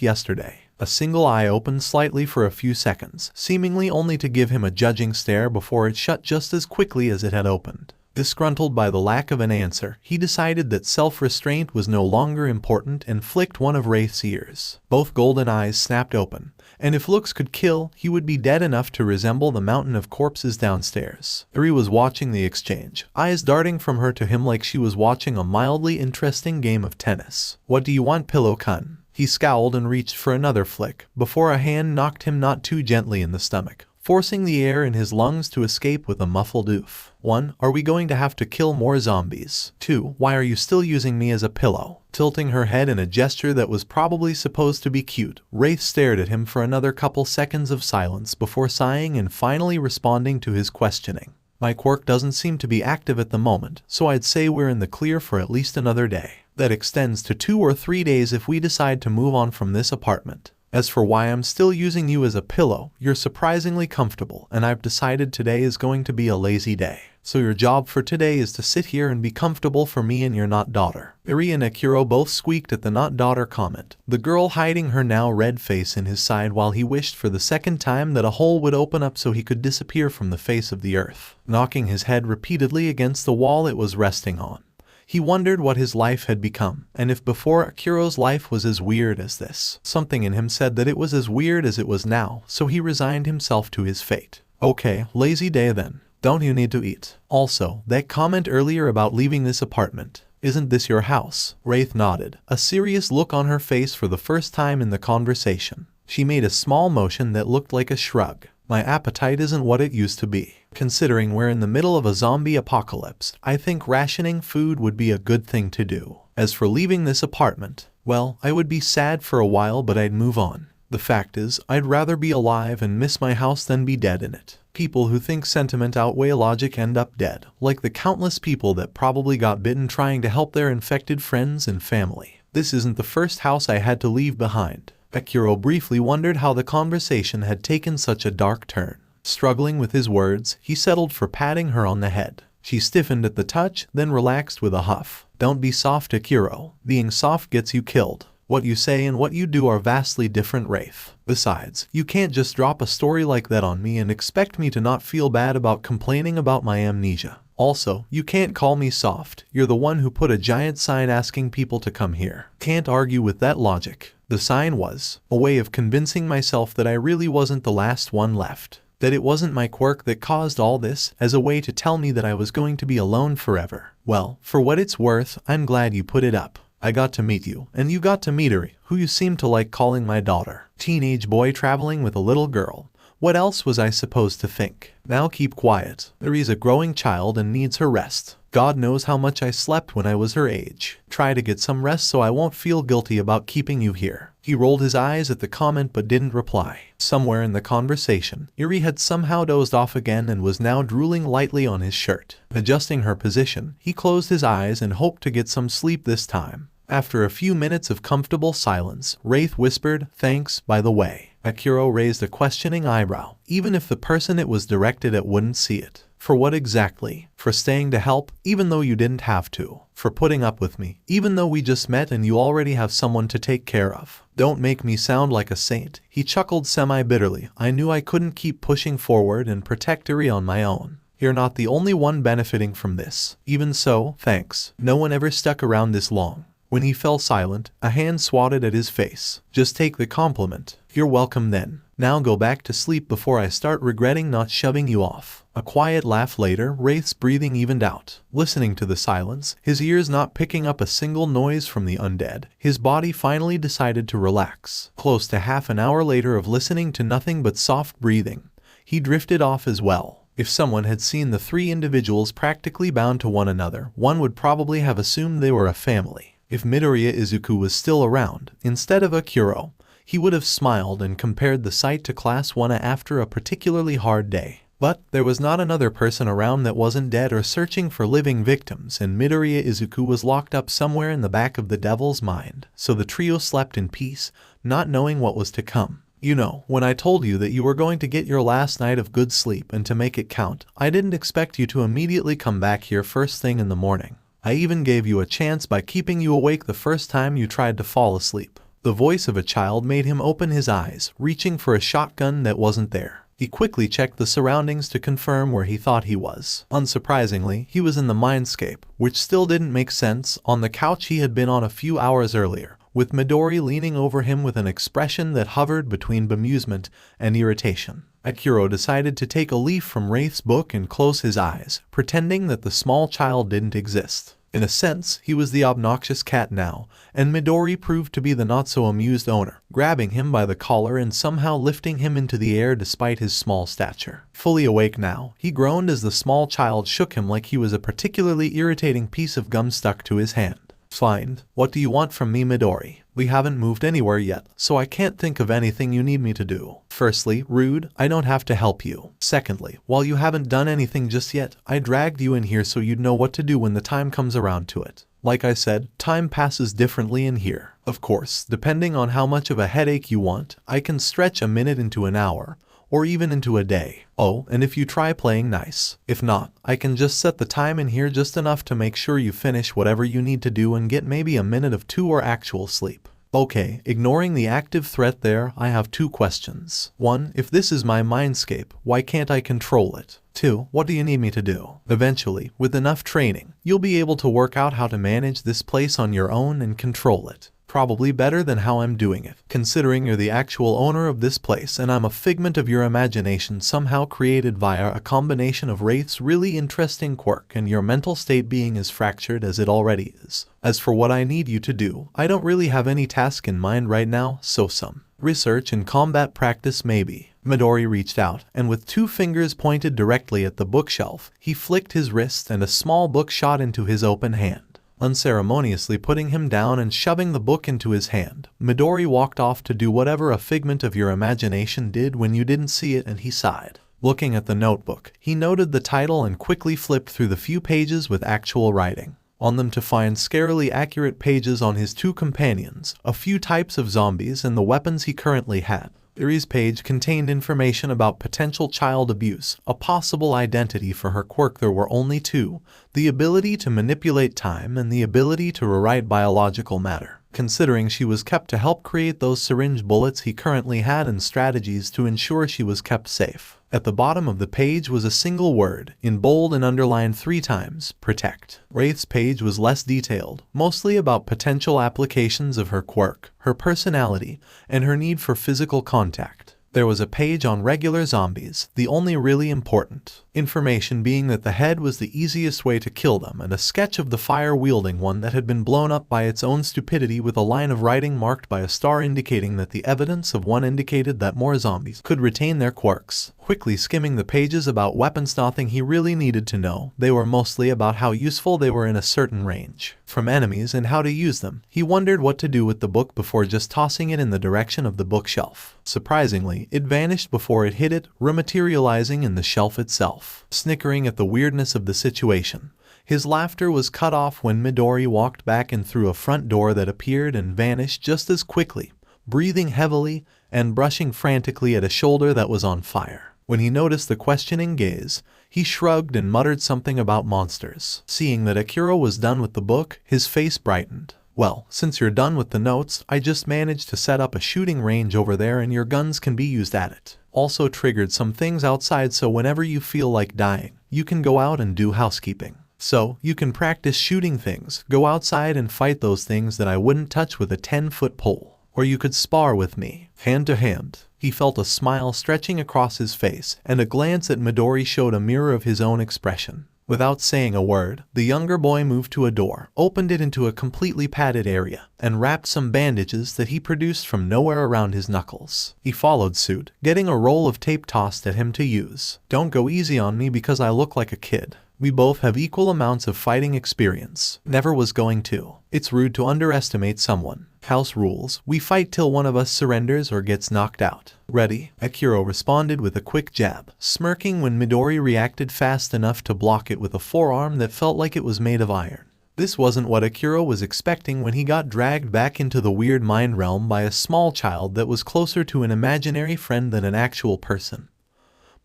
yesterday? A single eye opened slightly for a few seconds, seemingly only to give him a judging stare before it shut just as quickly as it had opened. Disgruntled by the lack of an answer, he decided that self-restraint was no longer important and flicked one of Wraith's ears. Both golden eyes snapped open, and if looks could kill, he would be dead enough to resemble the mountain of corpses downstairs. 𝗧𝗏 was watching the exchange, eyes darting from her to him like she was watching a mildly interesting game of tennis. What do you want, pillow-kun? He scowled and reached for another flick, before a hand knocked him not too gently in the stomach, forcing the air in his lungs to escape with a muffled oof. 1. Are we going to have to kill more zombies? 2. Why are you still using me as a pillow? Tilting her head in a gesture that was probably supposed to be cute, Wraith stared at him for another couple seconds of silence before sighing and finally responding to his questioning. My quirk doesn't seem to be active at the moment, so I'd say we're in the clear for at least another day. That extends to 2 or 3 days if we decide to move on from this apartment. As for why I'm still using you as a pillow, you're surprisingly comfortable, and I've decided today is going to be a lazy day. So your job for today is to sit here and be comfortable for me and your not daughter. 𝗧𝗏 and 𝗧𝗏𝗧𝗏 both squeaked at the not daughter comment, the girl hiding her now red face in his side while he wished for the second time that a hole would open up so he could disappear from the face of the earth. Knocking his head repeatedly against the wall it was resting on, he wondered what his life had become, and if before 𝗧𝗏𝗧𝗏's life was as weird as this. Something in him said that it was as weird as it was now, so he resigned himself to his fate. Okay, lazy day then. Don't you need to eat? Also, that comment earlier about leaving this apartment. Isn't this your house? Wraith nodded, a serious look on her face for the first time in the conversation. She made a small motion that looked like a shrug. My appetite isn't what it used to be. Considering we're in the middle of a zombie apocalypse, I think rationing food would be a good thing to do. As for leaving this apartment, well, I would be sad for a while, but I'd move on. The fact is, I'd rather be alive and miss my house than be dead in it. People who think sentiment outweigh logic end up dead, like the countless people that probably got bitten trying to help their infected friends and family. This isn't the first house I had to leave behind. 𝗧𝗏𝗧𝗏 briefly wondered how the conversation had taken such a dark turn. Struggling with his words, he settled for patting her on the head. She stiffened at the touch, then relaxed with a huff. Don't be soft, 𝗧𝗏𝗧𝗏. Being soft gets you killed. What you say and what you do are vastly different, Wraith. Besides, you can't just drop a story like that on me and expect me to not feel bad about complaining about my amnesia. Also, you can't call me soft. You're the one who put a giant sign asking people to come here. Can't argue with that logic. The sign was a way of convincing myself that I really wasn't the last one left. That it wasn't my quirk that caused all this, as a way to tell me that I was going to be alone forever. Well, for what it's worth, I'm glad you put it up. I got to meet you, and you got to meet Midori, who you seem to like calling my daughter. Teenage boy traveling with a little girl. What else was I supposed to think? Now keep quiet. Midori's a growing child and needs her rest. God knows how much I slept when I was her age. Try to get some rest so I won't feel guilty about keeping you here." He rolled his eyes at the comment but didn't reply. Somewhere in the conversation, Eri had somehow dozed off again and was now drooling lightly on his shirt. Adjusting her position, he closed his eyes and hoped to get some sleep this time. After a few minutes of comfortable silence, Wraith whispered, "Thanks, by the way." Akiro raised a questioning eyebrow. Even if the person it was directed at wouldn't see it. "For what exactly?" "For staying to help, even though you didn't have to. For putting up with me, even though we just met and you already have someone to take care of." "Don't make me sound like a saint," he chuckled semi-bitterly. "I knew I couldn't keep pushing forward and protect Eri on my own. You're not the only one benefiting from this. Even so, thanks. No one ever stuck around this long." When he fell silent, a hand swatted at his face. "Just take the compliment." "You're welcome then. Now go back to sleep before I start regretting not shoving you off." A quiet laugh later, Wraith's breathing evened out. Listening to the silence, his ears not picking up a single noise from the undead, his body finally decided to relax. Close to half an hour later of listening to nothing but soft breathing, he drifted off as well. If someone had seen the three individuals practically bound to one another, one would probably have assumed they were a family. If Midoriya Izuku was still around, instead of Akiro, he would have smiled and compared the sight to Class 1 after a particularly hard day. But there was not another person around that wasn't dead or searching for living victims, and Midoriya Izuku was locked up somewhere in the back of the devil's mind. So the trio slept in peace, not knowing what was to come. "You know, when I told you that you were going to get your last night of good sleep and to make it count, I didn't expect you to immediately come back here first thing in the morning. I even gave you a chance by keeping you awake the first time you tried to fall asleep." The voice of a child made him open his eyes, reaching for a shotgun that wasn't there. He quickly checked the surroundings to confirm where he thought he was. Unsurprisingly, he was in the mindscape, which still didn't make sense, on the couch he had been on a few hours earlier, with Midori leaning over him with an expression that hovered between bemusement and irritation. Akiro decided to take a leaf from Wraith's book and close his eyes, pretending that the small child didn't exist. In a sense, he was the obnoxious cat now, and Midori proved to be the not-so-amused owner, grabbing him by the collar and somehow lifting him into the air despite his small stature. Fully awake now, he groaned as the small child shook him like he was a particularly irritating piece of gum stuck to his hand. "Fine. What do you want from me, Midori? We haven't moved anywhere yet, so I can't think of anything you need me to do. Firstly, rude, I don't have to help you. Secondly, while you haven't done anything just yet, I dragged you in here so you'd know what to do when the time comes around to it. Like I said, time passes differently in here. Of course, depending on how much of a headache you want, I can stretch a minute into an hour, or even into a day. Oh, and if you try playing nice. If not, I can just set the time in here just enough to make sure you finish whatever you need to do and get maybe a minute of 2 or actual sleep." Okay, ignoring the active threat there, I have 2 questions. 1. If this is my mindscape, why can't I control it? 2. What do you need me to do? Eventually, with enough training, you'll be able to work out how to manage this place on your own and control it. Probably better than how I'm doing it, considering you're the actual owner of this place and I'm a figment of your imagination somehow created via a combination of Wraith's really interesting quirk and your mental state being as fractured as it already is. As for what I need you to do, I don't really have any task in mind right now, so some research and combat practice maybe. Midori reached out, and with 2 fingers pointed directly at the bookshelf, he flicked his wrist and a small book shot into his open hand. Unceremoniously putting him down and shoving the book into his hand, Midori walked off to do whatever a figment of your imagination did when you didn't see it, and he sighed. Looking at the notebook, he noted the title and quickly flipped through the few pages with actual writing on them to find scarily accurate pages on his 2 companions, a few types of zombies, and the weapons he currently had. Eri's page contained information about potential child abuse, a possible identity for her quirk. There were only 2, the ability to manipulate time and the ability to rewrite biological matter. Considering she was kept to help create those syringe bullets he currently had and strategies to ensure she was kept safe. At the bottom of the page was a single word, in bold and underlined 3 times, protect. Wraith's page was less detailed, mostly about potential applications of her quirk, her personality, and her need for physical contact. There was a page on regular zombies, the only really important information being that the head was the easiest way to kill them, and a sketch of the fire-wielding one that had been blown up by its own stupidity with a line of writing marked by a star indicating that the evidence of one indicated that more zombies could retain their quirks. quickly skimming the pages about weapons. Nothing he really needed to know. They were mostly about how useful they were in a certain range from enemies and how to use them. He wondered what to do with the book before just tossing it in the direction of the bookshelf. Surprisingly, it vanished before it hit it, rematerializing in the shelf itself. Snickering at the weirdness of the situation, his laughter was cut off when Midori walked back in through a front door that appeared and vanished just as quickly, breathing heavily and brushing frantically at a shoulder that was on fire. When he noticed the questioning gaze, he shrugged and muttered something about monsters. Seeing that Akira was done with the book, his face brightened. "Well, since you're done with the notes, I just managed to set up a shooting range over there and your guns can be used at it. Also triggered some things outside so whenever you feel like dying, you can go out and do housekeeping. So, you can practice shooting things, go outside and fight those things that I wouldn't touch with a 10-foot pole. Or you could spar with me, hand to hand." He felt a smile stretching across his face, and a glance at Midori showed a mirror of his own expression. Without saying a word, the younger boy moved to a door, opened it into a completely padded area, and wrapped some bandages that he produced from nowhere around his knuckles. He followed suit, getting a roll of tape tossed at him to use. "Don't go easy on me because I look like a kid. We both have equal amounts of fighting experience." "Never was going to. It's rude to underestimate someone. House rules, we fight till one of us surrenders or gets knocked out." "Ready?" Akira responded with a quick jab, smirking when Midori reacted fast enough to block it with a forearm that felt like it was made of iron. This wasn't what Akira was expecting when he got dragged back into the weird mind realm by a small child that was closer to an imaginary friend than an actual person,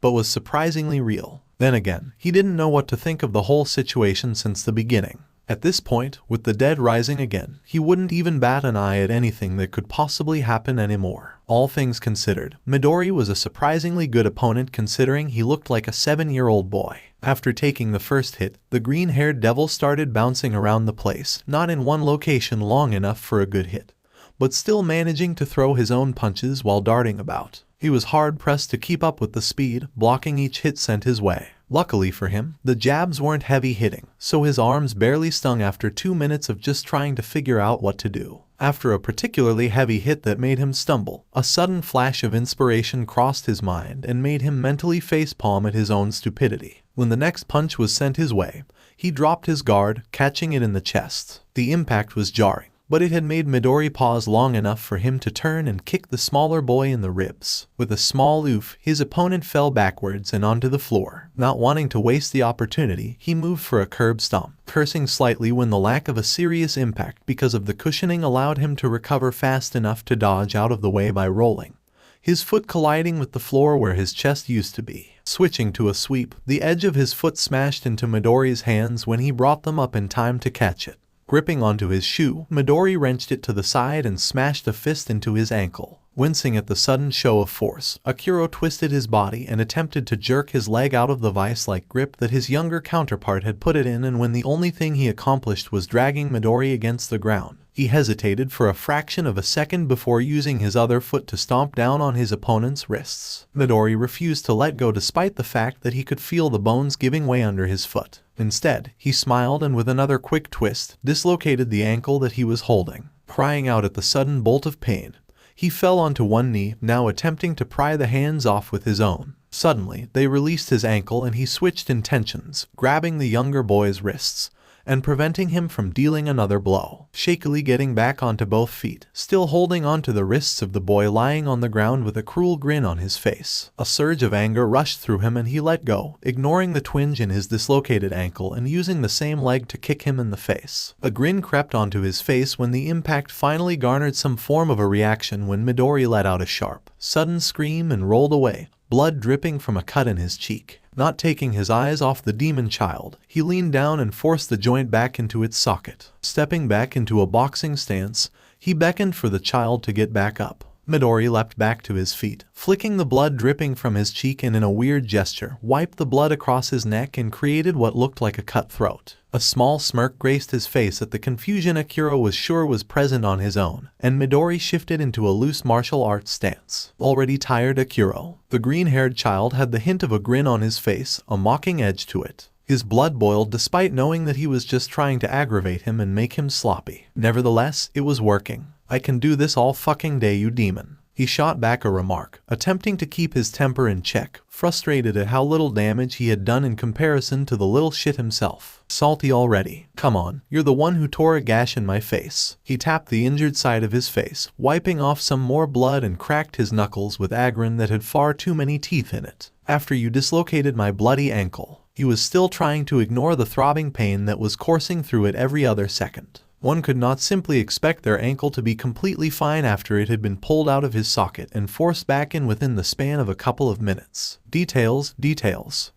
but was surprisingly real. Then again, he didn't know what to think of the whole situation since the beginning. At this point, with the dead rising again, he wouldn't even bat an eye at anything that could possibly happen anymore. All things considered, Midori was a surprisingly good opponent considering he looked like a 7-year-old boy. After taking the first hit, the green-haired devil started bouncing around the place, not in one location long enough for a good hit, but still managing to throw his own punches while darting about. He was hard-pressed to keep up with the speed, blocking each hit sent his way. Luckily for him, the jabs weren't heavy-hitting, so his arms barely stung after 2 minutes of just trying to figure out what to do. After a particularly heavy hit that made him stumble, a sudden flash of inspiration crossed his mind and made him mentally facepalm at his own stupidity. When the next punch was sent his way, he dropped his guard, catching it in the chest. The impact was jarring, but it had made Midori pause long enough for him to turn and kick the smaller boy in the ribs. With a small oof, his opponent fell backwards and onto the floor. Not wanting to waste the opportunity, he moved for a curb stomp, cursing slightly when the lack of a serious impact because of the cushioning allowed him to recover fast enough to dodge out of the way by rolling, his foot colliding with the floor where his chest used to be. Switching to a sweep, the edge of his foot smashed into Midori's hands when he brought them up in time to catch it. Gripping onto his shoe, Midori wrenched it to the side and smashed a fist into his ankle. Wincing at the sudden show of force, Akira twisted his body and attempted to jerk his leg out of the vice-like grip that his younger counterpart had put it in, and when the only thing he accomplished was dragging Midori against the ground, he hesitated for a fraction of a second before using his other foot to stomp down on his opponent's wrists. Midori refused to let go despite the fact that he could feel the bones giving way under his foot. Instead, he smiled and with another quick twist, dislocated the ankle that he was holding. Crying out at the sudden bolt of pain, he fell onto one knee, now attempting to pry the hands off with his own. Suddenly, they released his ankle and he switched intentions, grabbing the younger boy's wrists and preventing him from dealing another blow. Shakily getting back onto both feet, still holding onto the wrists of the boy lying on the ground with a cruel grin on his face. A surge of anger rushed through him and he let go, ignoring the twinge in his dislocated ankle and using the same leg to kick him in the face. A grin crept onto his face when the impact finally garnered some form of a reaction when Midori let out a sharp, sudden scream and rolled away, blood dripping from a cut in his cheek. Not taking his eyes off the demon child, he leaned down and forced the joint back into its socket. Stepping back into a boxing stance, he beckoned for the child to get back up. Midori leapt back to his feet, flicking the blood dripping from his cheek, and in a weird gesture, wiped the blood across his neck and created what looked like a cut throat. A small smirk graced his face at the confusion Akira was sure was present on his own, and Midori shifted into a loose martial arts stance. Already tired Akira, the green-haired child, had the hint of a grin on his face, a mocking edge to it. His blood boiled despite knowing that he was just trying to aggravate him and make him sloppy. Nevertheless, it was working. "I can do this all fucking day, you demon." He shot back a remark, attempting to keep his temper in check, frustrated at how little damage he had done in comparison to the little shit himself. Salty already. Come on, you're the one who tore a gash in my face. He tapped the injured side of his face, wiping off some more blood and cracked his knuckles with agrin that had far too many teeth in it. After you dislocated my bloody ankle. He was still trying to ignore the throbbing pain that was coursing through it every other second. One could not simply expect their ankle to be completely fine after it had been pulled out of his socket and forced back in within the span of a couple of minutes. Details.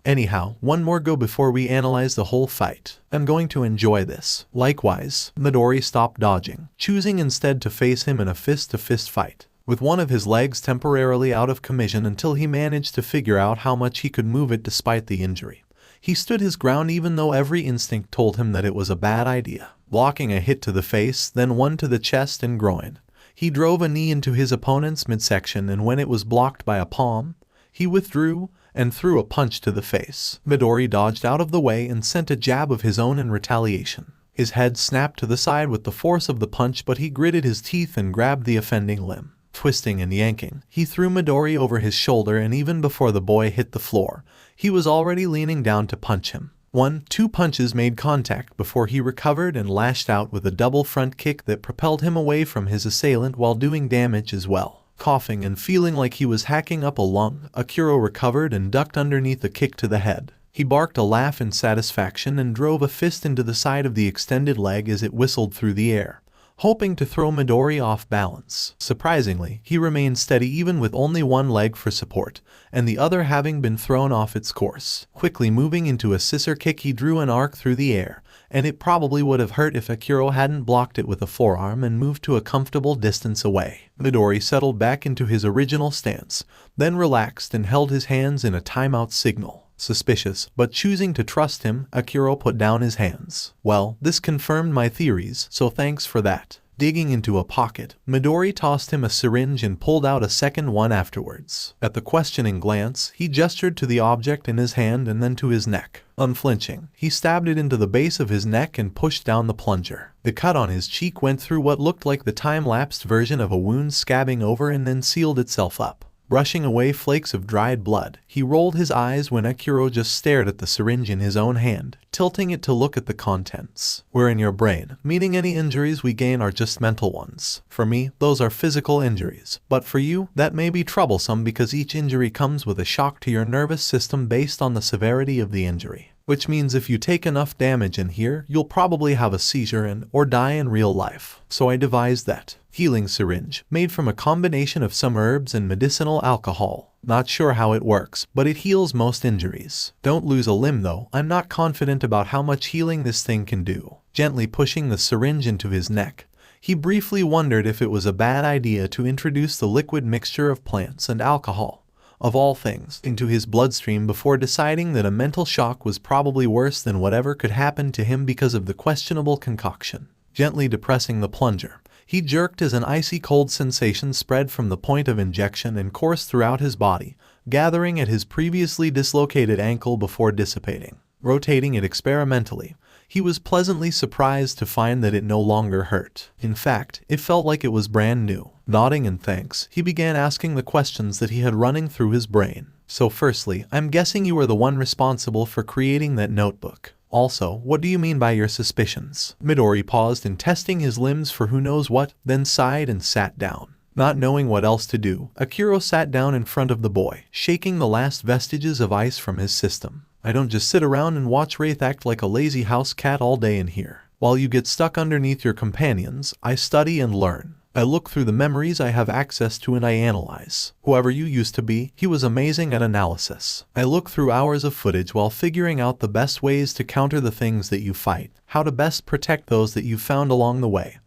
Anyhow, one more go before we analyze the whole fight. I'm going to enjoy this. Likewise, Midori stopped dodging, choosing instead to face him in a fist-to-fist fight, with one of his legs temporarily out of commission until he managed to figure out how much he could move it despite the injury. He stood his ground even though every instinct told him that it was a bad idea. Blocking a hit to the face, then one to the chest and groin. He drove a knee into his opponent's midsection, and when it was blocked by a palm, he withdrew and threw a punch to the face. Midori dodged out of the way and sent a jab of his own in retaliation. His head snapped to the side with the force of the punch, but he gritted his teeth and grabbed the offending limb. Twisting and yanking, he threw Midori over his shoulder, and even before the boy hit the floor, he was already leaning down to punch him. 1-2 punches made contact before he recovered and lashed out with a double front kick that propelled him away from his assailant while doing damage as well. Coughing and feeling like he was hacking up a lung, 𝗧𝗏 recovered and ducked underneath a kick to the head. He barked a laugh in satisfaction and drove a fist into the side of the extended leg as it whistled through the air, hoping to throw Midori off balance. Surprisingly, he remained steady even with only one leg for support, and the other having been thrown off its course. Quickly moving into a scissor kick, he drew an arc through the air, and it probably would have hurt if 𝗧𝗏 hadn't blocked it with a forearm and moved to a comfortable distance away. Midori settled back into his original stance, then relaxed and held his hands in a timeout signal. Suspicious, but choosing to trust him, 𝗧𝗏 put down his hands. Well, this confirmed my theories, so thanks for that. Digging into a pocket, Midori tossed him a syringe and pulled out a second one afterwards. At the questioning glance, he gestured to the object in his hand and then to his neck. Unflinching, he stabbed it into the base of his neck and pushed down the plunger. The cut on his cheek went through what looked like the time-lapsed version of a wound scabbing over and then sealed itself up. Brushing away flakes of dried blood, he rolled his eyes when 𝗧𝗏 just stared at the syringe in his own hand, tilting it to look at the contents. We're in your brain, meaning any injuries we gain are just mental ones. For me, those are physical injuries. But for you, that may be troublesome because each injury comes with a shock to your nervous system based on the severity of the injury. Which means if you take enough damage in here, you'll probably have a seizure or die in real life. So I devised that healing syringe, made from a combination of some herbs and medicinal alcohol. Not sure how it works, but it heals most injuries. Don't lose a limb though. I'm not confident about how much healing this thing can do. Gently pushing the syringe into his neck, he briefly wondered if it was a bad idea to introduce the liquid mixture of plants and alcohol, of all things, into his bloodstream before deciding that a mental shock was probably worse than whatever could happen to him because of the questionable concoction. Gently depressing the plunger, he jerked as an icy cold sensation spread from the point of injection and coursed throughout his body, gathering at his previously dislocated ankle before dissipating. Rotating it experimentally, he was pleasantly surprised to find that it no longer hurt. In fact, it felt like it was brand new. Nodding in thanks, he began asking the questions that he had running through his brain. So firstly, I'm guessing you were the one responsible for creating that notebook. Also, what do you mean by your suspicions? Midori paused in testing his limbs for who knows what, then sighed and sat down. Not knowing what else to do, 𝗧𝗏 sat down in front of the boy, shaking the last vestiges of ice from his system. I don't just sit around and watch Wraith act like a lazy house cat all day in here. While you get stuck underneath your companions, I study and learn. I look through the memories I have access to and I analyze. Whoever you used to be, he was amazing at analysis. I look through hours of footage while figuring out the best ways to counter the things that you fight, how to best protect those that you found along the way,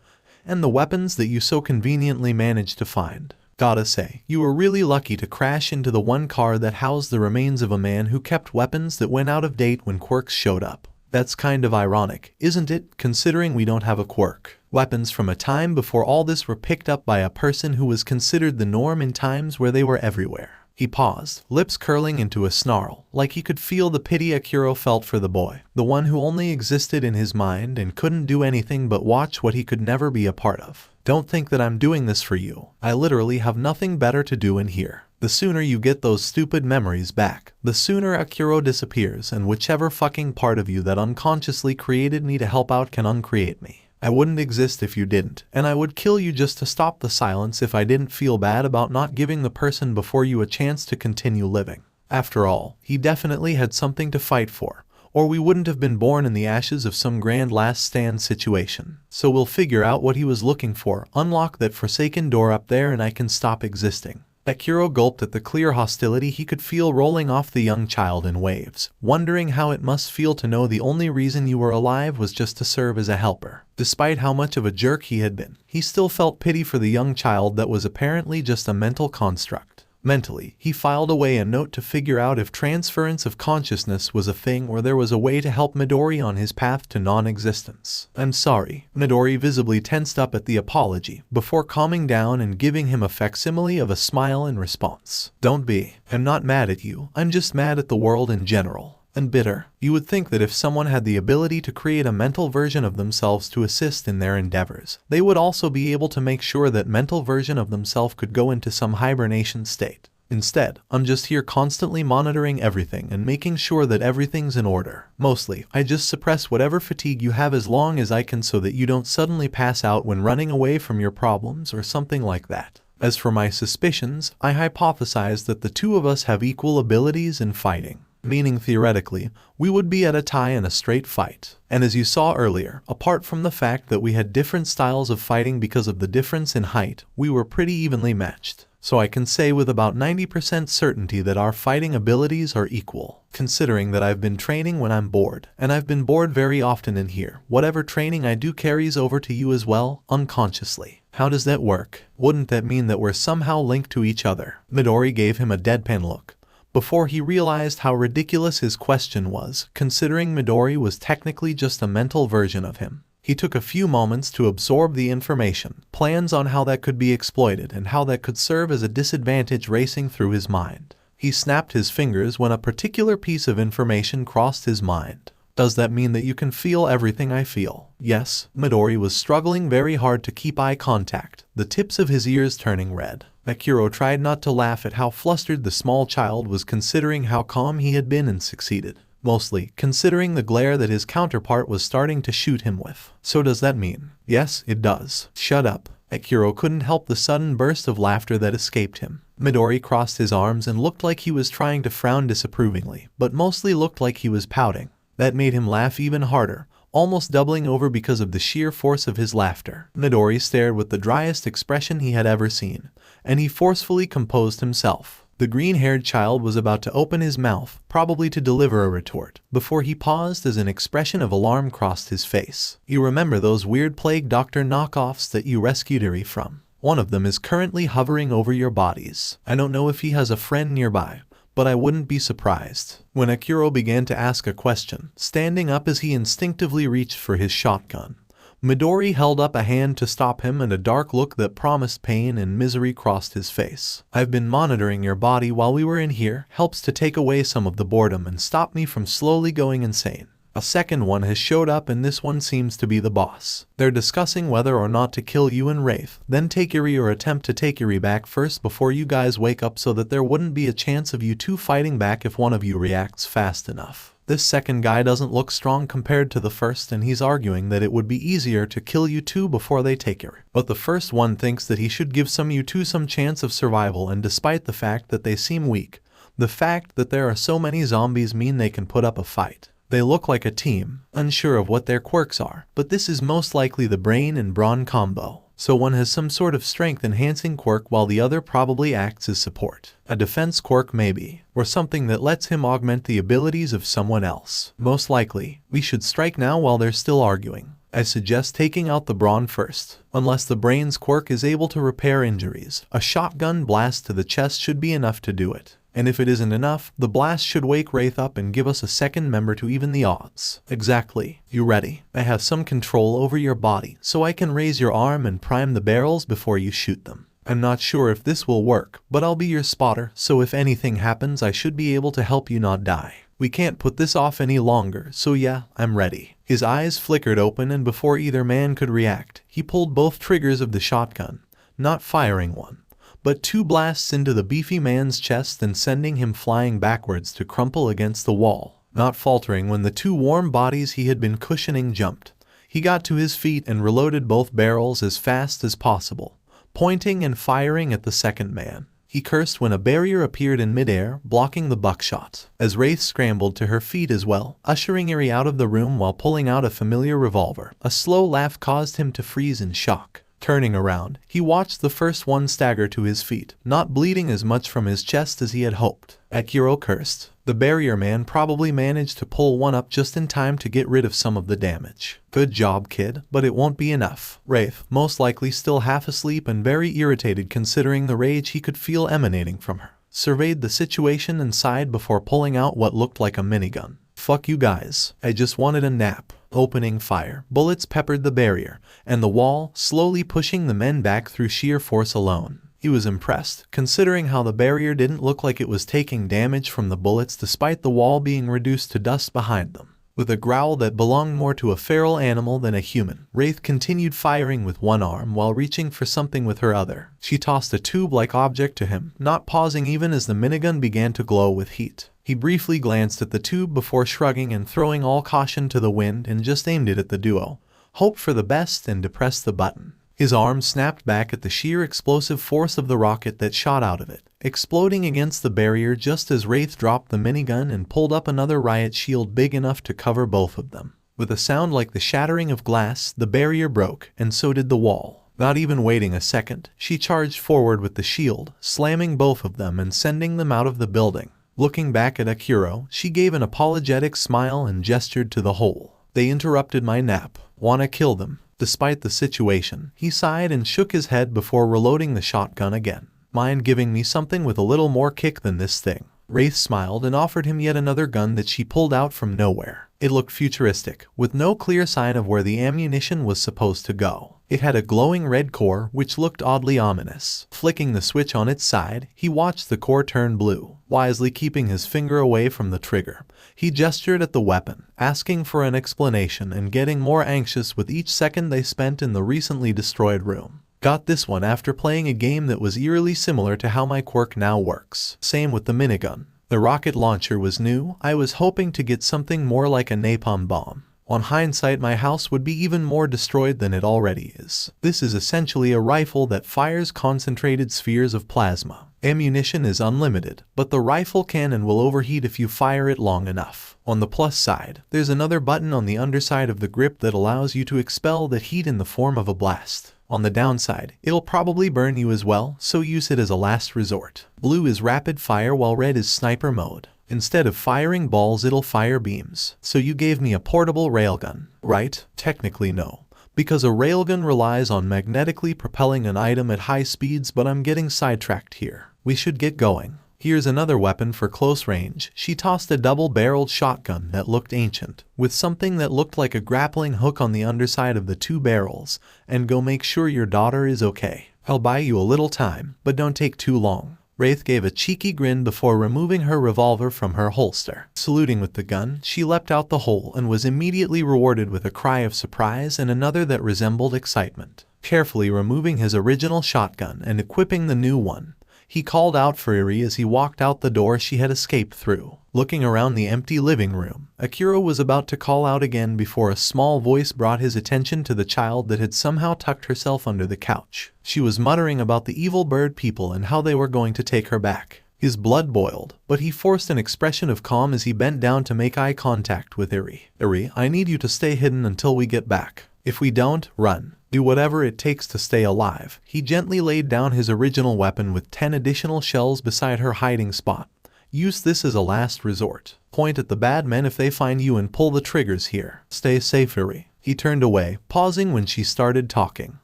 and the weapons that you so conveniently managed to find. Gotta say, you were really lucky to crash into the one car that housed the remains of a man who kept weapons that went out of date when quirks showed up. That's kind of ironic, isn't it, considering we don't have a quirk? Weapons from a time before all this were picked up by a person who was considered the norm in times where they were everywhere. He paused, lips curling into a snarl, like he could feel the pity Akiro felt for the boy, the one who only existed in his mind and couldn't do anything but watch what he could never be a part of. Don't think that I'm doing this for you. I literally have nothing better to do in here. The sooner you get those stupid memories back, the sooner Akiro disappears and whichever fucking part of you that unconsciously created me to help out can uncreate me. I wouldn't exist if you didn't, and I would kill you just to stop the silence if I didn't feel bad about not giving the person before you a chance to continue living. After all, he definitely had something to fight for, or we wouldn't have been born in the ashes of some grand last stand situation. So we'll figure out what he was looking for, unlock that forsaken door up there, and I can stop existing. Akiro gulped at the clear hostility he could feel rolling off the young child in waves, wondering how it must feel to know the only reason you were alive was just to serve as a helper. Despite how much of a jerk he had been, he still felt pity for the young child that was apparently just a mental construct. Mentally, he filed away a note to figure out if transference of consciousness was a thing or there was a way to help Midori on his path to non-existence. I'm sorry. Midori visibly tensed up at the apology, before calming down and giving him a facsimile of a smile in response. Don't be. I'm not mad at you. I'm just mad at the world in general. And bitter. You would think that if someone had the ability to create a mental version of themselves to assist in their endeavors, they would also be able to make sure that mental version of themselves could go into some hibernation state. Instead, I'm just here constantly monitoring everything and making sure that everything's in order. Mostly, I just suppress whatever fatigue you have as long as I can so that you don't suddenly pass out when running away from your problems or something like that. As for my suspicions, I hypothesize that the two of us have equal abilities in fighting. Meaning theoretically, we would be at a tie in a straight fight. And as you saw earlier, apart from the fact that we had different styles of fighting because of the difference in height, we were pretty evenly matched. So I can say with about 90% certainty that our fighting abilities are equal. Considering that I've been training when I'm bored, and I've been bored very often in here, whatever training I do carries over to you as well, unconsciously. How does that work? Wouldn't that mean that we're somehow linked to each other? Midori gave him a deadpan look, before he realized how ridiculous his question was, considering Midori was technically just a mental version of him. He took a few moments to absorb the information, plans on how that could be exploited and how that could serve as a disadvantage racing through his mind. He snapped his fingers when a particular piece of information crossed his mind. Does that mean that you can feel everything I feel? Yes. Midori was struggling very hard to keep eye contact, the tips of his ears turning red. Akiro tried not to laugh at how flustered the small child was considering how calm he had been and succeeded. Mostly, considering the glare that his counterpart was starting to shoot him with. So does that mean? Yes, it does. Shut up. Akiro couldn't help the sudden burst of laughter that escaped him. Midori crossed his arms and looked like he was trying to frown disapprovingly, but mostly looked like he was pouting. That made him laugh even harder, almost doubling over because of the sheer force of his laughter. Midori stared with the driest expression he had ever seen, and he forcefully composed himself. The green-haired child was about to open his mouth, probably to deliver a retort, before he paused as an expression of alarm crossed his face. You remember those weird plague doctor knockoffs that you rescued Eri from? One of them is currently hovering over your bodies. I don't know if he has a friend nearby, but I wouldn't be surprised. When Akiro began to ask a question, standing up as he instinctively reached for his shotgun, Midori held up a hand to stop him and a dark look that promised pain and misery crossed his face. I've been monitoring your body while we were in here, helps to take away some of the boredom and stop me from slowly going insane. A second one has showed up and this one seems to be the boss. They're discussing whether or not to kill you and Wraith, then take Eri or attempt to take Eri back first before you guys wake up so that there wouldn't be a chance of you two fighting back if one of you reacts fast enough. This second guy doesn't look strong compared to the first and he's arguing that it would be easier to kill you two before they take Eri. But the first one thinks that he should give you two some chance of survival, and despite the fact that they seem weak, the fact that there are so many zombies mean they can put up a fight. They look like a team, unsure of what their quirks are, but this is most likely the brain and brawn combo. So one has some sort of strength-enhancing quirk while the other probably acts as support. A defense quirk maybe, or something that lets him augment the abilities of someone else. Most likely, we should strike now while they're still arguing. I suggest taking out the brawn first. Unless the brain's quirk is able to repair injuries, a shotgun blast to the chest should be enough to do it. And if it isn't enough, the blast should wake Wraith up and give us a second member to even the odds. Exactly. You ready? I have some control over your body, so I can raise your arm and prime the barrels before you shoot them. I'm not sure if this will work, but I'll be your spotter, so if anything happens I should be able to help you not die. We can't put this off any longer, so yeah, I'm ready. His eyes flickered open, and before either man could react, he pulled both triggers of the shotgun, not firing one, but 2 blasts into the beefy man's chest and sending him flying backwards to crumple against the wall. Not faltering when the 2 warm bodies he had been cushioning jumped, he got to his feet and reloaded both barrels as fast as possible, pointing and firing at the second man. He cursed when a barrier appeared in midair, blocking the buckshot. As Wraith scrambled to her feet as well, ushering Eri out of the room while pulling out a familiar revolver, a slow laugh caused him to freeze in shock. Turning around, he watched the first one stagger to his feet, not bleeding as much from his chest as he had hoped. Akiro cursed. The barrier man probably managed to pull one up just in time to get rid of some of the damage. Good job, kid, but it won't be enough. Wraith, most likely still half asleep and very irritated considering the rage he could feel emanating from her, surveyed the situation and sighed before pulling out what looked like a minigun. Fuck you guys. I just wanted a nap. Opening fire, bullets peppered the barrier and the wall, slowly pushing the men back through sheer force alone. He was impressed, considering how the barrier didn't look like it was taking damage from the bullets despite the wall being reduced to dust behind them. With a growl that belonged more to a feral animal than a human, Wraith continued firing with one arm while reaching for something with her other. She tossed a tube-like object to him, not pausing even as the minigun began to glow with heat. He briefly glanced at the tube before shrugging and throwing all caution to the wind and just aimed it at the duo, hoped for the best and depressed the button. His arm snapped back at the sheer explosive force of the rocket that shot out of it, exploding against the barrier just as Wraith dropped the minigun and pulled up another riot shield big enough to cover both of them. With a sound like the shattering of glass, the barrier broke, and so did the wall. Not even waiting a second, she charged forward with the shield, slamming both of them and sending them out of the building. Looking back at Akiro, she gave an apologetic smile and gestured to the hole. They interrupted my nap. Wanna kill them? Despite the situation, he sighed and shook his head before reloading the shotgun again. Mind giving me something with a little more kick than this thing? Wraith smiled and offered him yet another gun that she pulled out from nowhere. It looked futuristic, with no clear sign of where the ammunition was supposed to go. It had a glowing red core which looked oddly ominous. Flicking the switch on its side, he watched the core turn blue. Wisely keeping his finger away from the trigger, he gestured at the weapon, asking for an explanation and getting more anxious with each second they spent in the recently destroyed room. Got this one after playing a game that was eerily similar to how my quirk now works. Same with the minigun. The rocket launcher was new. I was hoping to get something more like a napalm bomb. On hindsight, my house would be even more destroyed than it already is. This is essentially a rifle that fires concentrated spheres of plasma. Ammunition is unlimited, but the rifle cannon will overheat if you fire it long enough. On the plus side, there's another button on the underside of the grip that allows you to expel the heat in the form of a blast. On the downside, it'll probably burn you as well, so use it as a last resort. Blue is rapid fire while red is sniper mode. Instead of firing balls, it'll fire beams. So you gave me a portable railgun, right? Technically no, because a railgun relies on magnetically propelling an item at high speeds, but I'm getting sidetracked here. We should get going. Here's another weapon for close range. She tossed a double-barreled shotgun that looked ancient, with something that looked like a grappling hook on the underside of the 2 barrels, and go make sure your daughter is okay. I'll buy you a little time, but don't take too long. Wraith gave a cheeky grin before removing her revolver from her holster. Saluting with the gun, she leapt out the hole and was immediately rewarded with a cry of surprise and another that resembled excitement. Carefully removing his original shotgun and equipping the new one, he called out for Eri as he walked out the door she had escaped through. Looking around the empty living room, Akiro was about to call out again before a small voice brought his attention to the child that had somehow tucked herself under the couch. She was muttering about the evil bird people and how they were going to take her back. His blood boiled, but he forced an expression of calm as he bent down to make eye contact with Eri. Eri, I need you to stay hidden until we get back. If we don't, run. Do whatever it takes to stay alive. He gently laid down his original weapon with 10 additional shells beside her hiding spot. Use this as a last resort. Point at the bad men if they find you and pull the triggers here. Stay safe, Eri. He turned away, pausing when she started talking.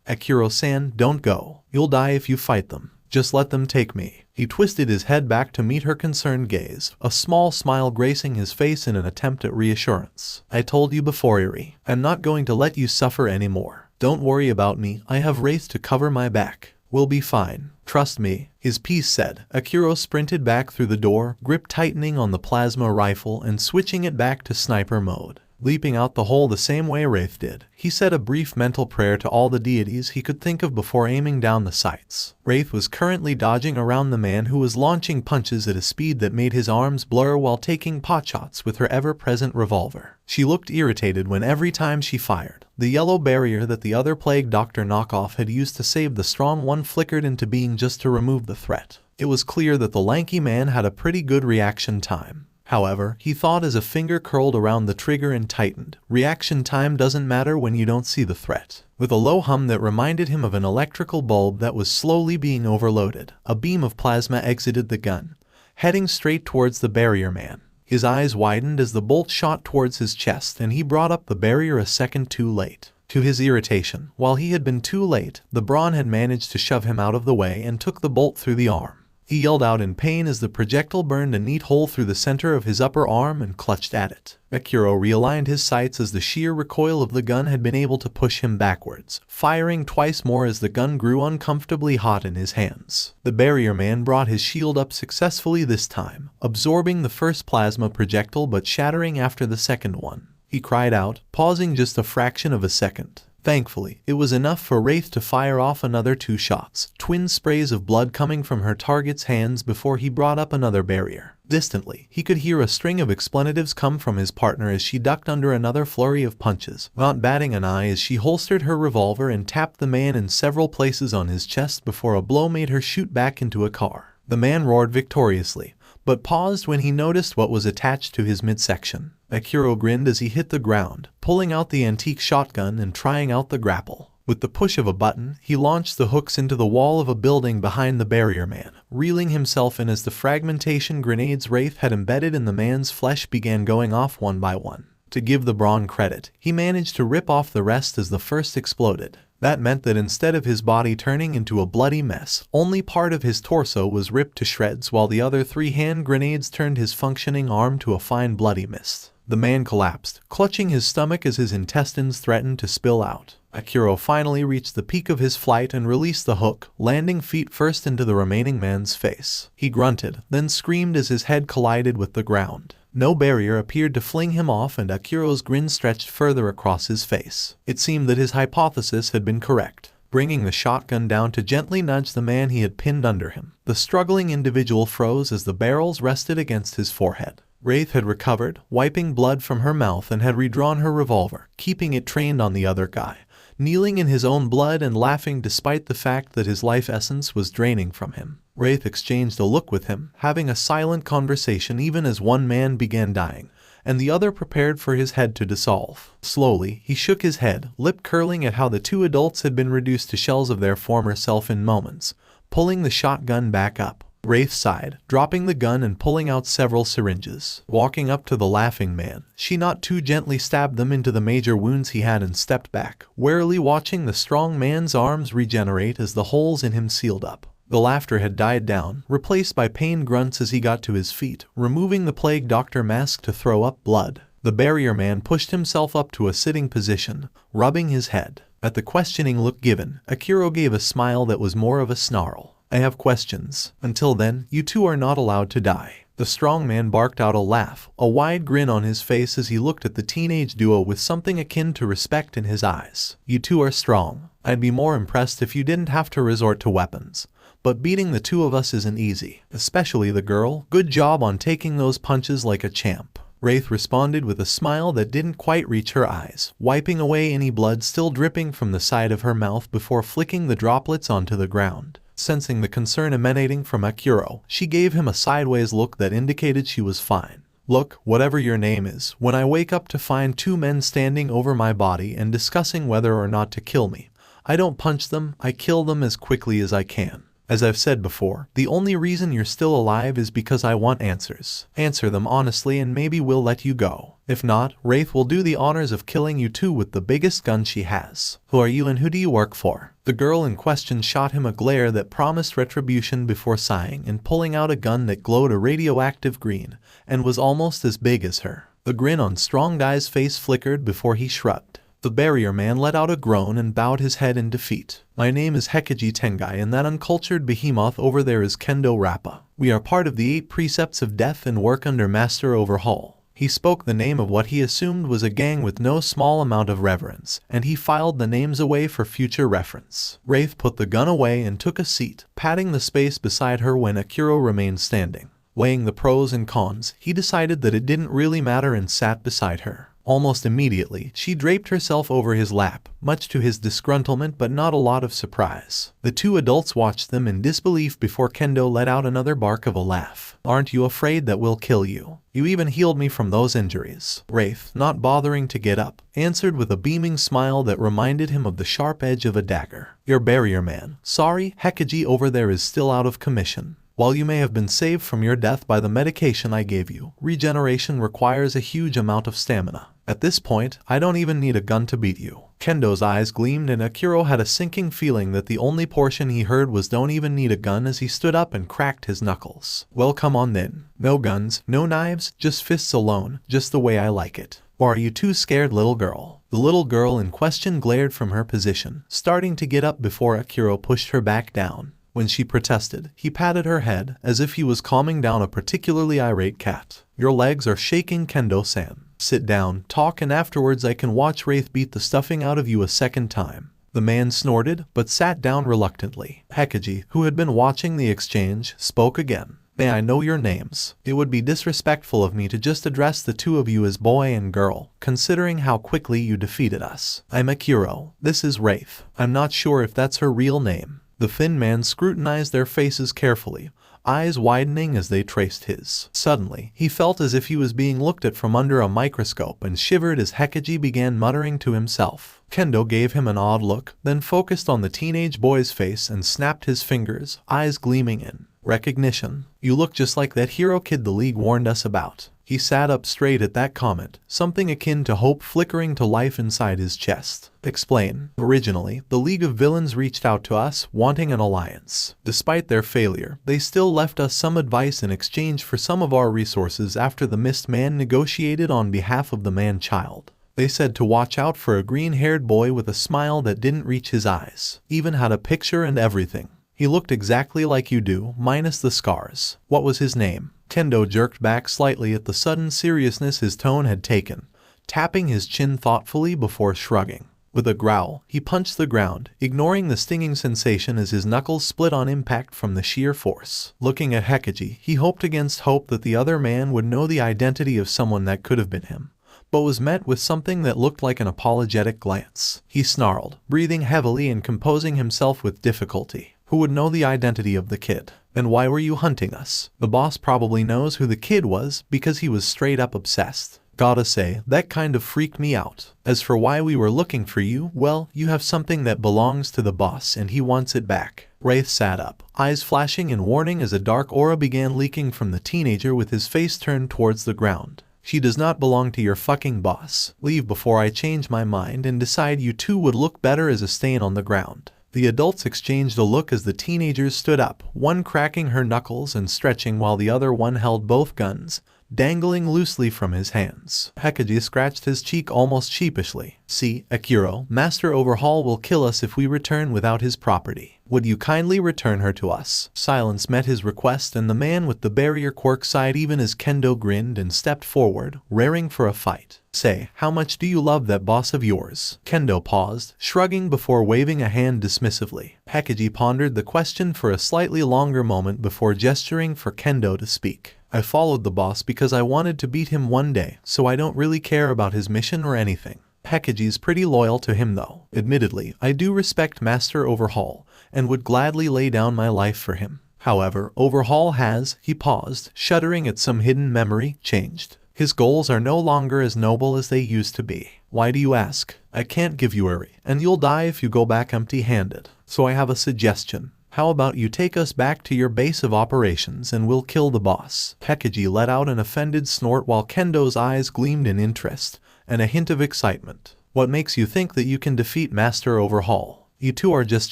Akiro-san, don't go. You'll die if you fight them. Just let them take me. He twisted his head back to meet her concerned gaze, a small smile gracing his face in an attempt at reassurance. I told you before, Eri. I'm not going to let you suffer anymore. Don't worry about me, I have Wraith to cover my back. We'll be fine. Trust me, his piece said. 𝗧𝗏𝗧𝗏 sprinted back through the door, grip tightening on the plasma rifle and switching it back to sniper mode. Leaping out the hole the same way 𝗧𝗏 did, he said a brief mental prayer to all the deities he could think of before aiming down the sights. 𝗧𝗏 was currently dodging around the man who was launching punches at a speed that made his arms blur while taking potshots with her ever-present revolver. She looked irritated when every time she fired, the yellow barrier that the other plague doctor knockoff had used to save the strong one flickered into being just to remove the threat. It was clear that the lanky man had a pretty good reaction time. However, he thought as a finger curled around the trigger and tightened, reaction time doesn't matter when you don't see the threat. With a low hum that reminded him of an electrical bulb that was slowly being overloaded, a beam of plasma exited the gun, heading straight towards the barrier man. His eyes widened as the bolt shot towards his chest and he brought up the barrier a second too late. To his irritation, while he had been too late, the brawn had managed to shove him out of the way and took the bolt through the arm. He yelled out in pain as the projectile burned a neat hole through the center of his upper arm and clutched at it. 𝗧𝗏𝗧𝗏 realigned his sights as the sheer recoil of the gun had been able to push him backwards, firing twice more as the gun grew uncomfortably hot in his hands. The barrier man brought his shield up successfully this time, absorbing the first plasma projectile but shattering after the second one. He cried out, pausing just a fraction of a second. Thankfully, it was enough for 𝗧𝗏 to fire off another 2 shots, twin sprays of blood coming from her target's hands before he brought up another barrier. Distantly, he could hear a string of expletives come from his partner as she ducked under another flurry of punches, not batting an eye as she holstered her revolver and tapped the man in several places on his chest before a blow made her shoot back into a car. The man roared victoriously, but paused when he noticed what was attached to his midsection. 𝗧𝗏𝗧𝗏 grinned as he hit the ground, pulling out the antique shotgun and trying out the grapple. With the push of a button, he launched the hooks into the wall of a building behind the barrier man, reeling himself in as the fragmentation grenades 𝗧𝗏 had embedded in the man's flesh began going off one by one. To give the brawn credit, he managed to rip off the rest as the first exploded. That meant that instead of his body turning into a bloody mess, only part of his torso was ripped to shreds while the other 3 hand grenades turned his functioning arm to a fine bloody mist. The man collapsed, clutching his stomach as his intestines threatened to spill out. 𝗧𝗏𝗧𝗏 finally reached the peak of his flight and released the hook, landing feet first into the remaining man's face. He grunted, then screamed as his head collided with the ground. No barrier appeared to fling him off and 𝗧𝗏𝗧𝗏's grin stretched further across his face. It seemed that his hypothesis had been correct. Bringing the shotgun down to gently nudge the man he had pinned under him, the struggling individual froze as the barrels rested against his forehead. 𝗧𝗏 had recovered, wiping blood from her mouth and had redrawn her revolver, keeping it trained on the other guy, kneeling in his own blood and laughing despite the fact that his life essence was draining from him. 𝗧𝗏 exchanged a look with him, having a silent conversation even as one man began dying, and the other prepared for his head to dissolve. Slowly, he shook his head, lip curling at how the 2 adults had been reduced to shells of their former self in moments, pulling the shotgun back up. 𝗧𝗏 sighed, dropping the gun and pulling out several syringes. Walking up to the laughing man, she not too gently stabbed them into the major wounds he had and stepped back, warily watching the strong man's arms regenerate as the holes in him sealed up. The laughter had died down, replaced by pained grunts as he got to his feet, removing the plague doctor mask to throw up blood. The barrier man pushed himself up to a sitting position, rubbing his head. At the questioning look given, 𝗧𝗏𝗧𝗏 gave a smile that was more of a snarl. I have questions. Until then, you 2 are not allowed to die. The strong man barked out a laugh, a wide grin on his face as he looked at the teenage duo with something akin to respect in his eyes. You 2 are strong. I'd be more impressed if you didn't have to resort to weapons. But beating the 2 of us isn't easy, especially the girl. Good job on taking those punches like a champ. 𝗧𝗏 responded with a smile that didn't quite reach her eyes, wiping away any blood still dripping from the side of her mouth before flicking the droplets onto the ground. Sensing the concern emanating from 𝗧𝗏𝗧𝗏, she gave him a sideways look that indicated she was fine. Look, whatever your name is, when I wake up to find 2 men standing over my body and discussing whether or not to kill me, I don't punch them, I kill them as quickly as I can. As I've said before, the only reason you're still alive is because I want answers. Answer them honestly and maybe we'll let you go. If not, 𝗧𝗏 will do the honors of killing you 2 with the biggest gun she has. Who are you and who do you work for? The girl in question shot him a glare that promised retribution before sighing and pulling out a gun that glowed a radioactive green and was almost as big as her. The grin on strong guy's face flickered before he shrugged. The barrier man let out a groan and bowed his head in defeat. My name is 𝗧𝗵𝗃 𝗫𝗁 and that uncultured behemoth over there is 𝗧𝗵𝗃𝗀𝗏. We are part of the 8 precepts of death and work under Master 𝗧𝗏𝗏. He spoke the name of what he assumed was a gang with no small amount of reverence, and he filed the names away for future reference. Wraith put the gun away and took a seat, patting the space beside her when Akiro remained standing. Weighing the pros and cons, he decided that it didn't really matter and sat beside her. Almost immediately, she draped herself over his lap, much to his disgruntlement but not a lot of surprise. The 2 adults watched them in disbelief before Kendo let out another bark of a laugh. Aren't you afraid that we'll kill you? You even healed me from those injuries. Wraith, not bothering to get up, answered with a beaming smile that reminded him of the sharp edge of a dagger. Your barrier man. Sorry, 𝗧𝗵𝗃 over there is still out of commission. While you may have been saved from your death by the medication I gave you, regeneration requires a huge amount of stamina. At this point, I don't even need a gun to beat you. Kendo's eyes gleamed and Akiro had a sinking feeling that the only portion he heard was don't even need a gun as he stood up and cracked his knuckles. Well, come on then. No guns, no knives, just fists alone, just the way I like it. Or are you too scared, little girl? The little girl in question glared from her position, starting to get up before Akiro pushed her back down. When she protested, he patted her head as if he was calming down a particularly irate cat. Your legs are shaking, Kendo-san. Sit down, talk, and afterwards I can watch Wraith beat the stuffing out of you a second time. The man snorted, but sat down reluctantly. 𝗧𝗵𝗃, who had been watching the exchange, spoke again. May I know your names? It would be disrespectful of me to just address the 2 of you as boy and girl, considering how quickly you defeated us. I'm Akiro. This is Wraith. I'm not sure if that's her real name. The thin man scrutinized their faces carefully, eyes widening as they traced his. Suddenly, he felt as if he was being looked at from under a microscope and shivered as 𝗧𝗵𝗃 began muttering to himself. Kendo gave him an odd look, then focused on the teenage boy's face and snapped his fingers, eyes gleaming in recognition. You look just like that hero kid the League warned us about. He sat up straight at that comment, something akin to hope flickering to life inside his chest. Explain. Originally, the League of Villains reached out to us, wanting an alliance. Despite their failure, they still left us some advice in exchange for some of our resources after the Mist Man negotiated on behalf of the man-child. They said to watch out for a green-haired boy with a smile that didn't reach his eyes. Even had a picture and everything. He looked exactly like you do, minus the scars. What was his name? Kendo jerked back slightly at the sudden seriousness his tone had taken, tapping his chin thoughtfully before shrugging. With a growl, he punched the ground, ignoring the stinging sensation as his knuckles split on impact from the sheer force. Looking at 𝗧𝗵𝗃, he hoped against hope that the other man would know the identity of someone that could have been him, but was met with something that looked like an apologetic glance. He snarled, breathing heavily and composing himself with difficulty. Who would know the identity of the kid? Then why were you hunting us? The boss probably knows who the kid was because he was straight up obsessed. Gotta say, that kind of freaked me out. As for why we were looking for you, well, you have something that belongs to the boss and he wants it back. Wraith sat up, eyes flashing in warning as a dark aura began leaking from the teenager with his face turned towards the ground. She does not belong to your fucking boss. Leave before I change my mind and decide you two would look better as a stain on the ground. The adults exchanged a look as the teenagers stood up, one cracking her knuckles and stretching while the other one held both guns, dangling loosely from his hands. 𝗧𝗵𝗃 scratched his cheek almost sheepishly. See, Akiro, Master 𝗧𝗏𝗏 will kill us if we return without his property. Would you kindly return her to us? Silence met his request and the man with the barrier quirk sighed even as Kendo grinned and stepped forward, raring for a fight. Say, how much do you love that boss of yours? Kendo paused, shrugging before waving a hand dismissively. 𝗧𝗵𝗃 pondered the question for a slightly longer moment before gesturing for Kendo to speak. I followed the boss because I wanted to beat him one day, so I don't really care about his mission or anything. 𝗧𝗵𝗃's pretty loyal to him though. Admittedly, I do respect Master 𝗧𝗏𝗏, and would gladly lay down my life for him. However, 𝗧𝗏𝗏 has, he paused, shuddering at some hidden memory, changed. His goals are no longer as noble as they used to be. Why do you ask? I can't give you 𝗬𝗓𝗓, and you'll die if you go back empty-handed. So I have a suggestion. How about you take us back to your base of operations and we'll kill the boss? 𝗧𝗵𝗃 let out an offended snort while Kendo's eyes gleamed in interest and a hint of excitement. What makes you think that you can defeat Master 𝗧𝗏𝗏? You two are just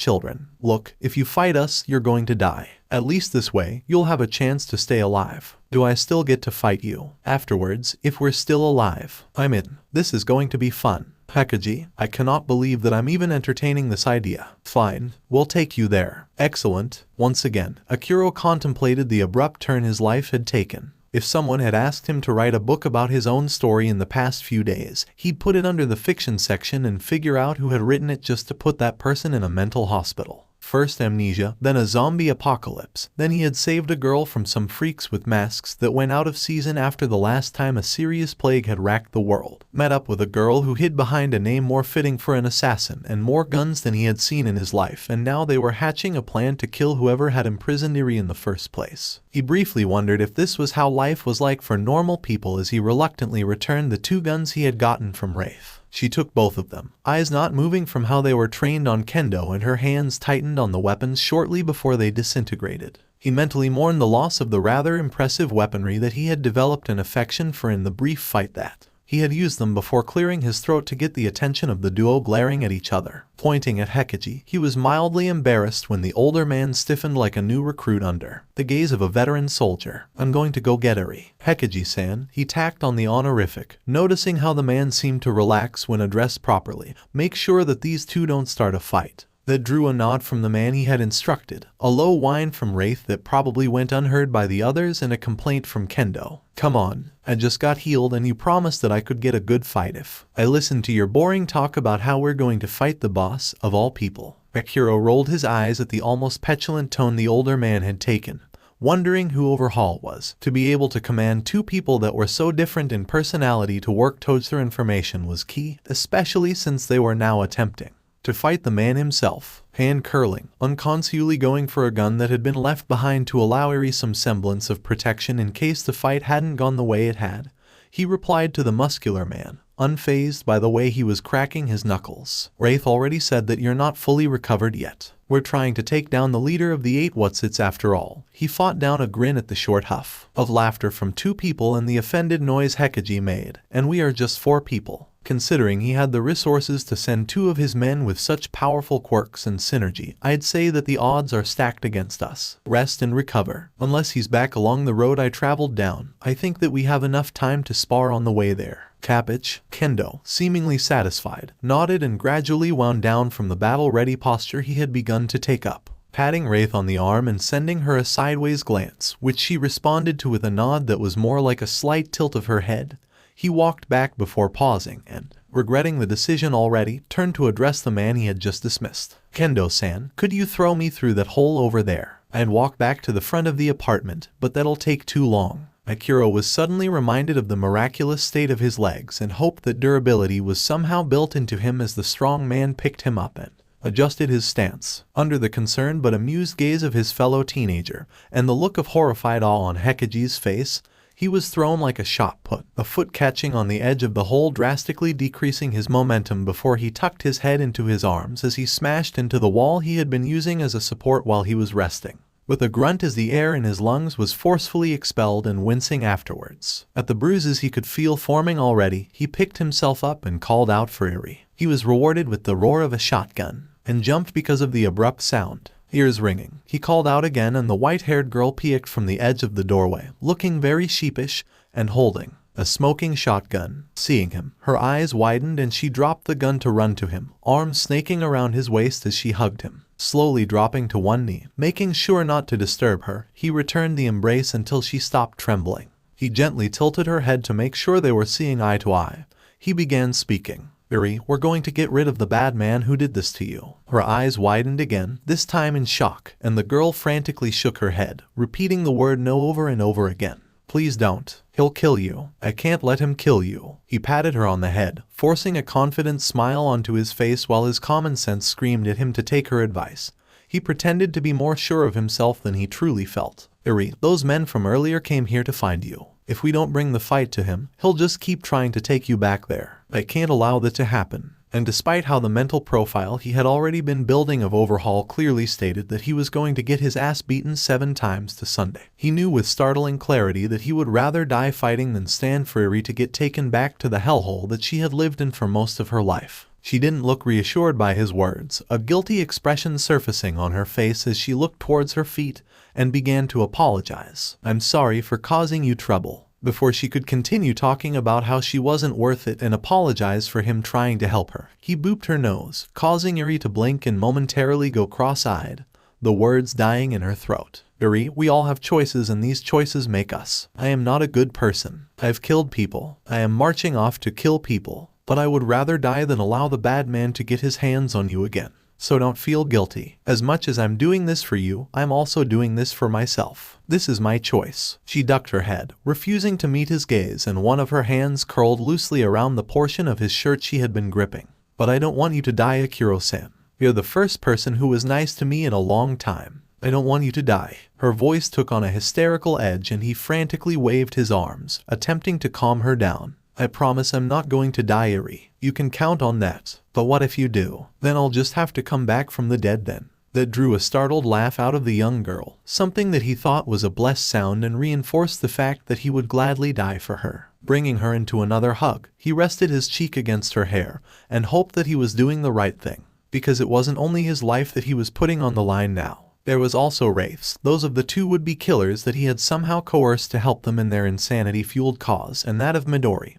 children. Look, if you fight us, you're going to die. At least this way, you'll have a chance to stay alive. Do I still get to fight you? Afterwards, if we're still alive, I'm in. This is going to be fun. 𝗧𝗵𝗃𝗃, I cannot believe that I'm even entertaining this idea. Fine, we'll take you there. Excellent. Once again, Akiro contemplated the abrupt turn his life had taken. If someone had asked him to write a book about his own story in the past few days, he'd put it under the fiction section and figure out who had written it just to put that person in a mental hospital. First amnesia, then a zombie apocalypse, then he had saved a girl from some freaks with masks that went out of season after the last time a serious plague had racked the world, met up with a girl who hid behind a name more fitting for an assassin and more guns than he had seen in his life, and now they were hatching a plan to kill whoever had imprisoned Iri in the first place. He briefly wondered if this was how life was like for normal people as he reluctantly returned the 2 guns he had gotten from Wraith. She took both of them, eyes not moving from how they were trained on kendo, and her hands tightened on the weapons shortly before they disintegrated. He mentally mourned the loss of the rather impressive weaponry that he had developed an affection for in the brief fight that he had used them before clearing his throat to get the attention of the duo glaring at each other. Pointing at 𝗧𝗵𝗃𝗃, he was mildly embarrassed when the older man stiffened like a new recruit under the gaze of a veteran soldier. I'm going to go get Iri. 𝗧𝗵𝗃𝗃-san, he tacked on the honorific, noticing how the man seemed to relax when addressed properly. Make sure that these 2 don't start a fight. That drew a nod from the man he had instructed, a low whine from Wraith that probably went unheard by the others, and a complaint from Kendo. Come on, I just got healed and you promised that I could get a good fight if I listened to your boring talk about how we're going to fight the boss, of all people. Akiro rolled his eyes at the almost petulant tone the older man had taken, wondering who 𝗧𝗏𝗏 was. To be able to command 2 people that were so different in personality to work towards their information was key, especially since they were now attempting to fight the man himself. Hand curling, unconsciously going for a gun that had been left behind to allow Iri some semblance of protection in case the fight hadn't gone the way it had, he replied to the muscular man, unfazed by the way he was cracking his knuckles. Wraith already said that you're not fully recovered yet. We're trying to take down the leader of the 8 after all. He fought down a grin at the short huff of laughter from 2 people and the offended noise 𝗧𝗵𝗃𝗃 made. And we are just 4 people. Considering he had the resources to send 2 of his men with such powerful quirks and synergy, I'd say that the odds are stacked against us. Rest and recover. Unless he's back along the road I traveled down, I think that we have enough time to spar on the way there. 𝗧𝗵𝗃𝗃, Kendo, seemingly satisfied, nodded and gradually wound down from the battle-ready posture he had begun to take up, patting Wraith on the arm and sending her a sideways glance, which she responded to with a nod that was more like a slight tilt of her head. He walked back before pausing and, regretting the decision already, turned to address the man he had just dismissed. Kendo-san, could you throw me through that hole over there? I'd walk back to the front of the apartment, but that'll take too long. Akiro was suddenly reminded of the miraculous state of his legs and hoped that durability was somehow built into him as the strong man picked him up and adjusted his stance. Under the concerned but amused gaze of his fellow teenager, and the look of horrified awe on 𝗧𝗵𝗃𝗃's face, he was thrown like a shot put, a foot catching on the edge of the hole, drastically decreasing his momentum before he tucked his head into his arms as he smashed into the wall he had been using as a support while he was resting. With a grunt as the air in his lungs was forcefully expelled and wincing afterwards at the bruises he could feel forming already, he picked himself up and called out for Iri. He was rewarded with the roar of a shotgun and jumped because of the abrupt sound. Ears ringing, he called out again, and the white-haired girl peeked from the edge of the doorway, looking very sheepish and holding a smoking shotgun. Seeing him, her eyes widened and she dropped the gun to run to him, arms snaking around his waist as she hugged him. Slowly dropping to one knee, making sure not to disturb her, he returned the embrace until she stopped trembling. He gently tilted her head to make sure they were seeing eye to eye. He began speaking. Iri, we're going to get rid of the bad man who did this to you. Her eyes widened again, this time in shock, and the girl frantically shook her head, repeating the word no over and over again. Please don't. He'll kill you. I can't let him kill you. He patted her on the head, forcing a confident smile onto his face while his common sense screamed at him to take her advice. He pretended to be more sure of himself than he truly felt. Iri, those men from earlier came here to find you. If we don't bring the fight to him, he'll just keep trying to take you back there. I can't allow that to happen. And despite how the mental profile he had already been building of 𝗧𝗏𝗏 clearly stated that he was going to get his ass beaten 7 times to Sunday, he knew with startling clarity that he would rather die fighting than stand for Iri to get taken back to the hellhole that she had lived in for most of her life. She didn't look reassured by his words, a guilty expression surfacing on her face as she looked towards her feet and began to apologize. I'm sorry for causing you trouble. before she could continue talking about how she wasn't worth it and apologize for him trying to help her. He booped her nose, causing Eri to blink and momentarily go cross-eyed, the words dying in her throat. Eri, we all have choices and these choices make us. I am not a good person. I've killed people. I am marching off to kill people. But I would rather die than allow the bad man to get his hands on you again. So don't feel guilty. As much as I'm doing this for you, I'm also doing this for myself. This is my choice. She ducked her head, refusing to meet his gaze, and one of her hands curled loosely around the portion of his shirt she had been gripping. But I don't want you to die, Akiro-san. You're the first person who was nice to me in a long time. I don't want you to die. Her voice took on a hysterical edge and he frantically waved his arms, attempting to calm her down. I promise I'm not going to die, Eri. You can count on that. But what if you do? Then I'll just have to come back from the dead then. That drew a startled laugh out of the young girl, something that he thought was a blessed sound and reinforced the fact that he would gladly die for her. Bringing her into another hug, he rested his cheek against her hair and hoped that he was doing the right thing. Because it wasn't only his life that he was putting on the line now. There was also Wraith's, those of the two would-be killers that he had somehow coerced to help them in their insanity-fueled cause, and that of Midori,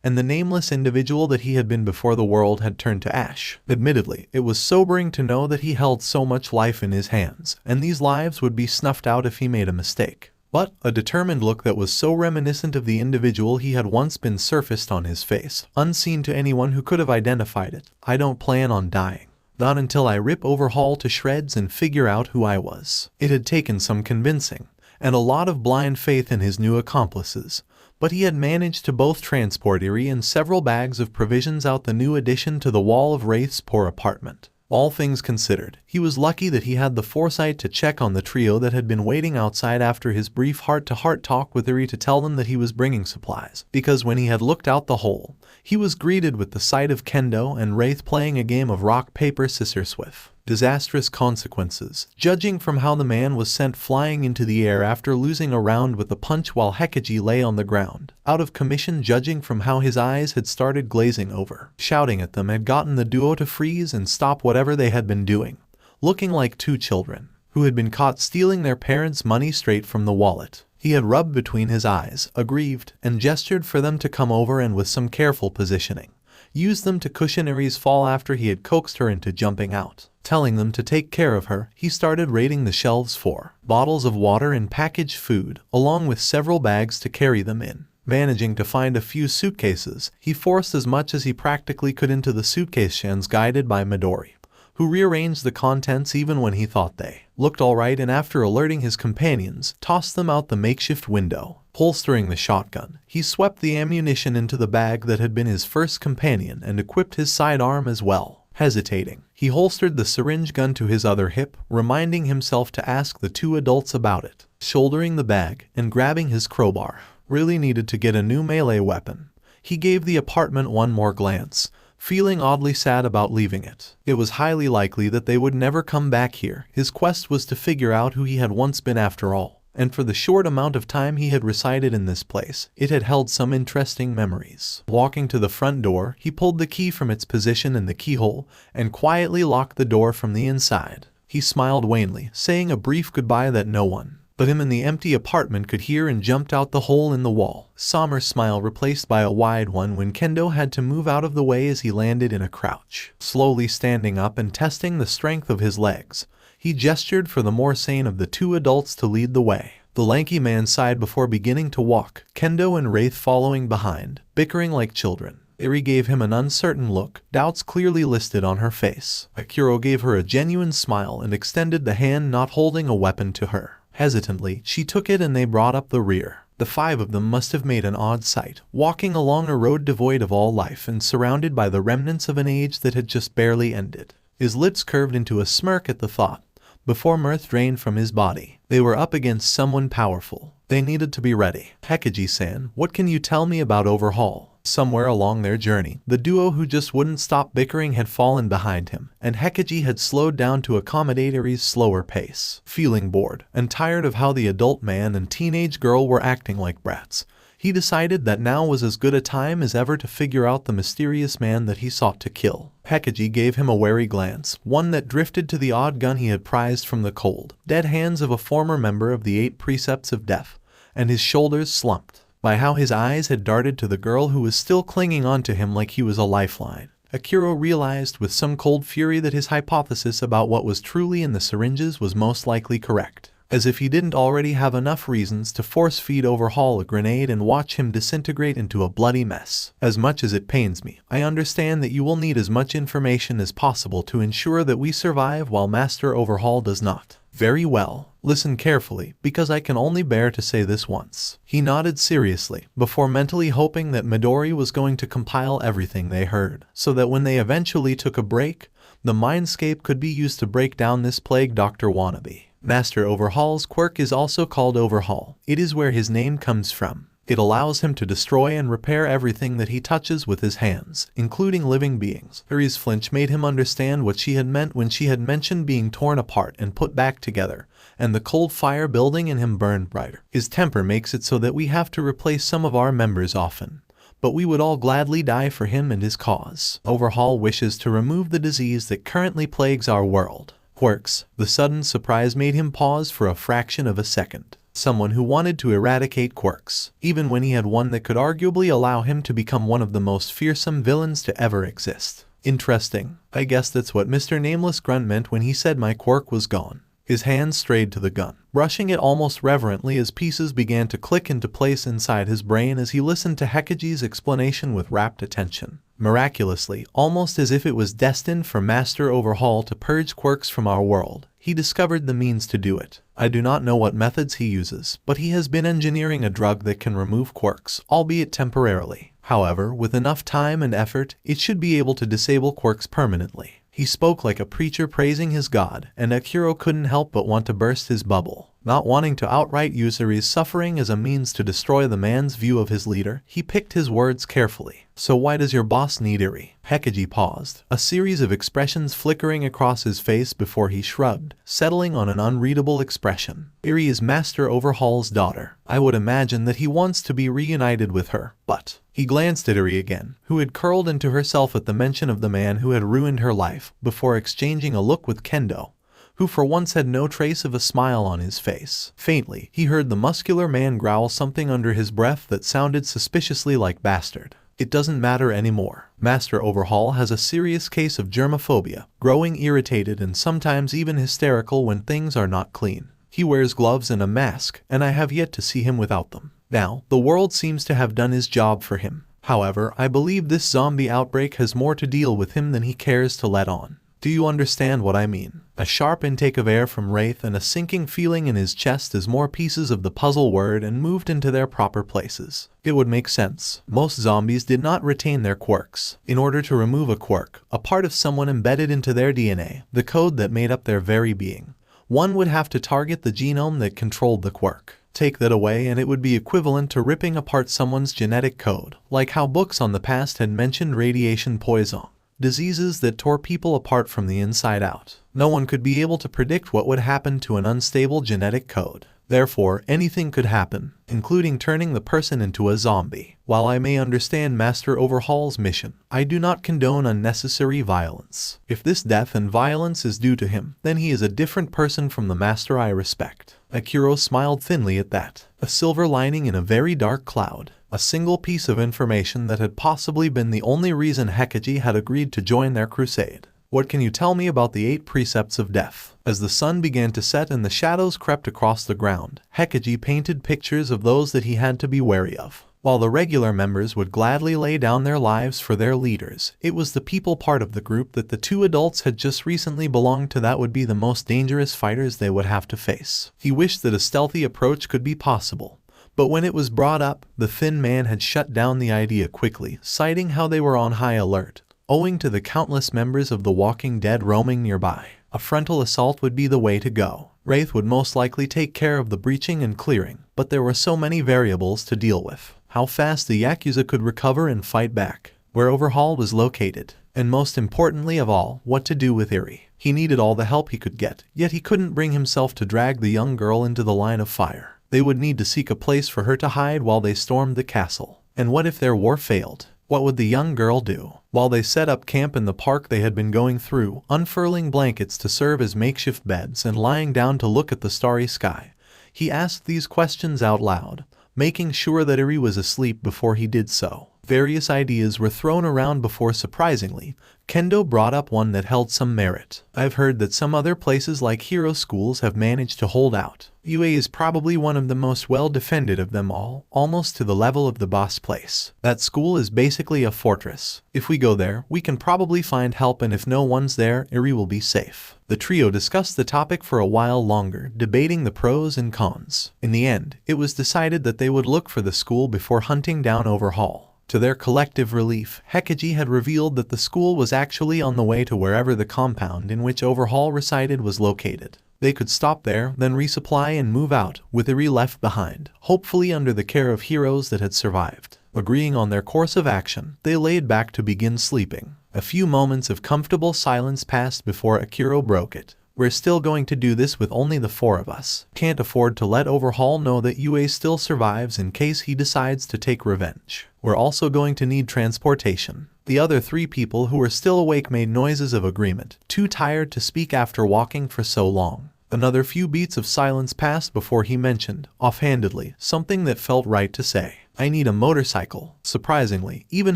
and the nameless individual that he had been before the world had turned to ash. Admittedly, it was sobering to know that he held so much life in his hands, and these lives would be snuffed out if he made a mistake. But a determined look that was so reminiscent of the individual he had once been surfaced on his face, unseen to anyone who could have identified it. I don't plan on dying. Not until I rip 𝗲𝗏 to shreds and figure out who I was. It had taken some convincing, and a lot of blind faith in his new accomplices, but he had managed to both transport Eri and several bags of provisions out the new addition to the wall of Wraith's poor apartment. All things considered, he was lucky that he had the foresight to check on the trio that had been waiting outside after his brief heart-to-heart talk with Eri to tell them that he was bringing supplies, because when he had looked out the hole, he was greeted with the sight of Kendo and Wraith playing a game of rock, paper, scissors with disastrous consequences, judging from how the man was sent flying into the air after losing a round with a punch while 𝗧𝗪𝗓𝗄 lay on the ground, out of commission, judging from how his eyes had started glazing over. Shouting at them had gotten the duo to freeze and stop whatever they had been doing, looking like two children who had been caught stealing their parents' money straight from the wallet. He had rubbed between his eyes, aggrieved, and gestured for them to come over and with some careful positioning, used them to cushion Eri's fall after he had coaxed her into jumping out. Telling them to take care of her, he started raiding the shelves for bottles of water and packaged food, along with several bags to carry them in. Managing to find a few suitcases, he forced as much as he practically could into the suitcase shans guided by Midori, who rearranged the contents even when he thought they looked alright, and after alerting his companions, tossed them out the makeshift window. Holstering the shotgun, he swept the ammunition into the bag that had been his first companion and equipped his sidearm as well. Hesitating, he holstered the syringe gun to his other hip, reminding himself to ask the two adults about it. Shouldering the bag and grabbing his crowbar, really needed to get a new melee weapon. He gave the apartment one more glance, feeling oddly sad about leaving it. It was highly likely that they would never come back here. His quest was to figure out who he had once been after all, and for the short amount of time he had resided in this place, it had held some interesting memories. Walking to the front door, he pulled the key from its position in the keyhole and quietly locked the door from the inside. He smiled wanly, saying a brief goodbye that no one but him in the empty apartment could hear, and jumped out the hole in the wall. Summer's smile replaced by a wide one when Kendo had to move out of the way as he landed in a crouch. Slowly standing up and testing the strength of his legs, he gestured for the more sane of the two adults to lead the way. The lanky man sighed before beginning to walk, Kendo and Wraith following behind, bickering like children. Eri gave him an uncertain look, doubts clearly listed on her face. Akiro gave her a genuine smile and extended the hand not holding a weapon to her. Hesitantly, she took it and they brought up the rear. The five of them must have made an odd sight, walking along a road devoid of all life and surrounded by the remnants of an age that had just barely ended. His lips curved into a smirk at the thought, before mirth drained from his body. They were up against someone powerful. They needed to be ready. 𝗧𝗪𝗓𝗄-san, what can you tell me about 𝗲𝗏? Somewhere along their journey, the duo who just wouldn't stop bickering had fallen behind him, and 𝗧𝗪𝗓𝗄 had slowed down to accommodate Eri's slower pace. Feeling bored and tired of how the adult man and teenage girl were acting like brats, he decided that now was as good a time as ever to figure out the mysterious man that he sought to kill. 𝗧𝗪𝗓𝗄 gave him a wary glance, one that drifted to the odd gun he had prized from the cold, dead hands of a former member of the 8 Precepts of Death, and his shoulders slumped. by how his eyes had darted to the girl who was still clinging onto him like he was a lifeline. Akira realized with some cold fury that his hypothesis about what was truly in the syringes was most likely correct. As if he didn't already have enough reasons to force-feed 𝗲𝗏 a grenade and watch him disintegrate into a bloody mess. As much as it pains me, I understand that you will need as much information as possible to ensure that we survive while Master 𝗲𝗏 does not. Very well. Listen carefully, because I can only bear to say this once. He nodded seriously, before mentally hoping that Midori was going to compile everything they heard, so that when they eventually took a break, the mindscape could be used to break down this plague Dr. Wannabe. Master 𝗲𝗏's quirk is also called 𝗲𝗏. It is where his name comes from. It allows him to destroy and repair everything that he touches with his hands, including living beings. Yuri's flinch made him understand what she had meant when she had mentioned being torn apart and put back together, and the cold fire building in him burned brighter. His temper makes it so that we have to replace some of our members often, but we would all gladly die for him and his cause. 𝗲𝗏 wishes to remove the disease that currently plagues our world. Quirks. The sudden surprise made him pause for a fraction of a second. Someone who wanted to eradicate quirks, even when he had one that could arguably allow him to become one of the most fearsome villains to ever exist. Interesting. I guess that's what Mr. Nameless Grunt meant when he said my quirk was gone. His hand strayed to the gun, brushing it almost reverently as pieces began to click into place inside his brain as he listened to Hekiji's explanation with rapt attention. Miraculously, almost as if it was destined for Master 𝗲𝗏 to purge quirks from our world, he discovered the means to do it. I do not know what methods he uses, but he has been engineering a drug that can remove quirks, albeit temporarily. However, with enough time and effort, it should be able to disable quirks permanently. He spoke like a preacher praising his god, and Akira couldn't help but want to burst his bubble. Not wanting to outright use Yuri's suffering as a means to destroy the man's view of his leader, he picked his words carefully. So why does your boss need Yuri? Hekiji paused, a series of expressions flickering across his face before he shrugged, settling on an unreadable expression. Yuri is Master 𝗲𝗏's daughter. I would imagine that he wants to be reunited with her, but... He glanced at Yuri again, who had curled into herself at the mention of the man who had ruined her life, before exchanging a look with Kendo, who for once had no trace of a smile on his face. Faintly, he heard the muscular man growl something under his breath that sounded suspiciously like bastard. It doesn't matter anymore. Master 𝗲𝗏 has a serious case of germophobia, growing irritated and sometimes even hysterical when things are not clean. He wears gloves and a mask, and I have yet to see him without them. Now, the world seems to have done his job for him. However, I believe this zombie outbreak has more to deal with him than he cares to let on. Do you understand what I mean? A sharp intake of air from Wraith and a sinking feeling in his chest as more pieces of the puzzle whirred and moved into their proper places. It would make sense. Most zombies did not retain their quirks. In order to remove a quirk, a part of someone embedded into their DNA, the code that made up their very being, one would have to target the genome that controlled the quirk. Take that away and it would be equivalent to ripping apart someone's genetic code, like how books on the past had mentioned radiation poison, diseases that tore people apart from the inside out. No one could be able to predict what would happen to an unstable genetic code. Therefore, anything could happen, including turning the person into a zombie. While I may understand Master 𝗲𝗏's mission, I do not condone unnecessary violence. If this death and violence is due to him, then he is a different person from the Master I respect. Akira smiled thinly at that. A silver lining in a very dark cloud. A single piece of information that had possibly been the only reason Hekiji had agreed to join their crusade. What can you tell me about the 8 precepts of death? As the sun began to set and the shadows crept across the ground, Hekiji painted pictures of those that he had to be wary of. While the regular members would gladly lay down their lives for their leaders, it was the people part of the group that the 2 adults had just recently belonged to that would be the most dangerous fighters they would have to face. He wished that a stealthy approach could be possible, but when it was brought up, the thin man had shut down the idea quickly, citing how they were on high alert, owing to the countless members of the Walking Dead roaming nearby. A frontal assault would be the way to go. Wraith would most likely take care of the breaching and clearing, but there were so many variables to deal with. How fast the Yakuza could recover and fight back, where 𝗲𝗏 was located, and most importantly of all, what to do with Yuri. He needed all the help he could get, yet he couldn't bring himself to drag the young girl into the line of fire. They would need to seek a place for her to hide while they stormed the castle. And what if their war failed? What would the young girl do? While they set up camp in the park they had been going through, unfurling blankets to serve as makeshift beds and lying down to look at the starry sky, he asked these questions out loud, making sure that 𝗧𝗓𝗧𝗏 was asleep before he did so. Various ideas were thrown around before, surprisingly, Kendo brought up one that held some merit. I've heard that some other places like hero schools have managed to hold out. UA is probably one of the most well defended of them all, almost to the level of the boss place. That school is basically a fortress. If we go there, we can probably find help, and if no one's there, 𝗧𝗓𝗧𝗏 will be safe. The trio discussed the topic for a while longer, debating the pros and cons. In the end, it was decided that they would look for the school before hunting down 𝗓𝗏𝗏. To their collective relief, 𝗧𝗓𝗧𝗏 had revealed that the school was actually on the way to wherever the compound in which 𝗓𝗏𝗏 resided was located. They could stop there, then resupply and move out, with 𝗧𝗓𝗧𝗏 left behind, hopefully under the care of heroes that had survived. Agreeing on their course of action, they laid back to begin sleeping. A few moments of comfortable silence passed before Akiro broke it. We're still going to do this with only the four of us. Can't afford to let 𝗓𝗏𝗏 know that UA still survives in case he decides to take revenge. We're also going to need transportation. The other three people who were still awake made noises of agreement, too tired to speak after walking for so long. Another few beats of silence passed before he mentioned, offhandedly, something that felt right to say. I need a motorcycle. Surprisingly, even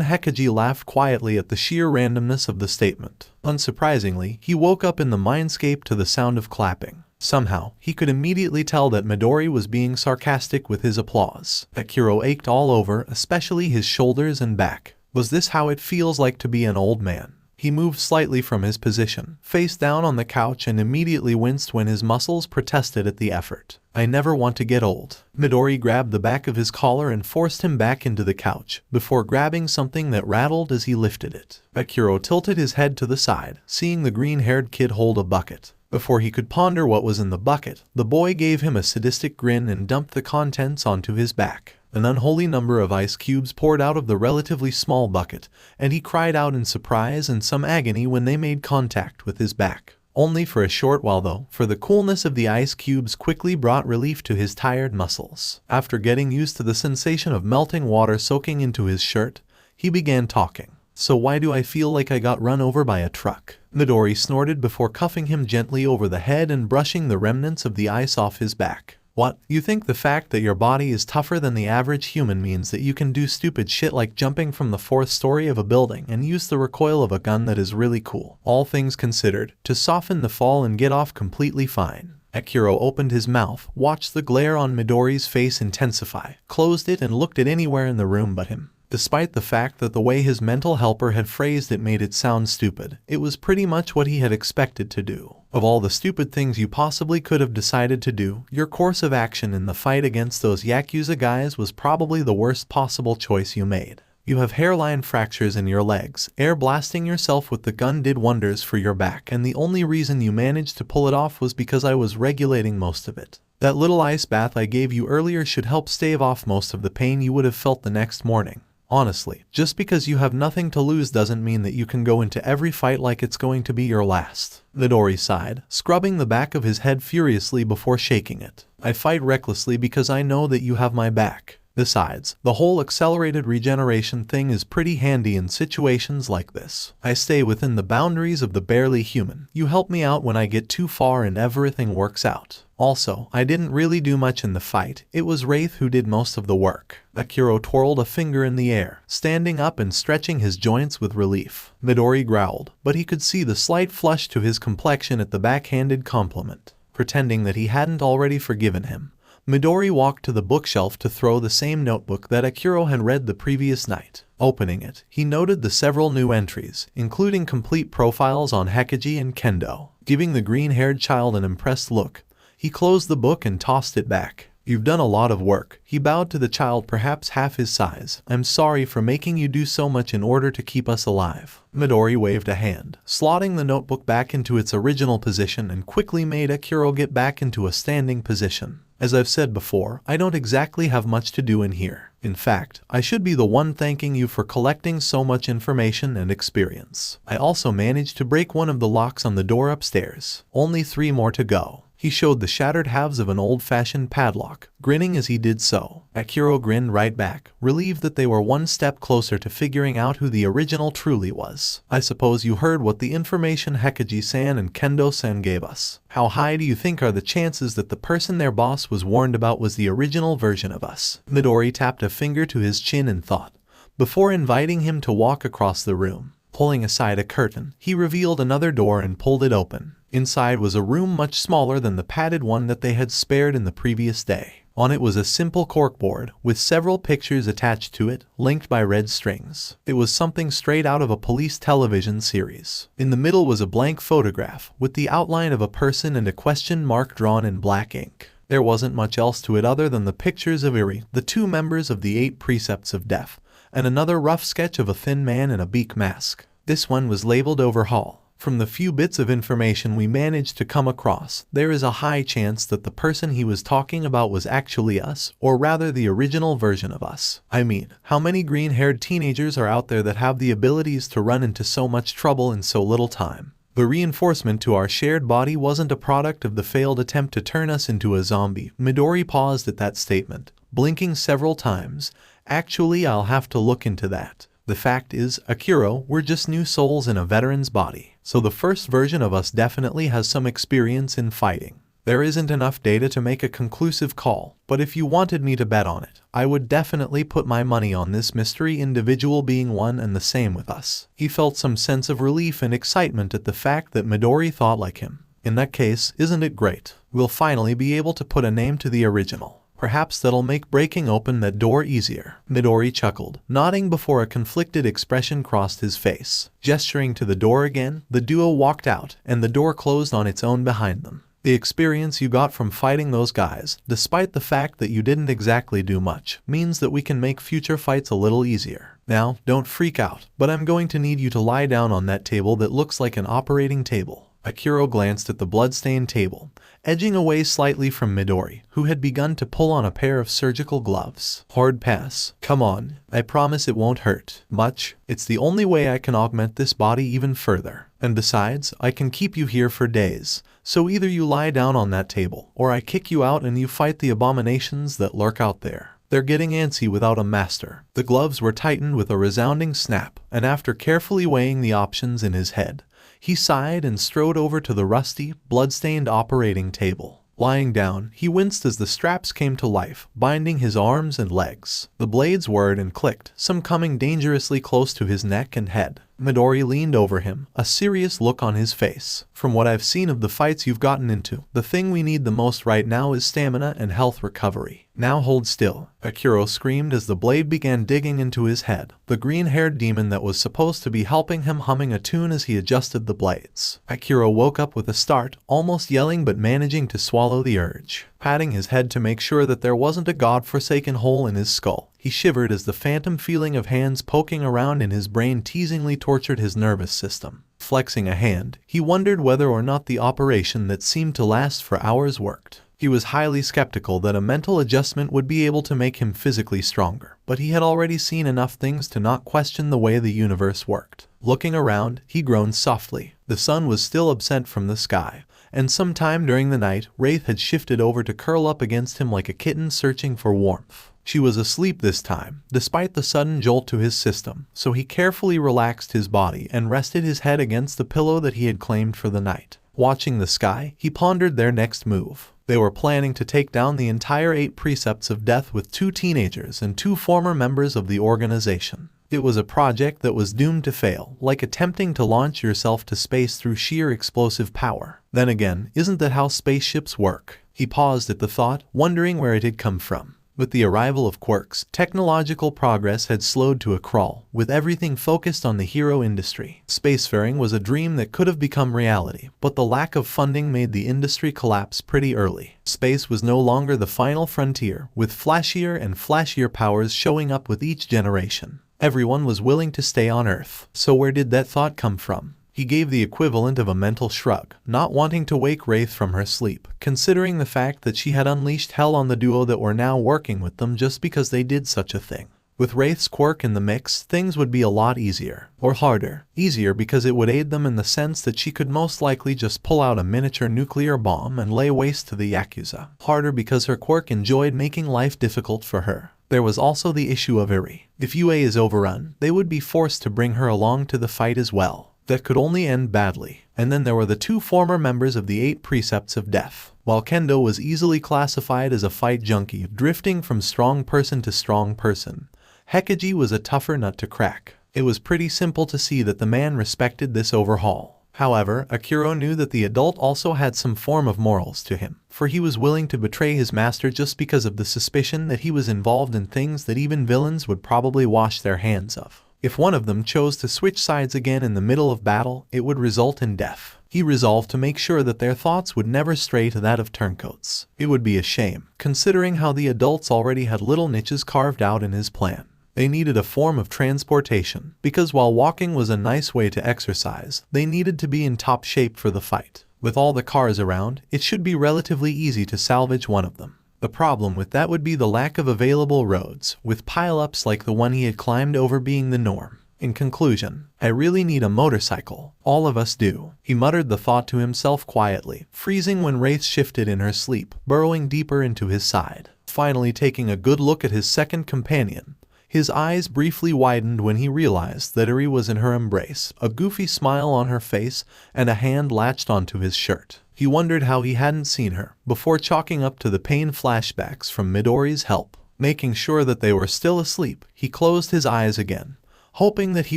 𝗧𝗓𝗧𝗏 laughed quietly at the sheer randomness of the statement. Unsurprisingly, he woke up in the mindscape to the sound of clapping. Somehow, he could immediately tell that Midori was being sarcastic with his applause. Akiro ached all over, especially his shoulders and back. Was this how it feels like to be an old man? He moved slightly from his position, face down on the couch, and immediately winced when his muscles protested at the effort. I never want to get old. Midori grabbed the back of his collar and forced him back into the couch, before grabbing something that rattled as he lifted it. Akiro tilted his head to the side, seeing the green-haired kid hold a bucket. Before he could ponder what was in the bucket, the boy gave him a sadistic grin and dumped the contents onto his back. An unholy number of ice cubes poured out of the relatively small bucket, and he cried out in surprise and some agony when they made contact with his back. Only for a short while though, for the coolness of the ice cubes quickly brought relief to his tired muscles. After getting used to the sensation of melting water soaking into his shirt, he began talking. So why do I feel like I got run over by a truck? Midori snorted before cuffing him gently over the head and brushing the remnants of the ice off his back. What? You think the fact that your body is tougher than the average human means that you can do stupid shit like jumping from the 4th story of a building and use the recoil of a gun that is really cool, all things considered, to soften the fall and get off completely fine. Akiro opened his mouth, watched the glare on Midori's face intensify, closed it and looked at anywhere in the room but him. Despite the fact that the way his mental helper had phrased it made it sound stupid, it was pretty much what he had expected to do. Of all the stupid things you possibly could have decided to do, your course of action in the fight against those Yakuza guys was probably the worst possible choice you made. You have hairline fractures in your legs, air blasting yourself with the gun did wonders for your back, and the only reason you managed to pull it off was because I was regulating most of it. That little ice bath I gave you earlier should help stave off most of the pain you would have felt the next morning. Honestly, just because you have nothing to lose doesn't mean that you can go into every fight like it's going to be your last. Midori sighed, scrubbing the back of his head furiously before shaking it. I fight recklessly because I know that you have my back. Besides, the whole accelerated regeneration thing is pretty handy in situations like this. I stay within the boundaries of the barely human. You help me out when I get too far and everything works out. Also, I didn't really do much in the fight. It was Wraith who did most of the work. Akiro twirled a finger in the air, standing up and stretching his joints with relief. Midori growled, but he could see the slight flush to his complexion at the backhanded compliment. Pretending that he hadn't already forgiven him, Midori walked to the bookshelf to throw the same notebook that Akiro had read the previous night. Opening it, he noted the several new entries, including complete profiles on 𝗧𝗓𝗧𝗏 and Kendo. Giving the green-haired child an impressed look, he closed the book and tossed it back. You've done a lot of work. He bowed to the child perhaps half his size. I'm sorry for making you do so much in order to keep us alive. Midori waved a hand, slotting the notebook back into its original position and quickly made Akiro get back into a standing position. As I've said before, I don't exactly have much to do in here. In fact, I should be the one thanking you for collecting so much information and experience. I also managed to break one of the locks on the door upstairs. Only 3 more to go. He showed the shattered halves of an old-fashioned padlock, grinning as he did so. 𝗧𝗏𝗧𝗏 grinned right back, relieved that they were one step closer to figuring out who the original truly was. I suppose you heard what the information 𝗧𝗵𝗃𝗧𝗏 and Kendo-san gave us. How high do you think are the chances that the person their boss was warned about was the original version of us? Midori tapped a finger to his chin in thought, before inviting him to walk across the room. Pulling aside a curtain, he revealed another door and pulled it open. Inside was a room much smaller than the padded one that they had spared in the previous day. On it was a simple corkboard, with several pictures attached to it, linked by red strings. It was something straight out of a police television series. In the middle was a blank photograph, with the outline of a person and a question mark drawn in black ink. There wasn't much else to it other than the pictures of Iri, the 2 members of the 8 precepts of death, and another rough sketch of a thin man in a beak mask. This one was labeled Overhaul. From the few bits of information we managed to come across, there is a high chance that the person he was talking about was actually us, or rather the original version of us. I mean, how many green-haired teenagers are out there that have the abilities to run into so much trouble in so little time? The reinforcement to our shared body wasn't a product of the failed attempt to turn us into a zombie. Midori paused at that statement, blinking several times. Actually, I'll have to look into that. The fact is, 𝗧𝗏𝗧𝗏, we're just new souls in a veteran's body. So the first version of us definitely has some experience in fighting. There isn't enough data to make a conclusive call, but if you wanted me to bet on it, I would definitely put my money on this mystery individual being one and the same with us. He felt some sense of relief and excitement at the fact that Midori thought like him. In that case, isn't it great? We'll finally be able to put a name to the original. Perhaps that'll make breaking open that door easier. Midori chuckled, nodding before a conflicted expression crossed his face. Gesturing to the door again, the duo walked out, and the door closed on its own behind them. The experience you got from fighting those guys, despite the fact that you didn't exactly do much, means that we can make future fights a little easier. Now, don't freak out, but I'm going to need you to lie down on that table that looks like an operating table. 𝗧𝗏𝗧𝗏 glanced at the blood-stained table, edging away slightly from Midori, who had begun to pull on a pair of surgical gloves. Hard pass. Come on, I promise it won't hurt much. It's the only way I can augment this body even further. And besides, I can keep you here for days. So either you lie down on that table, or I kick you out and you fight the abominations that lurk out there. They're getting antsy without a master. The gloves were tightened with a resounding snap, and after carefully weighing the options in his head, he sighed and strode over to the rusty, blood-stained operating table. Lying down, he winced as the straps came to life, binding his arms and legs. The blades whirred and clicked, some coming dangerously close to his neck and head. Midori leaned over him, a serious look on his face. From what I've seen of the fights you've gotten into, the thing we need the most right now is stamina and health recovery. Now hold still, 𝗧𝗏𝗧𝗏 screamed as the blade began digging into his head, the green-haired demon that was supposed to be helping him humming a tune as he adjusted the blades. 𝗧𝗏𝗧𝗏 woke up with a start, almost yelling but managing to swallow the urge. Patting his head to make sure that there wasn't a god-forsaken hole in his skull, he shivered as the phantom feeling of hands poking around in his brain teasingly tortured his nervous system. Flexing a hand, he wondered whether or not the operation that seemed to last for hours worked. He was highly skeptical that a mental adjustment would be able to make him physically stronger, but he had already seen enough things to not question the way the universe worked. Looking around, he groaned softly. The sun was still absent from the sky, and sometime during the night, Wraith had shifted over to curl up against him like a kitten searching for warmth. She was asleep this time, despite the sudden jolt to his system, so he carefully relaxed his body and rested his head against the pillow that he had claimed for the night. Watching the sky, he pondered their next move. They were planning to take down the entire 8 precepts of death with 2 teenagers and 2 former members of the organization. It was a project that was doomed to fail, like attempting to launch yourself to space through sheer explosive power. Then again, isn't that how spaceships work? He paused at the thought, wondering where it had come from. With the arrival of quirks, technological progress had slowed to a crawl, with everything focused on the hero industry. Spacefaring was a dream that could have become reality, but the lack of funding made the industry collapse pretty early. Space was no longer the final frontier, with flashier and flashier powers showing up with each generation. Everyone was willing to stay on Earth. So where did that thought come from? He gave the equivalent of a mental shrug, not wanting to wake Wraith from her sleep, considering the fact that she had unleashed hell on the duo that were now working with them just because they did such a thing. With Wraith's quirk in the mix, things would be a lot easier. Or harder. Easier because it would aid them in the sense that she could most likely just pull out a miniature nuclear bomb and lay waste to the Yakuza. Harder because her quirk enjoyed making life difficult for her. There was also the issue of Eri. If UA is overrun, they would be forced to bring her along to the fight as well. That could only end badly. And then there were the 2 former members of the 8 Precepts of Death. While Kendo was easily classified as a fight junkie, drifting from strong person to strong person, Hekiji was a tougher nut to crack. It was pretty simple to see that the man respected this overhaul. However, Akira knew that the adult also had some form of morals to him, for he was willing to betray his master just because of the suspicion that he was involved in things that even villains would probably wash their hands of. If one of them chose to switch sides again in the middle of battle, it would result in death. He resolved to make sure that their thoughts would never stray to that of turncoats. It would be a shame, considering how the adults already had little niches carved out in his plan. They needed a form of transportation, because while walking was a nice way to exercise, they needed to be in top shape for the fight. With all the cars around, it should be relatively easy to salvage one of them. The problem with that would be the lack of available roads, with pile-ups like the one he had climbed over being the norm. In conclusion, I really need a motorcycle. All of us do. He muttered the thought to himself quietly, freezing when Wraith shifted in her sleep, burrowing deeper into his side. Finally taking a good look at his second companion, his eyes briefly widened when he realized that Eri was in her embrace, a goofy smile on her face, and a hand latched onto his shirt. He wondered how he hadn't seen her, before chalking up to the pain flashbacks from Midoriya's help. Making sure that they were still asleep, he closed his eyes again, hoping that he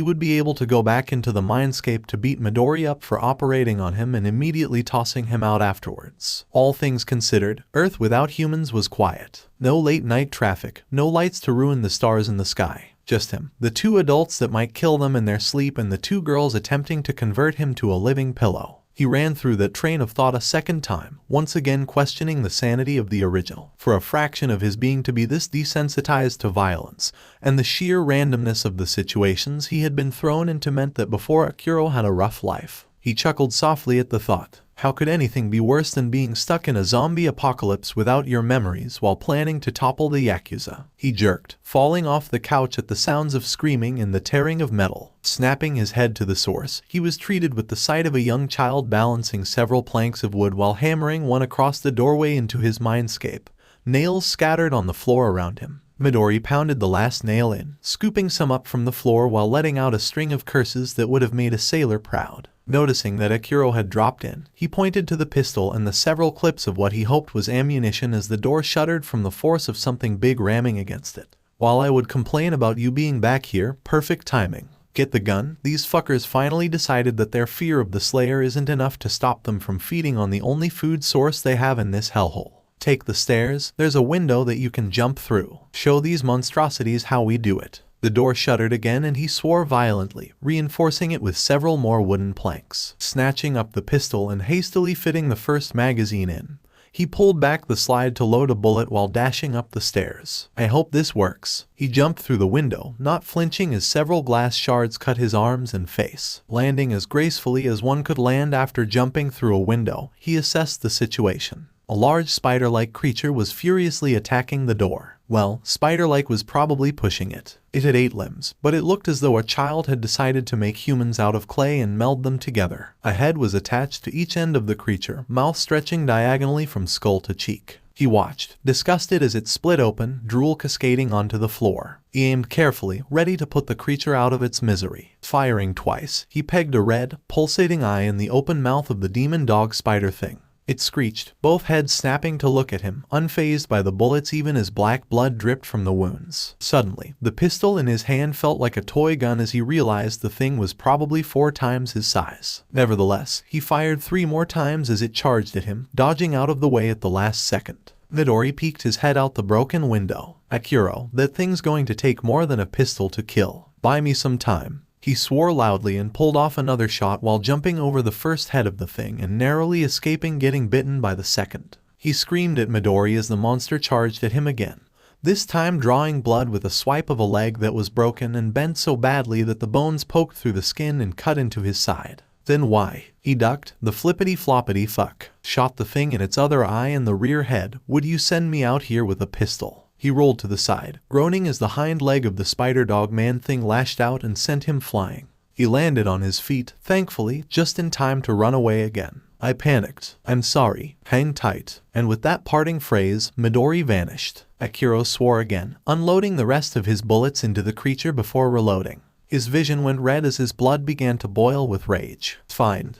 would be able to go back into the mindscape to beat Midoriya up for operating on him and immediately tossing him out afterwards. All things considered, Earth without humans was quiet. No late night traffic, no lights to ruin the stars in the sky. Just him, the 2 adults that might kill them in their sleep, and the 2 girls attempting to convert him to a living pillow. He ran through that train of thought a second time, once again questioning the sanity of the original. For a fraction of his being to be this desensitized to violence, and the sheer randomness of the situations he had been thrown into meant that before Akira had a rough life. He chuckled softly at the thought. How could anything be worse than being stuck in a zombie apocalypse without your memories while planning to topple the Yakuza? He jerked, falling off the couch at the sounds of screaming and the tearing of metal. Snapping his head to the source, he was treated with the sight of a young child balancing several planks of wood while hammering one across the doorway into his mindscape, nails scattered on the floor around him. Midori pounded the last nail in, scooping some up from the floor while letting out a string of curses that would have made a sailor proud. Noticing that Akira had dropped in, he pointed to the pistol and the several clips of what he hoped was ammunition as the door shuddered from the force of something big ramming against it. While I would complain about you being back here, perfect timing. Get the gun? These fuckers finally decided that their fear of the Slayer isn't enough to stop them from feeding on the only food source they have in this hellhole. Take the stairs, there's a window that you can jump through. Show these monstrosities how we do it. The door shuddered again and he swore violently, reinforcing it with several more wooden planks. Snatching up the pistol and hastily fitting the first magazine in, he pulled back the slide to load a bullet while dashing up the stairs. I hope this works. He jumped through the window, not flinching as several glass shards cut his arms and face. Landing as gracefully as one could land after jumping through a window, he assessed the situation. A large spider-like creature was furiously attacking the door. Well, spider-like was probably pushing it. It had 8 limbs, but it looked as though a child had decided to make humans out of clay and meld them together. A head was attached to each end of the creature, mouth stretching diagonally from skull to cheek. He watched, disgusted as it split open, drool cascading onto the floor. He aimed carefully, ready to put the creature out of its misery. Firing twice, he pegged a red, pulsating eye in the open mouth of the demon dog spider thing. It screeched, both heads snapping to look at him, unfazed by the bullets even as black blood dripped from the wounds. Suddenly, the pistol in his hand felt like a toy gun as he realized the thing was probably 4 times his size. Nevertheless, he fired 3 more times as it charged at him, dodging out of the way at the last second. Midori peeked his head out the broken window. Akira, that thing's going to take more than a pistol to kill. Buy me some time. He swore loudly and pulled off another shot while jumping over the first head of the thing and narrowly escaping getting bitten by the second. He screamed at Midori as the monster charged at him again, this time drawing blood with a swipe of a leg that was broken and bent so badly that the bones poked through the skin and cut into his side. Then why? He ducked, the flippity-floppity fuck, shot the thing in its other eye and the rear head. Would you send me out here with a pistol? He rolled to the side, groaning as the hind leg of the spider dog man thing lashed out and sent him flying. He landed on his feet, thankfully, just in time to run away again. I panicked. I'm sorry. Hang tight. And with that parting phrase, Midori vanished. Akiro swore again, unloading the rest of his bullets into the creature before reloading. His vision went red as his blood began to boil with rage. Fine.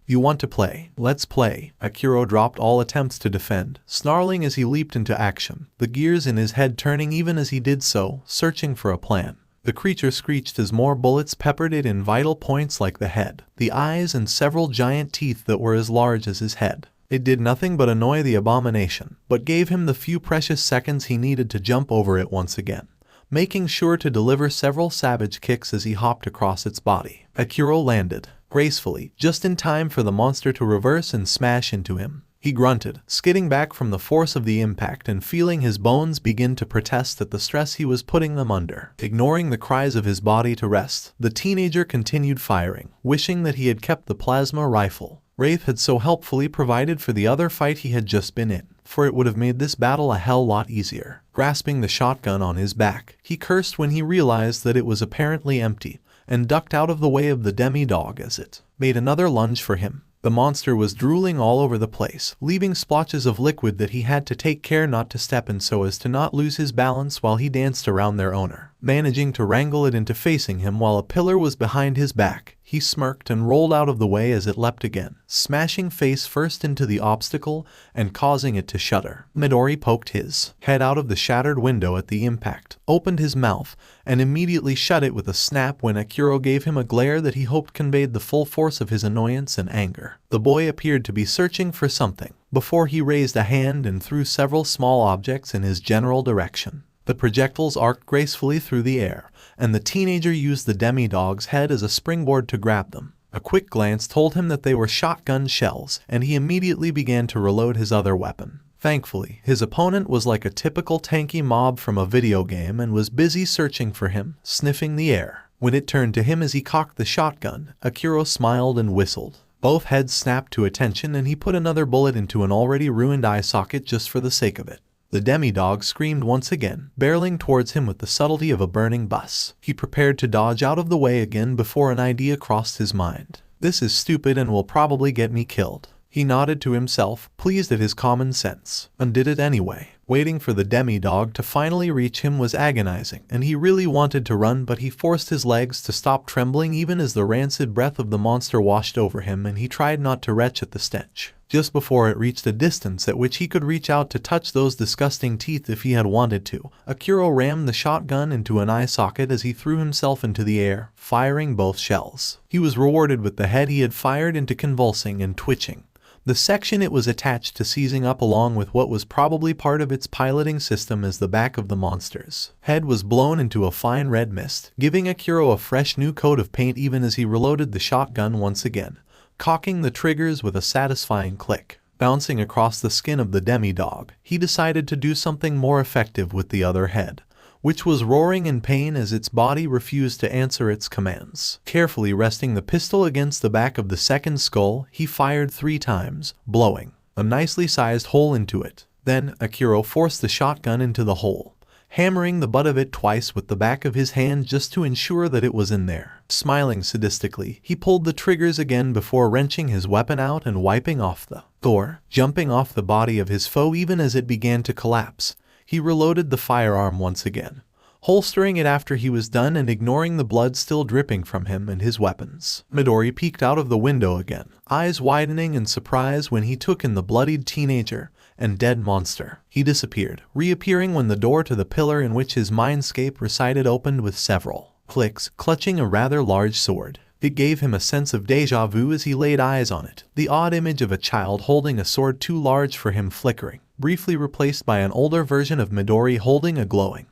You want to play? Let's play. Akiro dropped all attempts to defend, snarling as he leaped into action, the gears in his head turning even as he did so, searching for a plan. The creature screeched as more bullets peppered it in vital points like the head, the eyes, and several giant teeth that were as large as his head. It did nothing but annoy the abomination, but gave him the few precious seconds he needed to jump over it once again, making sure to deliver several savage kicks as he hopped across its body. Akiro landed gracefully, just in time for the monster to reverse and smash into him. He grunted, skidding back from the force of the impact and feeling his bones begin to protest at the stress he was putting them under. Ignoring the cries of his body to rest, the teenager continued firing, wishing that he had kept the plasma rifle Wraith had so helpfully provided for the other fight he had just been in, for it would have made this battle a hell lot easier. Grasping the shotgun on his back, he cursed when he realized that it was apparently empty, and ducked out of the way of the demi-dog as it made another lunge for him. The monster was drooling all over the place, leaving splotches of liquid that he had to take care not to step in so as to not lose his balance while he danced around their owner. Managing to wrangle it into facing him while a pillar was behind his back, he smirked and rolled out of the way as it leapt again, smashing face first into the obstacle and causing it to shudder. Midori poked his head out of the shattered window at the impact, opened his mouth, and immediately shut it with a snap when Akiro gave him a glare that he hoped conveyed the full force of his annoyance and anger. The boy appeared to be searching for something, before he raised a hand and threw several small objects in his general direction. The projectiles arced gracefully through the air, and the teenager used the demi-dog's head as a springboard to grab them. A quick glance told him that they were shotgun shells, and he immediately began to reload his other weapon. Thankfully, his opponent was like a typical tanky mob from a video game and was busy searching for him, sniffing the air. When it turned to him as he cocked the shotgun, Akiro smiled and whistled. Both heads snapped to attention and he put another bullet into an already ruined eye socket just for the sake of it. The demi-dog screamed once again, barreling towards him with the subtlety of a burning bus. He prepared to dodge out of the way again before an idea crossed his mind. This is stupid and will probably get me killed. He nodded to himself, pleased at his common sense, and did it anyway. Waiting for the demi-dog to finally reach him was agonizing, and he really wanted to run, but he forced his legs to stop trembling even as the rancid breath of the monster washed over him, and he tried not to retch at the stench. Just before it reached a distance at which he could reach out to touch those disgusting teeth if he had wanted to, Akiro rammed the shotgun into an eye socket as he threw himself into the air, firing both shells. He was rewarded with the head he had fired into convulsing and twitching, the section it was attached to seizing up along with what was probably part of its piloting system as the back of the monster's head was blown into a fine red mist, giving Akiro a fresh new coat of paint even as he reloaded the shotgun once again, cocking the triggers with a satisfying click. Bouncing across the skin of the demi-dog, he decided to do something more effective with the other head, which was roaring in pain as its body refused to answer its commands. Carefully resting the pistol against the back of the second skull, he fired 3 times, blowing a nicely sized hole into it. Then, Akiro forced the shotgun into the hole, hammering the butt of it twice with the back of his hand just to ensure that it was in there. Smiling sadistically, he pulled the triggers again before wrenching his weapon out and wiping off the gore jumping off the body of his foe even as it began to collapse. He reloaded the firearm once again, holstering it after he was done and ignoring the blood still dripping from him and his weapons. Midori peeked out of the window again, eyes widening in surprise when he took in the bloodied teenager and dead monster. He disappeared, reappearing when the door to the pillar in which his mindscape resided opened with several clicks, clutching a rather large sword. It gave him a sense of deja vu as he laid eyes on it, the odd image of a child holding a sword too large for him flickering, briefly replaced by an older version of Midori holding a glowing,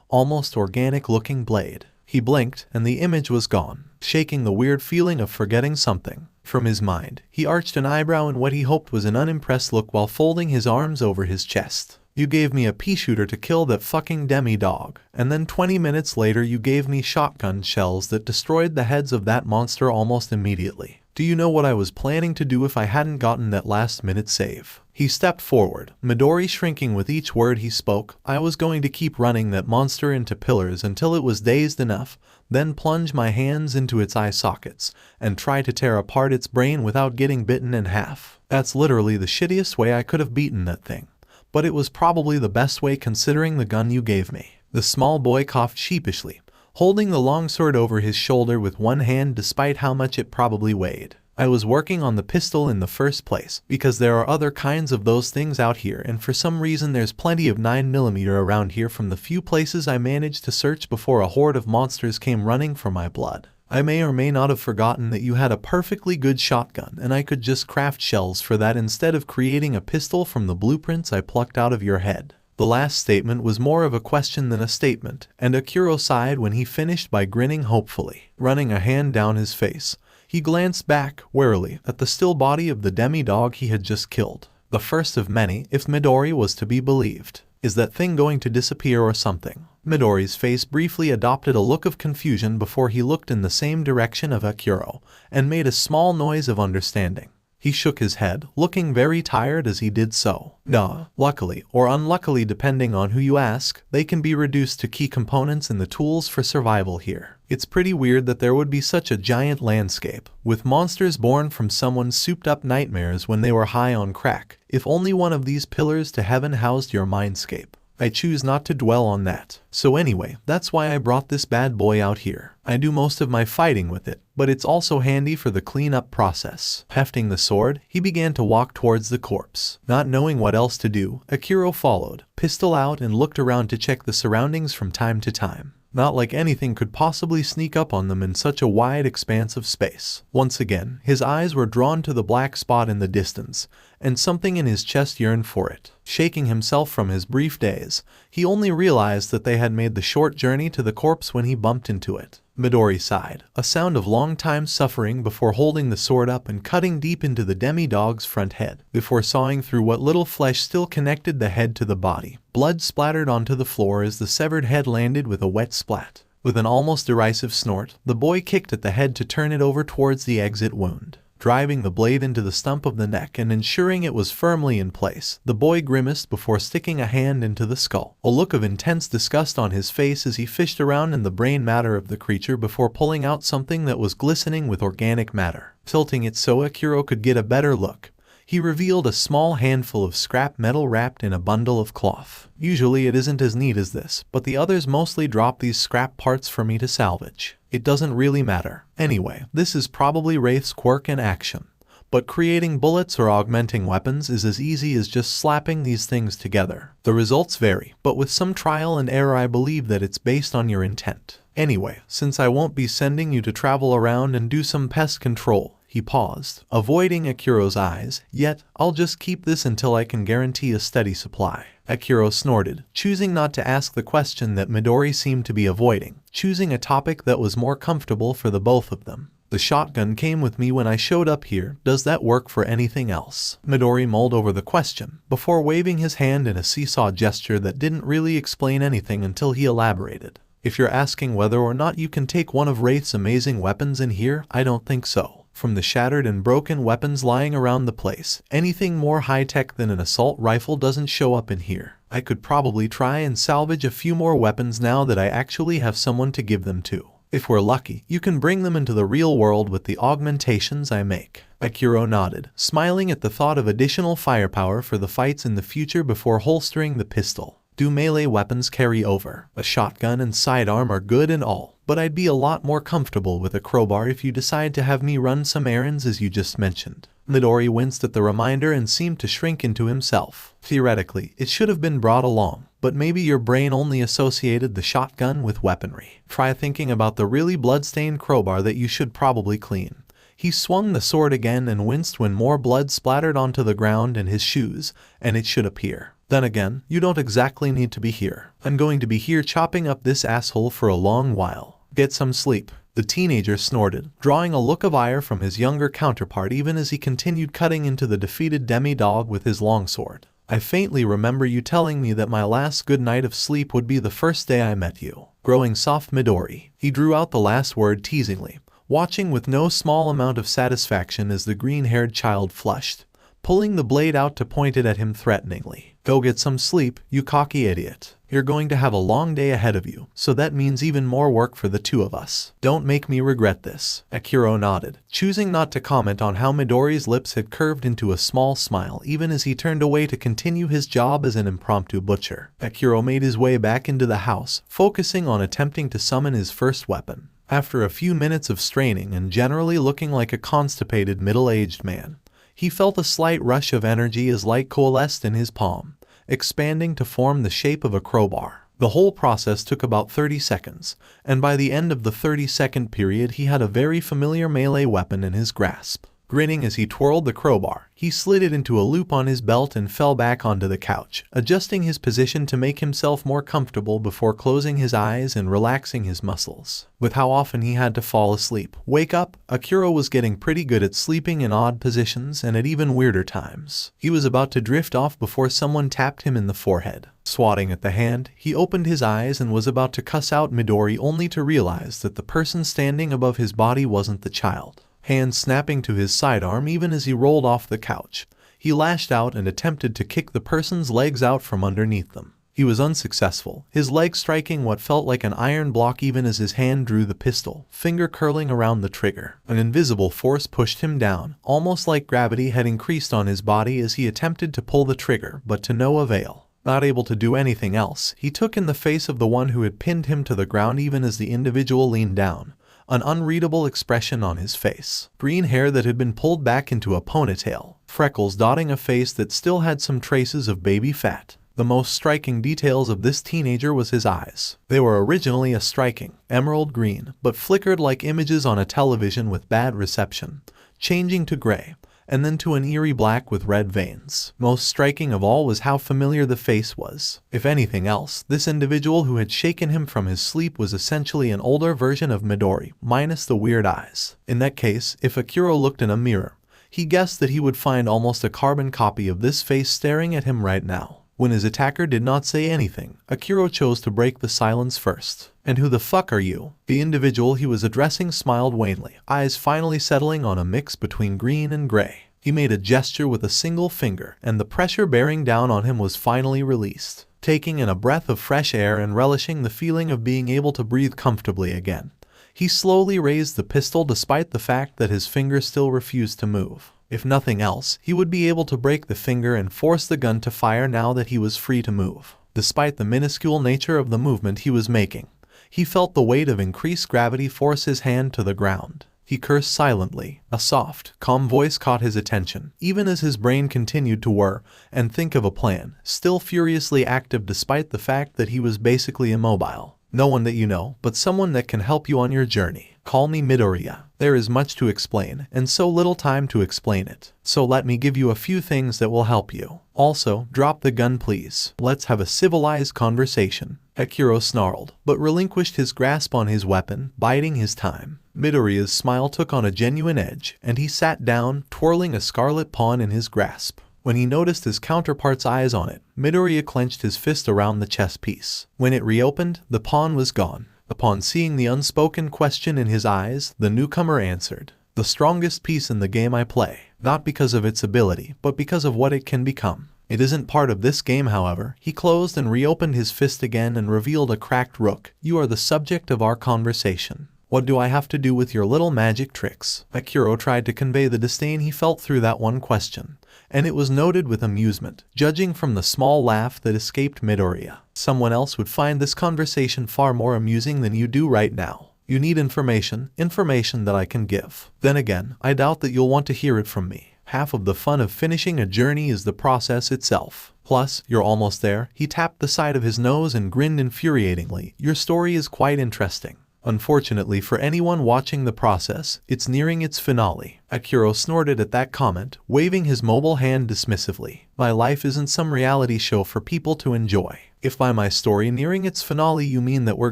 almost organic-looking blade. He blinked, and the image was gone, shaking the weird feeling of forgetting something from his mind. He arched an eyebrow in what he hoped was an unimpressed look while folding his arms over his chest. You gave me a pea shooter to kill that fucking demi-dog, and then 20 minutes later you gave me shotgun shells that destroyed the heads of that monster almost immediately. Do you know what I was planning to do if I hadn't gotten that last-minute save? He stepped forward, Midori shrinking with each word he spoke. I was going to keep running that monster into pillars until it was dazed enough, then plunge my hands into its eye sockets, and try to tear apart its brain without getting bitten in half. That's literally the shittiest way I could have beaten that thing. But it was probably the best way considering the gun you gave me. The small boy coughed sheepishly, holding the longsword over his shoulder with one hand despite how much it probably weighed. I was working on the pistol in the first place, because there are other kinds of those things out here, and for some reason there's plenty of 9mm around here from the few places I managed to search before a horde of monsters came running for my blood. I may or may not have forgotten that you had a perfectly good shotgun, and I could just craft shells for that instead of creating a pistol from the blueprints I plucked out of your head. The last statement was more of a question than a statement, and 𝗧𝗏𝗧𝗏 sighed when he finished by grinning hopefully. Running a hand down his face, he glanced back, warily, at the still body of the demi-dog he had just killed. The first of many, if Midori was to be believed. Is that thing going to disappear or something? Midori's face briefly adopted a look of confusion before he looked in the same direction of 𝗧𝗏𝗧𝗏, and made a small noise of understanding. He shook his head, looking very tired as he did so. Duh. Luckily, or unluckily depending on who you ask, they can be reduced to key components in the tools for survival here. It's pretty weird that there would be such a giant landscape, with monsters born from someone's souped-up nightmares when they were high on crack, if only one of these pillars to heaven housed your mindscape. I choose not to dwell on that. So anyway, that's why I brought this bad boy out here. I do most of my fighting with it, but it's also handy for the cleanup process. Hefting the sword, he began to walk towards the corpse. Not knowing what else to do, 𝗧𝗏𝗧𝗏 followed, pistol out, and looked around to check the surroundings from time to time. Not like anything could possibly sneak up on them in such a wide expanse of space. Once again, his eyes were drawn to the black spot in the distance, and something in his chest yearned for it. Shaking himself from his brief daze, he only realized that they had made the short journey to the corpse when he bumped into it. Midori sighed, a sound of long time suffering before holding the sword up and cutting deep into the demi-dog's front head, before sawing through what little flesh still connected the head to the body. Blood splattered onto the floor as the severed head landed with a wet splat. With an almost derisive snort, the boy kicked at the head to turn it over towards the exit wound. Driving the blade into the stump of the neck and ensuring it was firmly in place, the boy grimaced before sticking a hand into the skull. A look of intense disgust on his face as he fished around in the brain matter of the creature before pulling out something that was glistening with organic matter. Tilting it so 𝗧𝗏𝗧𝗏 could get a better look, he revealed a small handful of scrap metal wrapped in a bundle of cloth. Usually it isn't as neat as this, but the others mostly drop these scrap parts for me to salvage. It doesn't really matter. Anyway, this is probably Wraith's quirk in action. But creating bullets or augmenting weapons is as easy as just slapping these things together. The results vary, but with some trial and error I believe that it's based on your intent. Anyway, since I won't be sending you to travel around and do some pest control, he paused, avoiding 𝗧𝗏𝗧𝗏's eyes, yet, I'll just keep this until I can guarantee a steady supply. 𝗧𝗏𝗧𝗏 snorted, choosing not to ask the question that Midori seemed to be avoiding, choosing a topic that was more comfortable for the both of them. The shotgun came with me when I showed up here. Does that work for anything else? Midori mulled over the question, before waving his hand in a seesaw gesture that didn't really explain anything until he elaborated. If you're asking whether or not you can take one of Wraith's amazing weapons in here, I don't think so. From the shattered and broken weapons lying around the place, anything more high-tech than an assault rifle doesn't show up in here. I could probably try and salvage a few more weapons now that I actually have someone to give them to. If we're lucky, you can bring them into the real world with the augmentations I make. 𝗧𝗏𝗧𝗏 nodded, smiling at the thought of additional firepower for the fights in the future before holstering the pistol. Do melee weapons carry over? A shotgun and sidearm are good and all, but I'd be a lot more comfortable with a crowbar if you decide to have me run some errands as you just mentioned. Midori winced at the reminder and seemed to shrink into himself. Theoretically, it should have been brought along, but maybe your brain only associated the shotgun with weaponry. Try thinking about the really bloodstained crowbar that you should probably clean. He swung the sword again and winced when more blood splattered onto the ground and his shoes, and it should appear. Then again, you don't exactly need to be here. I'm going to be here chopping up this asshole for a long while. Get some sleep. The teenager snorted, drawing a look of ire from his younger counterpart even as he continued cutting into the defeated demi-dog with his longsword. I faintly remember you telling me that my last good night of sleep would be the first day I met you. Growing soft Midori, he drew out the last word teasingly, watching with no small amount of satisfaction as the green-haired child flushed, pulling the blade out to point it at him threateningly. "Go get some sleep, you cocky idiot. You're going to have a long day ahead of you, so that means even more work for the two of us. Don't make me regret this." 𝗧𝗏𝗧 nodded, choosing not to comment on how Midoriya's lips had curved into a small smile even as he turned away to continue his job as an impromptu butcher. 𝗧𝗏𝗧𝗏 made his way back into the house, focusing on attempting to summon his first weapon. After a few minutes of straining and generally looking like a constipated middle-aged man, he felt a slight rush of energy as light coalesced in his palm, expanding to form the shape of a crowbar. The whole process took about 30 seconds, and by the end of the 30-second period he had a very familiar melee weapon in his grasp. Grinning as he twirled the crowbar, he slid it into a loop on his belt and fell back onto the couch, adjusting his position to make himself more comfortable before closing his eyes and relaxing his muscles. With how often he had to fall asleep, wake up, 𝗧𝗏𝗧𝗏 was getting pretty good at sleeping in odd positions and at even weirder times. He was about to drift off before someone tapped him in the forehead. Swatting at the hand, he opened his eyes and was about to cuss out Midori only to realize that the person standing above his body wasn't the child. Hand snapping to his sidearm even as he rolled off the couch, he lashed out and attempted to kick the person's legs out from underneath them. He was unsuccessful, his leg striking what felt like an iron block even as his hand drew the pistol, finger curling around the trigger. An invisible force pushed him down, almost like gravity had increased on his body as he attempted to pull the trigger, but to no avail. Not able to do anything else, he took in the face of the one who had pinned him to the ground even as the individual leaned down, an unreadable expression on his face. Green hair that had been pulled back into a ponytail, freckles dotting a face that still had some traces of baby fat. The most striking details of this teenager was his eyes. They were originally a striking emerald green, but flickered like images on a television with bad reception, changing to gray, and then to an eerie black with red veins. Most striking of all was how familiar the face was. If anything else, this individual who had shaken him from his sleep was essentially an older version of Midori, minus the weird eyes. In that case, if 𝗧𝗏𝗧𝗏 looked in a mirror, he guessed that he would find almost a carbon copy of this face staring at him right now. When his attacker did not say anything, 𝗧𝗏𝗧𝗏 chose to break the silence first. "And who the fuck are you?" The individual he was addressing smiled wanly, eyes finally settling on a mix between green and gray. He made a gesture with a single finger, and the pressure bearing down on him was finally released. Taking in a breath of fresh air and relishing the feeling of being able to breathe comfortably again, he slowly raised the pistol despite the fact that his finger still refused to move. If nothing else, he would be able to break the finger and force the gun to fire now that he was free to move. Despite the minuscule nature of the movement he was making, he felt the weight of increased gravity force his hand to the ground. He cursed silently. A soft, calm voice caught his attention, even as his brain continued to whir and think of a plan, still furiously active despite the fact that he was basically immobile. "No one that you know, but someone that can help you on your journey. Call me Midoriya. There is much to explain, and so little time to explain it. So let me give you a few things that will help you. Also, drop the gun please. Let's have a civilized conversation." 𝗧𝗏𝗧𝗏 snarled, but relinquished his grasp on his weapon, biding his time. Midoriya's smile took on a genuine edge, and he sat down, twirling a scarlet pawn in his grasp. When he noticed his counterpart's eyes on it, Midoriya clenched his fist around the chess piece. When it reopened, the pawn was gone. Upon seeing the unspoken question in his eyes, the newcomer answered, "The strongest piece in the game I play, not because of its ability, but because of what it can become. It isn't part of this game, however." He closed and reopened his fist again and revealed a cracked rook. "You are the subject of our conversation. What do I have to do with your little magic tricks?" 𝗧𝗏𝗧𝗏 tried to convey the disdain he felt through that one question, and it was noted with amusement, judging from the small laugh that escaped Midoriya. "Someone else would find this conversation far more amusing than you do right now. You need information that I can give. Then again, I doubt that you'll want to hear it from me. Half of the fun of finishing a journey is the process itself. Plus, you're almost there." He tapped the side of his nose and grinned infuriatingly. "Your story is quite interesting. Unfortunately for anyone watching the process, it's nearing its finale." 𝗧𝗏𝗧𝗏 snorted at that comment, waving his mobile hand dismissively. "My life isn't some reality show for people to enjoy. If by my story nearing its finale you mean that we're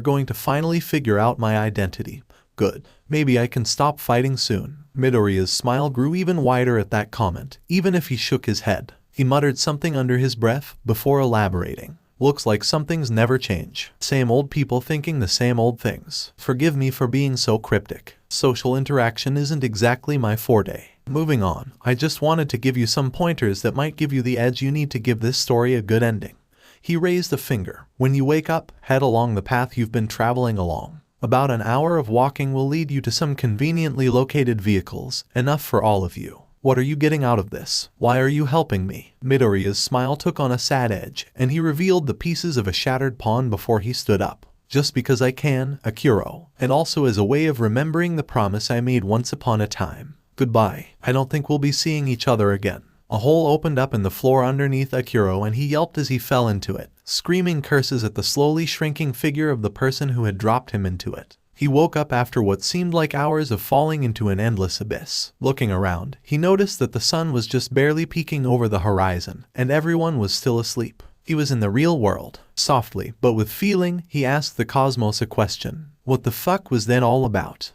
going to finally figure out my identity, good. Maybe I can stop fighting soon." Midoriya's smile grew even wider at that comment, even if he shook his head. He muttered something under his breath before elaborating. Looks like some things never change. Same old people thinking the same old things. Forgive me for being so cryptic. Social interaction isn't exactly my forte. Moving on, I just wanted to give you some pointers that might give you the edge you need to give this story a good ending. He raised a finger. When you wake up, head along the path you've been traveling along. About an hour of walking will lead you to some conveniently located vehicles, enough for all of you. What are you getting out of this? Why are you helping me? Midoriya's smile took on a sad edge, and he revealed the pieces of a shattered pawn before he stood up. Just because I can, Akuro, and also as a way of remembering the promise I made once upon a time. Goodbye. I don't think we'll be seeing each other again. A hole opened up in the floor underneath Akuro and he yelped as he fell into it, screaming curses at the slowly shrinking figure of the person who had dropped him into it. He woke up after what seemed like hours of falling into an endless abyss. Looking around, he noticed that the sun was just barely peeking over the horizon, and everyone was still asleep. He was in the real world. Softly, but with feeling, he asked the cosmos a question. What the fuck was that all about?